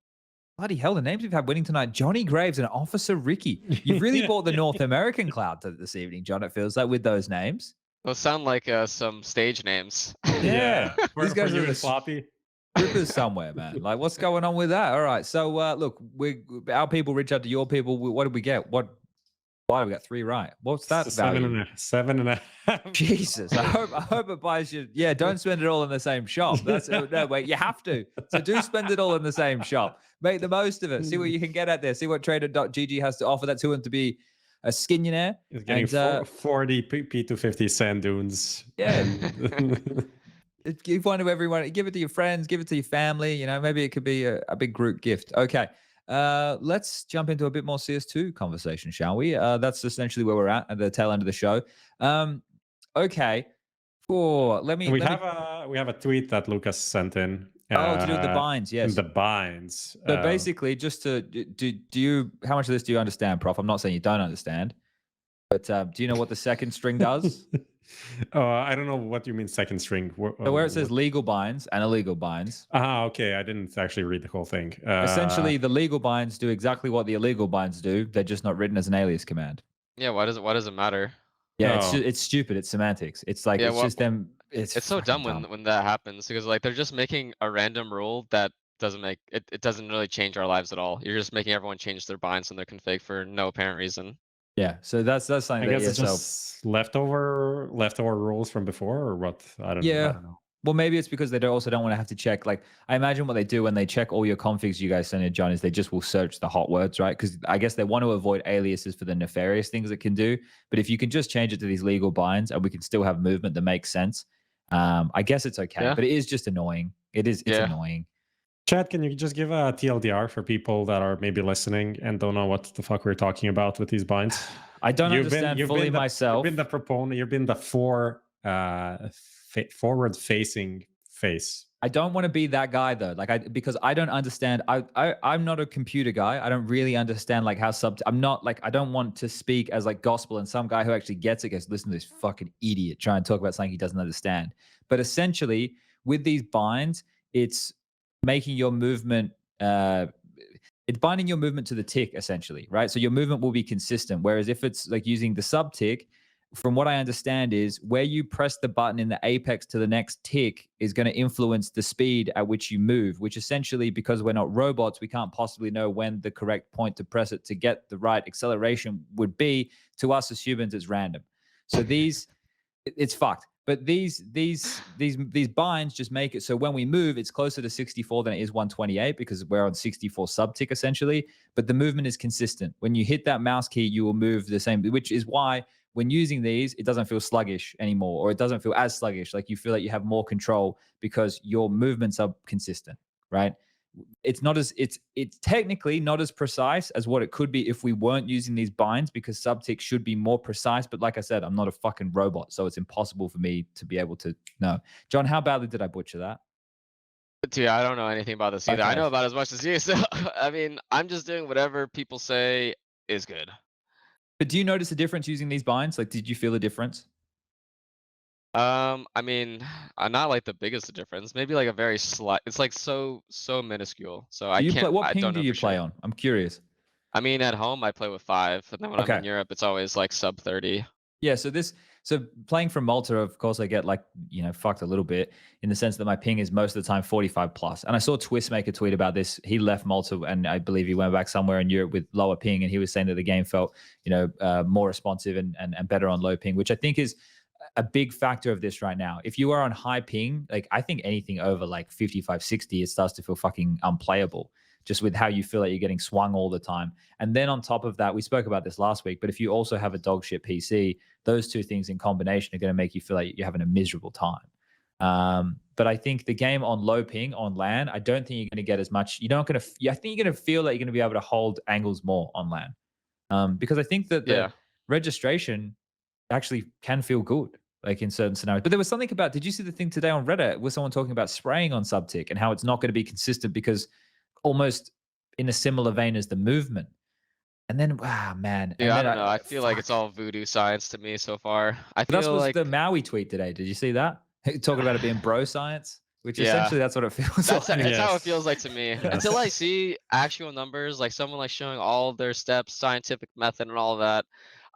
Bloody hell, the names we've had winning tonight: Johnny Graves and Officer Ricky. You've really brought the North American cloud to this evening, John. It feels like with those names. Those sound like some stage names. Yeah, these guys are the sloppy. rippers somewhere, man. Like, what's going on with that? All right. So, look, our people reach out to your people. What did we get? Why we got 3 right? What's that value? 7.5. Jesus, I hope it buys you. Yeah, don't spend it all in the same shop. That's no wait, you have to. So do spend it all in the same shop. Make the most of it. See what you can get out there. See what trader.gg has to offer. That's who wants to be a Skinionaire. He's getting 40 P250 sand dunes. Yeah. Give one to everyone. Give it to your friends. Give it to your family. You know, maybe it could be a big group gift. Okay. Let's jump into a bit more CS2 conversation, shall we? That's essentially where we're at the tail end of the show. Okay. We have a tweet that Lucas sent in. To do with the binds, yes. The binds. But basically, just to do you, how much of this do you understand, Prof? I'm not saying you don't understand, but do you know what the second string does? I don't know what you mean second string. So where it says legal binds and illegal binds. Okay. I didn't actually read the whole thing. Essentially, the legal binds do exactly what the illegal binds do. They're just not written as an alias command. Yeah, why does it matter? Yeah, it's stupid. It's semantics. It's like just them. It's so dumb when that happens, because like they're just making a random rule that doesn't make it doesn't really change our lives at all. You're just making everyone change their binds and their config for no apparent reason. Yeah, so that's something I guess it's just leftover rules from before, or what? I don't know. Well, maybe it's because they also don't want to have to check. Like, I imagine what they do when they check all your configs you guys send in, John, is they just will search the hot words, right? Because I guess they want to avoid aliases for the nefarious things it can do. But if you can just change it to these legal binds and we can still have movement that makes sense, I guess it's okay. Yeah. But it is just annoying. It's annoying. Chad, can you just give a TLDR for people that are maybe listening and don't know what the fuck we're talking about with these binds? I don't understand fully myself. You've been the proponent. You've been the forward-facing face. I don't want to be that guy though, because I don't understand. I'm not a computer guy. I don't really understand like how I'm not like, I don't want to speak as like gospel, and some guy who actually gets it goes, listen to this fucking idiot try and talk about something he doesn't understand. But essentially, with these binds, it's making your movement. It's binding your movement to the tick essentially, right? So your movement will be consistent. Whereas if it's like using the sub tick, from what I understand is where you press the button in the apex to the next tick is going to influence the speed at which you move, which essentially, because we're not robots, we can't possibly know when the correct point to press it to get the right acceleration would be. To us as humans, it's random. So it's fucked. But these binds just make it so when we move, it's closer to 64 than it is 128 because we're on 64 sub tick essentially. But the movement is consistent. When you hit that mouse key, you will move the same, which is why when using these, it doesn't feel sluggish anymore, or it doesn't feel as sluggish. Like you feel like you have more control because your movements are consistent, right? It's technically not as precise as what it could be if we weren't using these binds, because subtick should be more precise. But like I said, I'm not a fucking robot, so it's impossible for me to be able to know. John, how badly did I butcher that? Dude, I don't know anything about this either. Okay. I know about as much as you. So I mean, I'm just doing whatever people say is good. But do you notice a difference using these binds? Like, did you feel a difference? I mean, not like the biggest difference. Maybe like a very slight. It's like so minuscule. So I can't. What ping do you play on? I'm curious. I mean, at home I play with 5, and then when I'm in Europe, it's always like sub 30. Yeah. So playing from Malta, of course, I get like fucked a little bit in the sense that my ping is most of the time 45 plus. And I saw Twist make a tweet about this. He left Malta, and I believe he went back somewhere in Europe with lower ping, and he was saying that the game felt more responsive and better on low ping, which I think is a big factor of this right now. If you are on high ping, like I think anything over like 55, 60, it starts to feel fucking unplayable, just with how you feel like you're getting swung all the time. And then on top of that, we spoke about this last week, but if you also have a dog shit PC, those two things in combination are going to make you feel like you're having a miserable time. But I think the game on low ping on LAN, I don't think you're going to get as much. I think you're going to feel like you're going to be able to hold angles more on LAN. Because I think that the registration actually can feel good. like in certain scenarios. But there was something about, did you see the thing today on Reddit with someone talking about spraying on subtick and how it's not going to be consistent because almost in a similar vein as the movement. And then, wow, man. Yeah, And I then don't know. I feel like it's fuck. all voodoo science to me so far. I That feel was like, the Maui tweet today. Did you see that? Talking about it being bro science, which yeah, essentially that's what it feels that's like. it's how it Yes. feels like to me. Yes. Until I see actual numbers, like someone like showing all of their steps, scientific method, and all of that,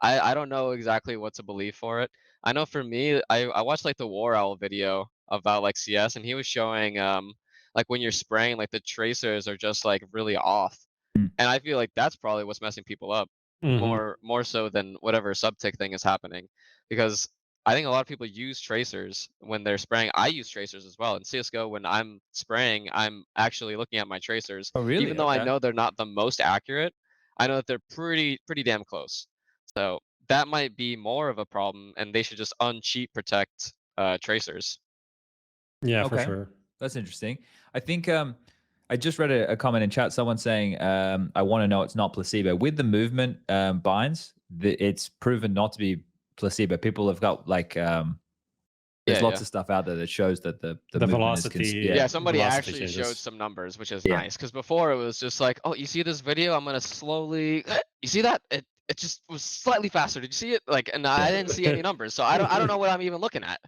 I don't know exactly what to believe for it. I know for me, I watched like the War Owl video about like CS, and he was showing like when you're spraying, like the tracers are just like really off. Mm. And I feel like that's probably what's messing people up Mhm. more so than whatever subtick thing is happening. Because I think a lot of people use tracers when they're spraying. I use tracers as well. In CSGO, when I'm spraying, I'm actually looking at my tracers. Oh, really? Even though I Okay. know they're not the most accurate, I know that they're pretty damn close. So that might be more of a problem, and they should just uncheat protect tracers. Yeah, for Okay. sure. That's interesting. I think I just read a comment in chat. Someone saying, I want to know it's not placebo. With the movement binds, it's proven not to be placebo. People have got like there's Yeah, lots yeah. of stuff out there that shows that the The movement velocity- is Yeah, yeah. somebody velocity actually showed changes. some numbers, which is Yeah. nice. Because before it was just like, oh, you see this video? I'm gonna slowly. You see that? It just was slightly faster. Did you see it? Like, and I didn't see any numbers, so I don't know what I'm even looking at.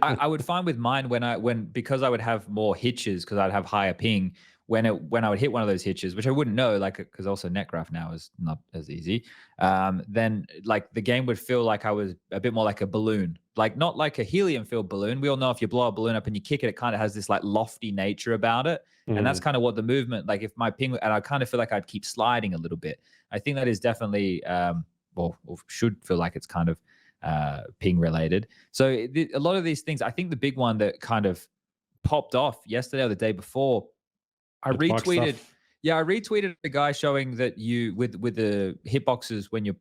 I would find with mine when because I would have more hitches because I'd have higher ping when I would hit one of those hitches, which I wouldn't know, like because also netgraph now is not as easy. Then like the game would feel like I was a bit more like a balloon, like not like a helium filled balloon. We all know if you blow a balloon up and you kick it, it kind of has this like lofty nature about it, and that's kind of what the movement. Like if my ping, and I kind of feel like I'd keep sliding a little bit. I think that is definitely or should feel like it's kind of ping related. So a lot of these things, I think the big one that kind of popped off yesterday or the day before, I Hitbox retweeted. stuff. Yeah, I retweeted a guy showing that you with the hitboxes when you're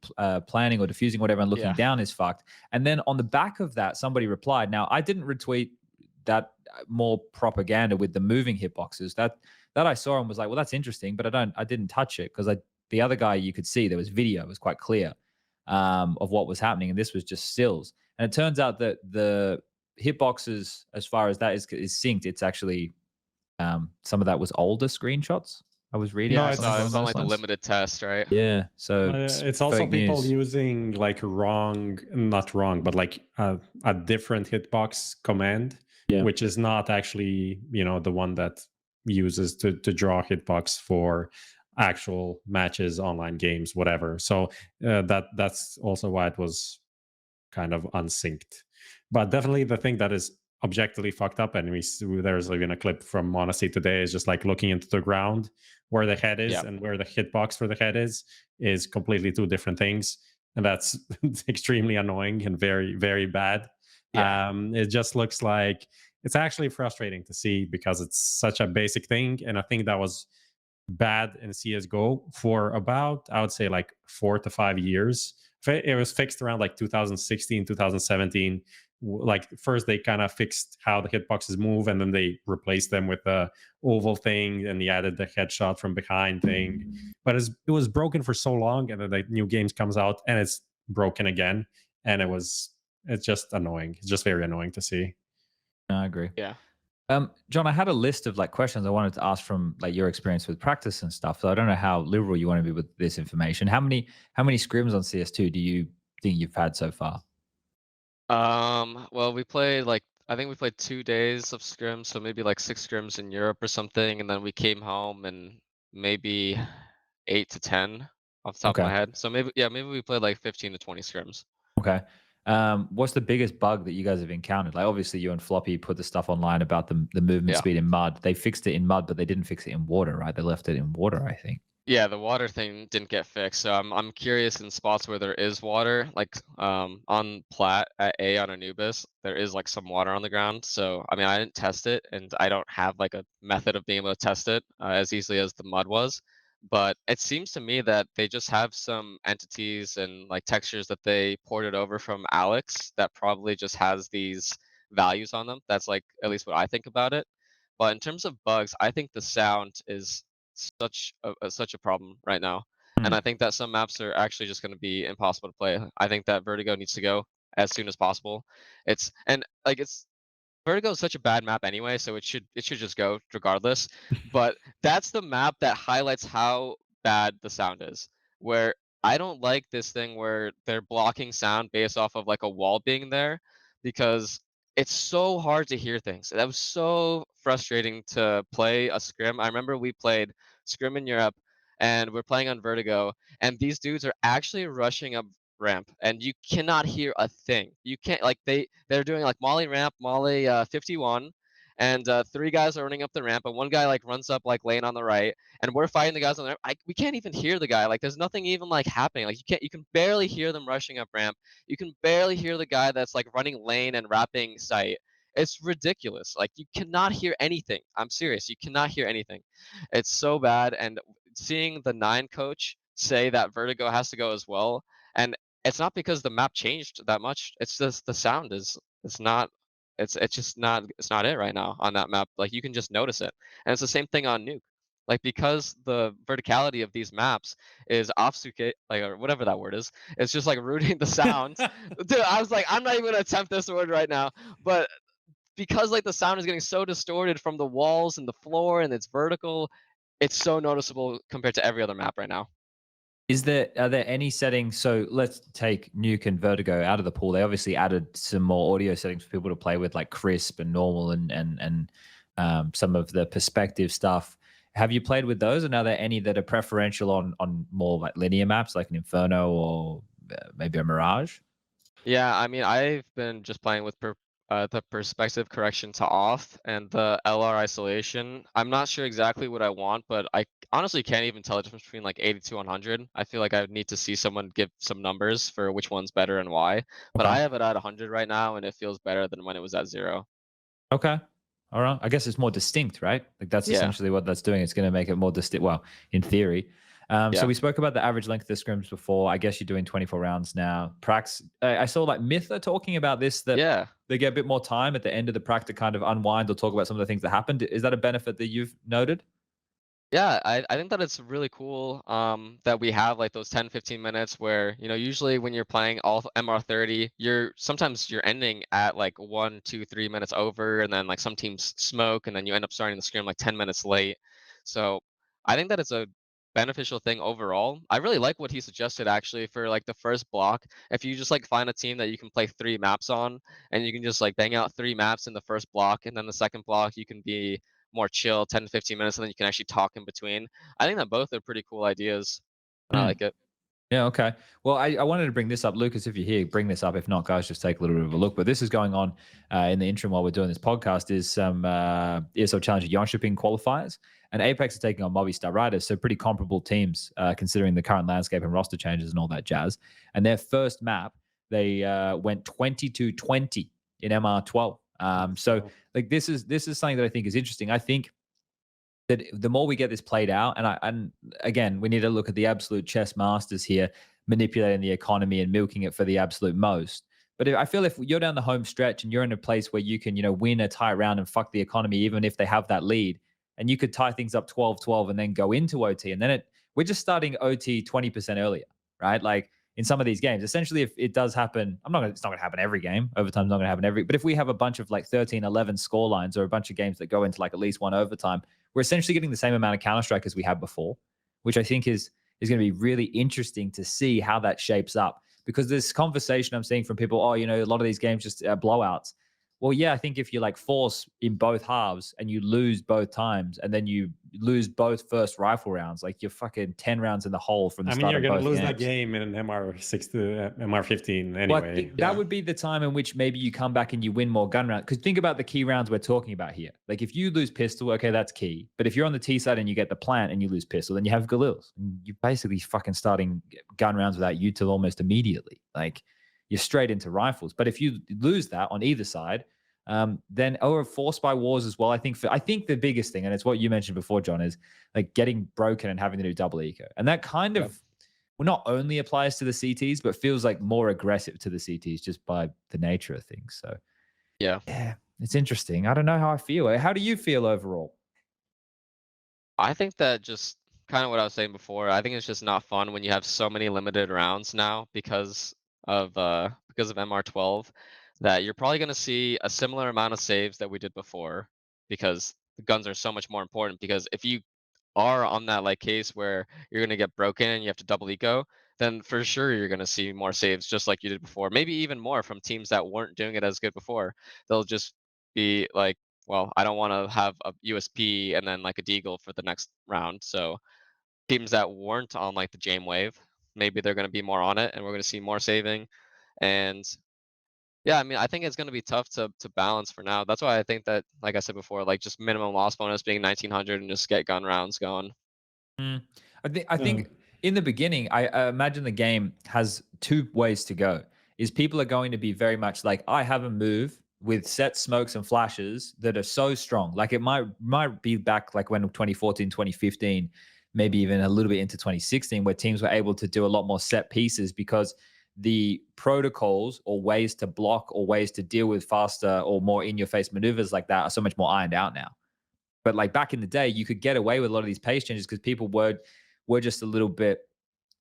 planning or diffusing whatever and looking Yeah. down is fucked. And then on the back of that, somebody replied. Now I didn't retweet that more propaganda with the moving hitboxes. That I saw and was like, well, that's interesting, but I didn't touch it because the other guy you could see there was video, it was quite clear of what was happening, and this was just stills. And it turns out that the hitboxes, as far as that is synced, it's actually some of that was older screenshots. I was reading. Yeah, No, I it's- saw it was on like the lines. limited test, right? Yeah, so It's also fake people news. using like not wrong, but like a different hitbox command, Yeah. which is not actually the one that uses to draw hitbox for actual matches, online games, whatever. So that's also why it was kind of unsynced. But definitely the thing that is objectively fucked up, and there's even a clip from Monacy today, is just like looking into the ground where the head is Yeah. and where the hitbox for the head is completely two different things, and that's extremely annoying and very, very bad. Yeah. It just looks like it's actually frustrating to see because it's such a basic thing, and I think that was bad in CSGO for about, I would say, like 4 to 5 years. It was fixed around like 2016, 2017. Like first they kind of fixed how the hitboxes move, and then they replaced them with the oval thing, and they added the headshot from behind thing. But it was broken for so long, and then the new games comes out and it's broken again, and it's just annoying. It's just very annoying to see. No, I agree. Yeah. John, I had a list of like questions I wanted to ask from like your experience with practice and stuff. So I don't know how liberal you want to be with this information. How many scrims on CS2 do you think you've had so far? Well, we played like I think we played 2 days of scrims, so maybe like 6 scrims in Europe or something, and then we came home and maybe 8 to 10 off the top of my head. So maybe we played like 15 to 20 scrims. Okay. What's the biggest bug that you guys have encountered? Like obviously you and Floppy put the stuff online about the movement Yeah. speed in mud. They fixed it in mud, but they didn't fix it in water, right? They left it in water, I think. Yeah, the water thing didn't get fixed, so I'm curious in spots where there is water, like on Plat at A on Anubis, there is like some water on the ground. So I mean, I didn't test it, and I don't have like a method of being able to test it as easily as the mud was. But it seems to me that they just have some entities and like textures that they ported over from Alex that probably just has these values on them. That's like at least what I think about it. But in terms of bugs, I think the sound is such a problem right now, and I think that some maps are actually just going to be impossible to play. I think that Vertigo needs to go, as soon as possible. It's and like it's Vertigo is such a bad map anyway, so it should just go regardless. But that's the map that highlights how bad the sound is. Where I don't like this thing where they're blocking sound based off of like a wall being there, because it's so hard to hear things. That was so frustrating to play a scrim. I remember we played scrim in Europe, and we're playing on Vertigo, and these dudes are actually rushing up ramp, and you cannot hear a thing. You can't like they're doing like Molly ramp, Molly 51, and 3 guys are running up the ramp, and 1 guy like runs up like lane on the right, and we're fighting the guys on the ramp. We can't even hear the guy. Like there's nothing even like happening. Like you can barely hear them rushing up ramp. You can barely hear the guy that's like running lane and wrapping site. It's ridiculous. Like you cannot hear anything. I'm serious. You cannot hear anything. It's so bad. And seeing the 9 coach say that Vertigo has to go as well, and it's not because the map changed that much. It's just the sound is it's not it's just not it's not it right now on that map. Like you can just notice it. And it's the same thing on Nuke. Like because the verticality of these maps is obfuscate like or whatever that word is, it's just like rooting the sound. Dude, I was like, I'm not even gonna attempt this word right now. But because like the sound is getting so distorted from the walls and the floor and it's vertical, it's so noticeable compared to every other map right now. Are there any settings? So let's take Nuke and Vertigo out of the pool. They obviously added some more audio settings for people to play with, like crisp and normal and some of the perspective stuff. Have you played with those? And are there any that are preferential on more like linear maps, like an Inferno or maybe a Mirage? Yeah, I mean, I've been just playing with the perspective correction to off and the LR isolation. I'm not sure exactly what I want, but I honestly can't even tell the difference between like 80 to 100. I feel like I would need to see someone give some numbers for which one's better and why. But Okay. I have it at 100 right now, and it feels better than when it was at 0. Okay. All right. I guess it's more distinct, right? Like that's Yeah, essentially what that's doing. It's going to make it more distinct. Well, in theory. So yeah. we spoke about the average length of the scrims before. I guess you're doing 24 rounds now. Praccs, I saw like Myth are talking about this, that Yeah. they get a bit more time at the end of the prac to kind of unwind or talk about some of the things that happened. Is that a benefit that you've noted? Yeah, I think that it's really cool that we have like those 10, 15 minutes where, usually when you're playing all MR30, sometimes you're ending at like 1, 2, 3 minutes over, and then like some teams smoke, and then you end up starting the scrim like 10 minutes late. So I think that it's a beneficial thing overall. I really like what he suggested actually for like the first block. If you just like find a team that you can play 3 maps on, and you can just like bang out 3 maps in the first block, and then the second block you can be more chill, 10 to 15 minutes, and then you can actually talk in between. I think that both are pretty cool ideas, and I Hmm. like it. Yeah, okay. Well, I wanted to bring this up. Lucas, if you're here, bring this up. If not, guys, just take a little bit of a look. But this is going on in the interim while we're doing this podcast is some ESL Challenger Yon shipping qualifiers. And Apex is taking on Movistar Riders, so pretty comparable teams considering the current landscape and roster changes and all that jazz. And their first map, they went 22-20 in MR12. So like this is something that I think is interesting. I think that the more we get this played out, and again, we need to look at the absolute chess masters here, manipulating the economy and milking it for the absolute most. But I feel if you're down the home stretch and you're in a place where you can, win a tie round and fuck the economy, even if they have that lead, and you could tie things up 12-12 and then go into OT, and then we're just starting OT 20% earlier, right? Like in some of these games, essentially, if it does happen, it's not going to happen every game. Overtime's not going to happen but if we have a bunch of like 13-11 score lines or a bunch of games that go into like at least one overtime, we're essentially getting the same amount of Counter-Strike as we had before, which I think is going to be really interesting to see how that shapes up. Because this conversation I'm seeing from people, a lot of these games just blowouts. Well, yeah, I think if you like force in both halves and you lose both times and then you lose both first rifle rounds, like you're fucking 10 rounds in the hole from the start of both games. You're going to lose that game in an MR6 to MR15 anyway. That would be the time in which maybe you come back and you win more gun rounds. Because think about the key rounds we're talking about here. Like if you lose pistol, okay, that's key. But if you're on the T side and you get the plant and you lose pistol, then you have Galils. You're basically fucking starting gun rounds without util almost immediately. Like you're straight into rifles. But if you lose that on either side, then forced by wars as well. I think the biggest thing, and it's what you mentioned before, John, is like getting broken and having to do double eco. And that kind of not only applies to the CTs, but feels like more aggressive to the CTs just by the nature of things. So yeah, it's interesting. I don't know how I feel. How do you feel overall? I think that just kind of what I was saying before. I think it's just not fun when you have so many limited rounds now because of because of MR12 that you're probably gonna see a similar amount of saves that we did before because the guns are so much more important. Because if you are on that like case where you're gonna get broken and you have to double eco, then for sure you're gonna see more saves just like you did before. Maybe even more from teams that weren't doing it as good before. They'll just be like, well, I don't want to have a USP and then like a deagle for the next round. So teams that weren't on like the Jame wave, maybe they're gonna be more on it and we're gonna see more saving. And yeah, I mean, I think it's gonna be tough to balance for now. That's why I think that, like I said before, like just minimum loss bonus being 1900 and just get gun rounds going. Mm. I think in the beginning, I imagine the game has two ways to go. Is people are going to be very much like, I have a move with set smokes and flashes that are so strong. Like it might be back like when 2014, 2015, maybe even a little bit into 2016, where teams were able to do a lot more set pieces because the protocols or ways to block or ways to deal with faster or more in your face maneuvers like that are so much more ironed out now. But like back in the day, you could get away with a lot of these pace changes because people were just a little bit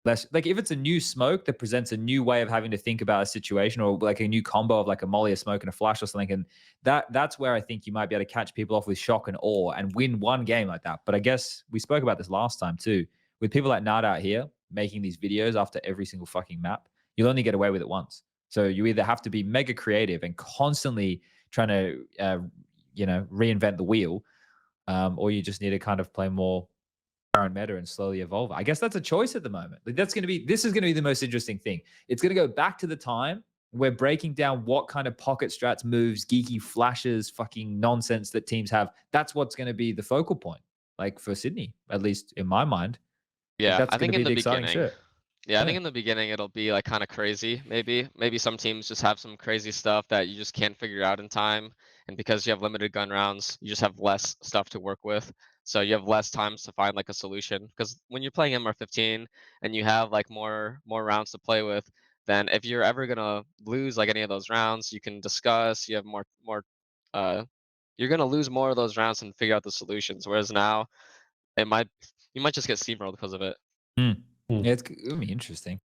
less like if it's a new smoke that presents a new way of having to think about a situation or like a new combo of like a molly, a smoke, and a flash or something. And that's where I think you might be able to catch people off with shock and awe and win one game like that. But I guess we spoke about this last time too. With people like Nard out here making these videos after every single fucking map, you'll only get away with it once. So you either have to be mega creative and constantly trying to reinvent the wheel, or you just need to kind of play more current meta and slowly evolve. I guess that's a choice at the moment. Like this is going to be the most interesting thing. It's going to go back to the time we're breaking down what kind of pocket strats, moves, geeky flashes, fucking nonsense that teams have. That's what's going to be the focal point, like for Sydney, at least in my mind. Like Yeah, that's I going to think be in the the exciting beginning. shit. Yeah, I Yeah. think in the beginning it'll be like kind of crazy. Maybe some teams just have some crazy stuff that you just can't figure out in time, and because you have limited gun rounds, you just have less stuff to work with. So you have less times to find like a solution. Because when you're playing MR15 and you have like more rounds to play with, then if you're ever gonna lose like any of those rounds, you can discuss. You have more. Uh, you're gonna lose more of those rounds and figure out the solutions. Whereas now, it might you might just get steamrolled because of it. Mm. Hmm. Yeah, it'll be interesting.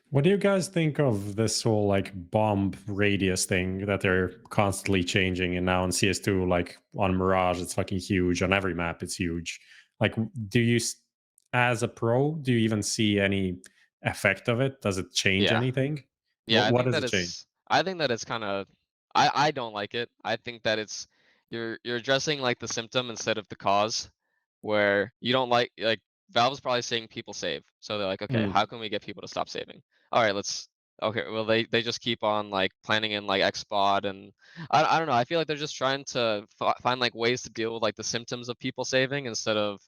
What do you guys think of this whole like bomb radius thing that they're constantly changing? And now in CS2, like on Mirage, it's fucking huge. On every map, it's huge. Like, do you, as a pro, do you even see any effect of it? Does it change Yeah. anything? Yeah, I What think does that it change? it's kind of I don't like it. I think that it's you're addressing like the symptom instead of the cause, where you don't like Valve's probably saying people save. So they're like, okay, Mm. how can we get people to stop saving? All right, let's okay, well they just keep on like planning in like X spot and I don't know. I feel like they're just trying to find like ways to deal with like the symptoms of people saving instead of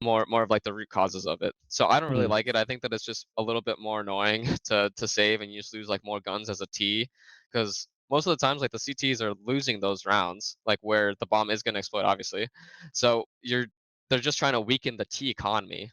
more of like the root causes of it. So I don't really Mm. like it. I think that it's just a little bit more annoying to save and you just lose like more guns as a T, because most of the times like the CTs are losing those rounds, like where the bomb is gonna explode, obviously. So they're just trying to weaken the T economy.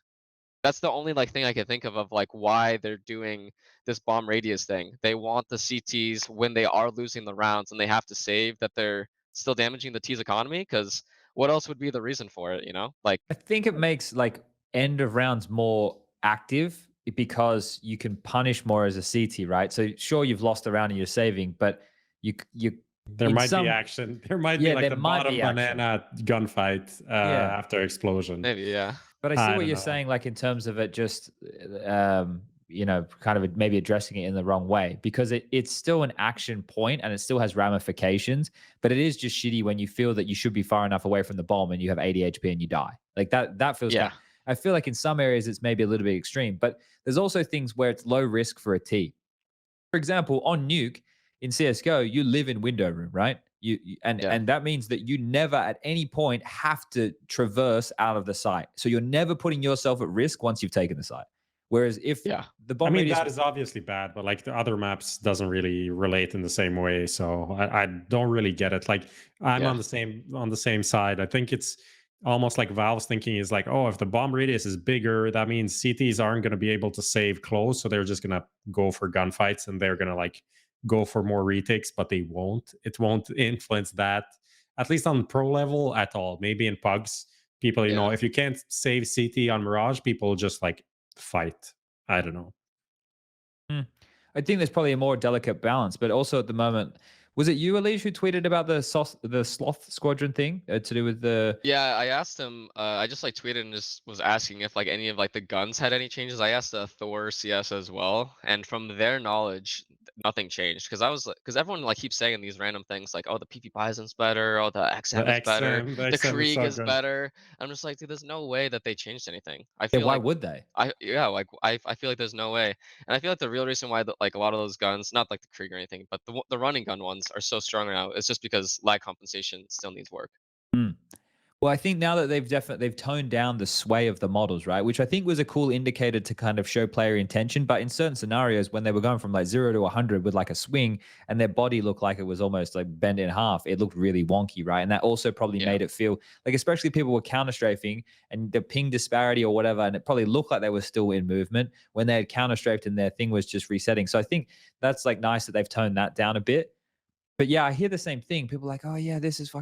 That's the only like thing I can think of like why they're doing this bomb radius thing. They want the CTs when they are losing the rounds and they have to save that they're still damaging the T's economy. Because what else would be the reason for it? You know, like I think it makes like end of rounds more active because you can punish more as a CT, right? So sure, you've lost a round and you're saving, but you There in might be some action. There might be yeah, like there the might bottom be action. banana gunfight Yeah, after explosion. maybe yeah. but I see I what don't you're know. saying, like in terms of it just kind of maybe addressing it in the wrong way because it's still an action point and it still has ramifications, but it is just shitty when you feel that you should be far enough away from the bomb and you have 80 HP and you die. Like that feels Yeah. kind I feel like in some areas it's maybe a little bit extreme, but there's also things where it's low risk for a T. For example, on Nuke in CSGO, you live in window room, right? Yeah. And that means that you never at any point have to traverse out of the site. So you're never putting yourself at risk once you've taken the site. Whereas if Yeah. the I bomb mean, radius, that is obviously bad, but like the other maps doesn't really relate in the same way. So I don't really get it. Like I'm Yeah. on the same side. I think it's almost like Valve's thinking is like, oh, if the bomb radius is bigger, that means CTs aren't going to be able to save close, so they're just going to go for gunfights and they're going to like go for more retakes, but they won't. It won't influence that, at least on pro level at all. Maybe in pugs, people, Yeah. if you can't save CT on Mirage, people just like fight. I don't know. hmm, I think there's probably a more delicate balance, but also at the moment, was it you, EliGE, who tweeted about the sloth squadron thing to do with the? Yeah, I asked him. I just like tweeted and just was asking if like any of like the guns had any changes. I asked Thor CS as well, and from their knowledge, nothing changed. Because everyone like keeps saying these random things like, oh, the PP Bison's better, oh, the XM is better, The the XM is Krieg so is good. better. I'm just like, dude, there's no way that they changed anything. I Yeah, feel why like would they? I feel like there's no way, and I feel like the real reason why like a lot of those guns, not like the Krieg or anything, but the running gun ones are so strong now, it's just because lag compensation still needs work. Hmm. Well, I think now that they've toned down the sway of the models, right? Which I think was a cool indicator to kind of show player intention. But in certain scenarios, when they were going from like 0 to 100 with like a swing, and their body looked like it was almost like bent in half, it looked really wonky, right? And that also probably made it feel like, especially people were counter strafing and the ping disparity or whatever, and it probably looked like they were still in movement when they had counter strafed and their thing was just resetting. So I think that's like nice that they've toned that down a bit. But yeah, I hear the same thing. People are like, oh yeah, this is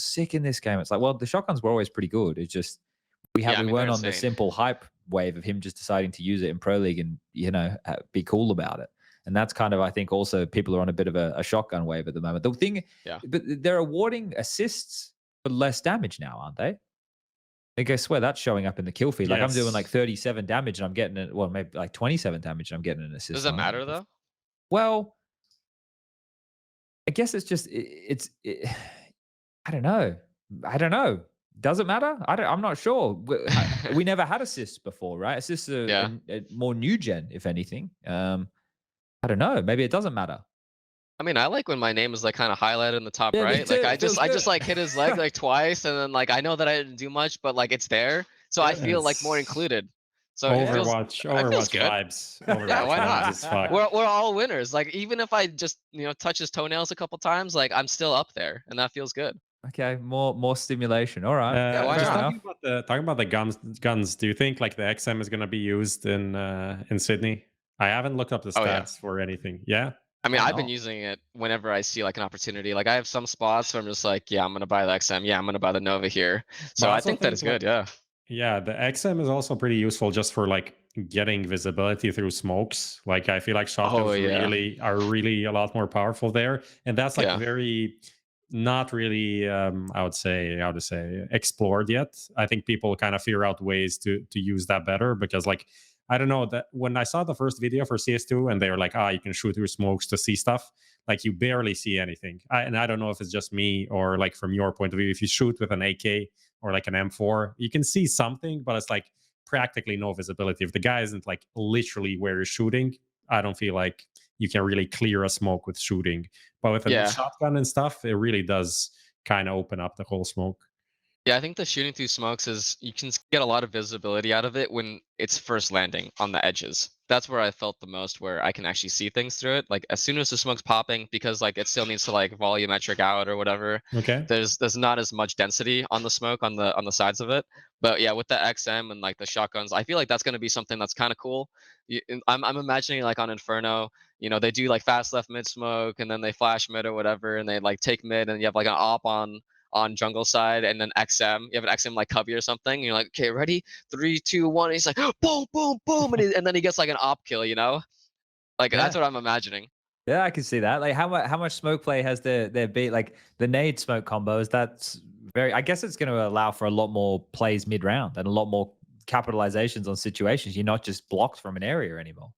sick in this game. It's like, well, the shotguns were always pretty good. It's just we weren't on the simple hype wave of him just deciding to use it in Pro League and be cool about it. And that's kind of, I think, also people are on a bit of a shotgun wave at the moment. The thing, but they're awarding assists for less damage now, aren't they? Like, I swear that's showing up in the kill feed. Like I'm doing like 37 damage and I'm getting it. Well, maybe like 27 damage and I'm getting an assist. Does that matter though? Well, I guess it's just I don't know. Does it matter? I'm not sure. We never had assists before, right? Assists are a more new gen, if anything. I don't know. Maybe it doesn't matter. I mean, I like when my name is like kind of highlighted in the top Yeah, me right. too. Like I It feels just good. like hit his leg like twice, and then like I know that I didn't do much, but like it's there, so I feel like more included. So Overwatch good. vibes. Overwatch Yeah, why vibes not? as fuck. We're all winners. Like even if I just touch his toenails a couple times, like I'm still up there, and that feels good. Okay, more stimulation. All right. Yeah, why just not? talking about the guns. Do you think like the XM is gonna be used in Sydney? I haven't looked up the stats for anything. Yeah. I mean, I've been using it whenever I see like an opportunity. Like I have some spots where I'm just like, yeah, I'm gonna buy the XM. Yeah, I'm gonna buy the Nova here. So I think that is good. Yeah. Yeah, the XM is also pretty useful just for like getting visibility through smokes. Like I feel like shotguns are really a lot more powerful there, and that's like very not really I would say how to say explored yet. I think people kind of figure out ways to use that better because like I don't know that when I saw the first video for CS2 and they were like, you can shoot through smokes to see stuff. Like you barely see anything. And I don't know if it's just me or like from your point of view, if you shoot with an AK or like an M4, you can see something, but it's like practically no visibility. If the guy isn't like literally where you're shooting, I don't feel like you can really clear a smoke with shooting. But with a shotgun and stuff, it really does kind of open up the whole smoke. Yeah, I think the shooting through smokes is you can get a lot of visibility out of it when it's first landing on the edges. That's where I felt the most, where I can actually see things through it. Like as soon as the smoke's popping, because like it still needs to like volumetric out or whatever. Okay. There's not as much density on the smoke on the sides of it. But yeah, with the XM and like the shotguns, I feel like that's gonna be something that's kind of cool. I'm imagining like on Inferno, they do like fast left mid smoke and then they flash mid or whatever, and they like take mid and you have like an op on jungle side and then XM. You have an XM like Cubby or something. And you're like, okay, ready? 3, 2, 1. And he's like, boom, boom, boom, and then he gets like an op kill. Like that's what I'm imagining. Yeah, I can see that. Like how much smoke play has there be? Like the nade smoke combos. That's very. I guess it's going to allow for a lot more plays mid round and a lot more capitalizations on situations. You're not just blocked from an area anymore.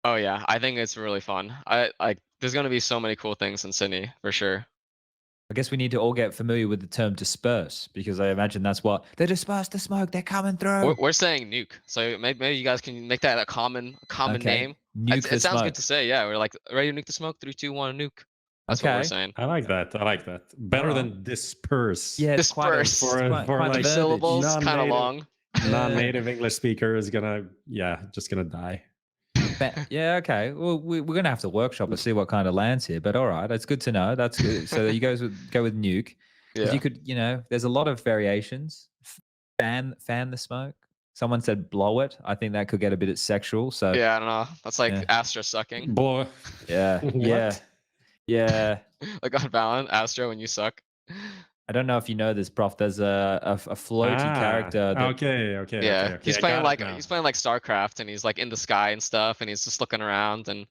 Oh yeah, I think it's really fun. There's going to be so many cool things in Sydney for sure. I guess we need to all get familiar with the term disperse because I imagine that's what they disperse the smoke. They're coming through. We're saying nuke, so maybe you guys can make that a common name. Nuke it sounds good to say. Yeah, we're like ready to nuke the smoke. 3, 2, 1, nuke. That's what we're saying. I like that. Better than disperse. Yeah, disperse for like syllables, kind of long. Non-native English speaker is just gonna die. Yeah, okay. Well, we're gonna have to workshop and see what kind of lands here. But all right, that's good to know. That's good. So you guys would go with nuke. You could, there's a lot of variations. Fan the smoke. Someone said blow it. I think that could get a bit sexual. So yeah, I don't know. That's like Astra sucking. Blow it. Yeah. Yeah. Like on Valorant, Astra when you suck. I don't know if you know this, Prof. There's a floaty character. That, Okay. He's I playing got it like now. he's playing like StarCraft, and he's like in the sky and stuff, and he's just looking around, and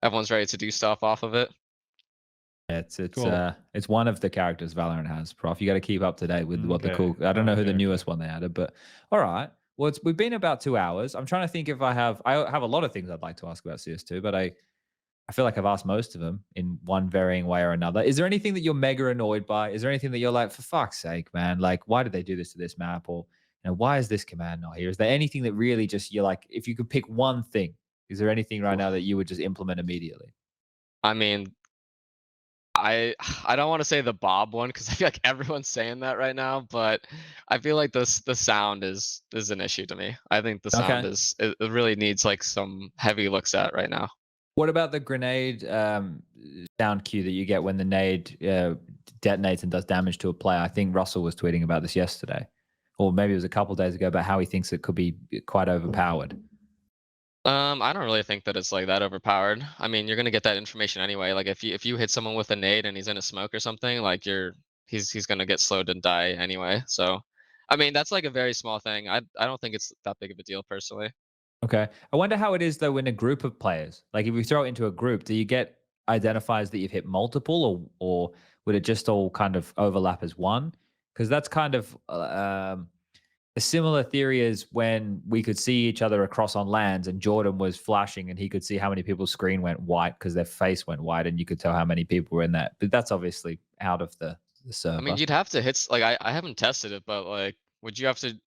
everyone's ready to do stuff off of it. it's one of the characters Valorant has, Prof. You got to keep up to date with what the cool. I don't know who the newest one they added, but all right. Well, we've been about 2 hours. I'm trying to think if I have a lot of things I'd like to ask about CS2, but I feel like I've asked most of them in one varying way or another. Is there anything that you're mega annoyed by? Is there anything that you're like, for fuck's sake, man? Like, why did they do this to this map? Or, why is this command not here? Is there anything that really just you're like, if you could pick one thing, is there anything right now that you would just implement immediately? I mean, I don't want to say the Bob one because I feel like everyone's saying that right now, but I feel like the sound is an issue to me. I think the sound it really needs like some heavy looks at right now. What about the grenade sound cue that you get when the nade detonates and does damage to a player? I think Russell was tweeting about this yesterday, or maybe it was a couple days ago, about how he thinks it could be quite overpowered. I don't really think that it's like that overpowered. I mean, you're gonna get that information anyway. Like if you hit someone with a nade and he's in a smoke or something, like he's gonna get slowed and die anyway. So, I mean, that's like a very small thing. I don't think it's that big of a deal personally. Okay. I wonder how it is though in a group of players. Like if you throw it into a group, do you get identifiers that you've hit multiple, or would it just all kind of overlap as one? Because that's kind of a similar theory as when we could see each other across on lands and Jordan was flashing and he could see how many people's screen went white because their face went white, and you could tell how many people were in that. But that's obviously out of the server. I mean, you'd have to hit like I haven't tested it, but like, would you have to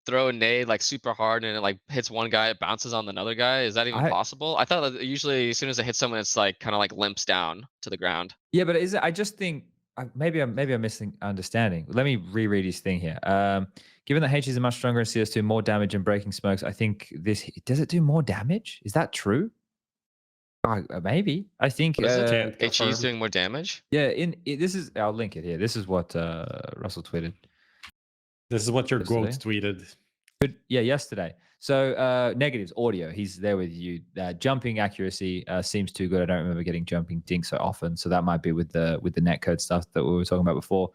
throw a nade like super hard and it like hits one guy, it bounces on another guy? Is that even possible? I thought that usually as soon as it hits someone, it's like kind of like limps down to the ground. Yeah, but is it? I just think maybe I'm missing understanding. Let me reread his thing here. Given that H is much stronger in CS2, more damage and breaking smokes, I think this does it do more damage? Is that true? Maybe. I think HE is doing more damage. Yeah, this is. I'll link it here. This is what Russell tweeted. This is what your goat tweeted. Yeah, yesterday. So negatives, audio. He's there with you. Jumping accuracy seems too good. I don't remember getting jumping dink so often. So that might be with the netcode stuff that we were talking about before.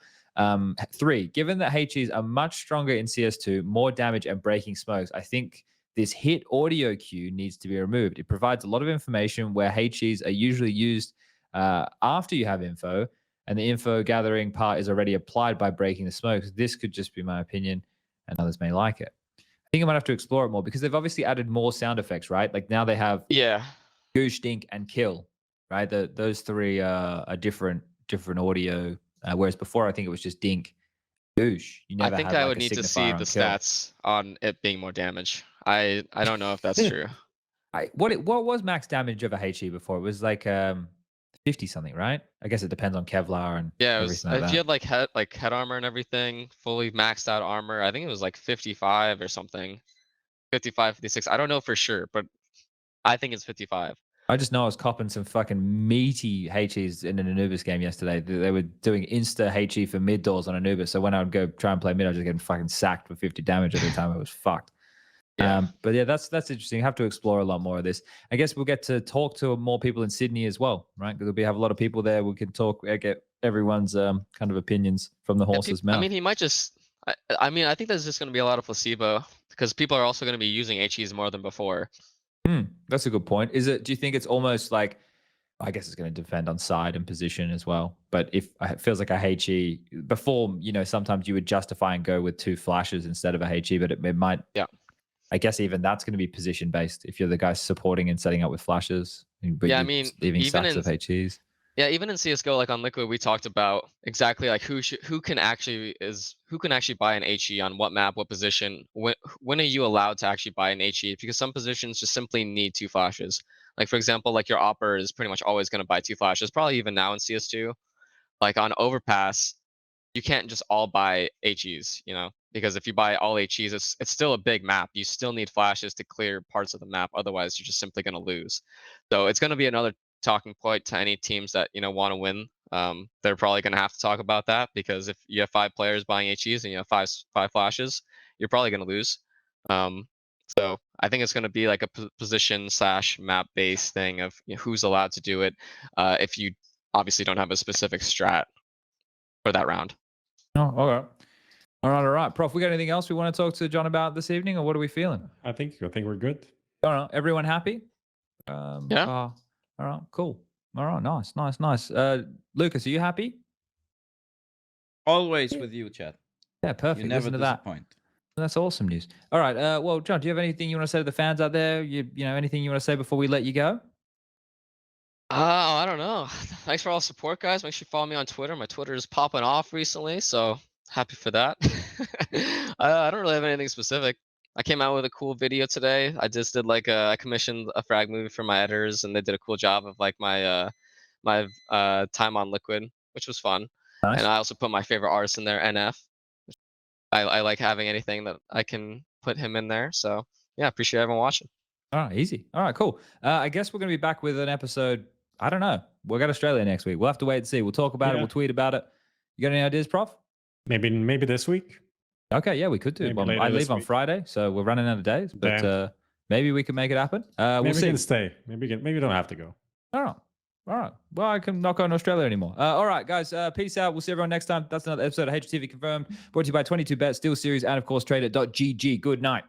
3, given that HEs are much stronger in CS2, more damage and breaking smokes, I think this hit audio cue needs to be removed. It provides a lot of information where HEs are usually used after you have info, and the info gathering part is already applied by breaking the smokes. This could just be my opinion, and others may like it. I think I might have to explore it more because they've obviously added more sound effects, right? Like now they have goosh, dink, and kill, right? Those 3 are different audio. Whereas before, I think it was just dink, goosh. You never I think I would need to see the stats on it being more damage. I don't know if that's true. What was max damage of a HE before? It was like 50 something, right? I guess it depends on Kevlar and everything like that. If you had like head armor and everything, fully maxed out armor, I think it was like 55 or something. 55, 56. I don't know for sure, but I think it's 55. I just know I was copping some fucking meaty HEs in an Anubis game yesterday. They were doing insta HE for mid doors on Anubis. So when I would go try and play mid, I was just getting fucking sacked for 50 damage every time. I was fucked. But yeah, that's interesting. Have to explore a lot more of this. I guess we'll get to talk to more people in Sydney as well, right? Because have a lot of people there. We can talk, get everyone's kind of opinions from the horse's mouth. I mean, he might just. I mean, I think there's just going to be a lot of placebo because people are also going to be using HEs more than before. That's a good point. Do you think it's almost like, I guess it's going to depend on side and position as well. But if it feels like a HE before, sometimes you would justify and go with 2 flashes instead of a HE, but it might. Yeah. I guess even that's going to be position based if you're the guy supporting and setting up with flashes. But I mean, leaving stacks of HEs. Yeah, even in CSGO, like on Liquid, we talked about exactly like who can actually buy an HE on what map, what position. When are you allowed to actually buy an HE? Because some positions just simply need 2 flashes. Like for example, like your opper is pretty much always going to buy 2 flashes. Probably even now in CS2, like on Overpass, you can't just all buy HEs, because if you buy all HEs, it's still a big map. You still need flashes to clear parts of the map. Otherwise, you're just simply going to lose. So it's going to be another talking point to any teams that want to win. They're probably going to have to talk about that because if you have 5 players buying HEs and you have five flashes, you're probably going to lose. So I think it's going to be like a position / map based thing of who's allowed to do it. If you obviously don't have a specific strat for that round. Oh, all right. All right. Prof, we got anything else we want to talk to John about this evening, or what are we feeling? I think we're good. All right. Everyone happy? Yeah. All right. Cool. All right. Nice. Lucas, are you happy? Always with you, Chad. Yeah, perfect. You never Listen to that. disappoint. That's awesome news. All right. Well, John, do you have anything you want to say to the fans out there? You know, anything you want to say before we let you go? I don't know. Thanks for all the support, guys. Make sure you follow me on Twitter. My Twitter is popping off recently, so happy for that. I don't really have anything specific. I came out with a cool video today. I just did like I commissioned a frag movie for my editors, and they did a cool job of like my time on Liquid, which was fun. Nice. And I also put my favorite artist in there, NF. I like having anything that I can put him in there. So yeah, appreciate everyone watching. All right, easy. All right, cool. I guess we're going to be back with an episode. I don't know. We'll go to Australia next week. We'll have to wait and see. We'll talk about it. We'll tweet about it. You got any ideas, Prof? Maybe this week. Okay, yeah, we could do. Well, I leave on Friday, so we're running out of days. But maybe we can make it happen. Maybe we'll see. We can stay. Maybe you don't have to go. All right. Well, I can not go to Australia anymore. All right, guys. Peace out. We'll see everyone next time. That's another episode of HLTV Confirmed, brought to you by 22Bet, SteelSeries, and of course, Trader.gg. Good night.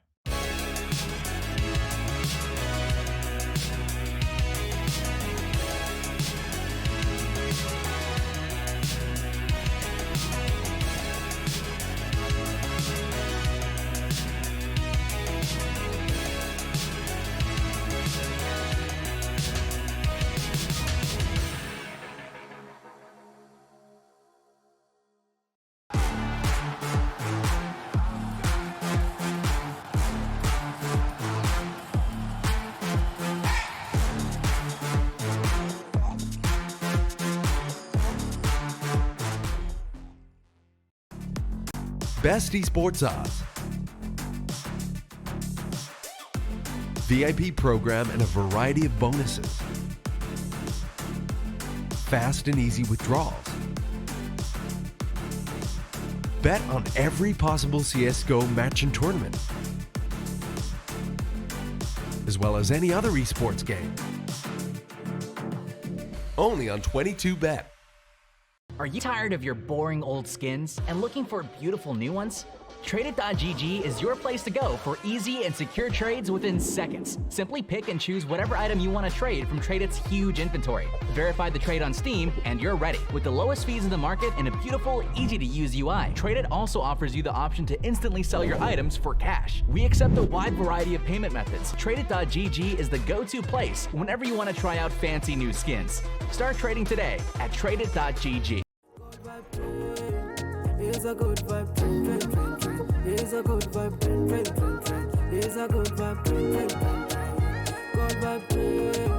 Best esports odds, VIP program and a variety of bonuses, fast and easy withdrawals, bet on every possible CSGO match and tournament, as well as any other esports game. Only on 22Bet. Are you tired of your boring old skins and looking for beautiful new ones? Tradeit.gg is your place to go for easy and secure trades within seconds. Simply pick and choose whatever item you want to trade from Tradeit's huge inventory. Verify the trade on Steam and you're ready. With the lowest fees in the market and a beautiful, easy-to-use UI, Tradeit also offers you the option to instantly sell your items for cash. We accept a wide variety of payment methods. Tradeit.gg is the go-to place whenever you want to try out fancy new skins. Start trading today at Tradeit.gg. It's a good vibe, trend, trend, trend, trend. It's a good vibe, trend, trend, trend, trend. It's a good vibe, trend, trend, trend, trend. Good vibe, trend.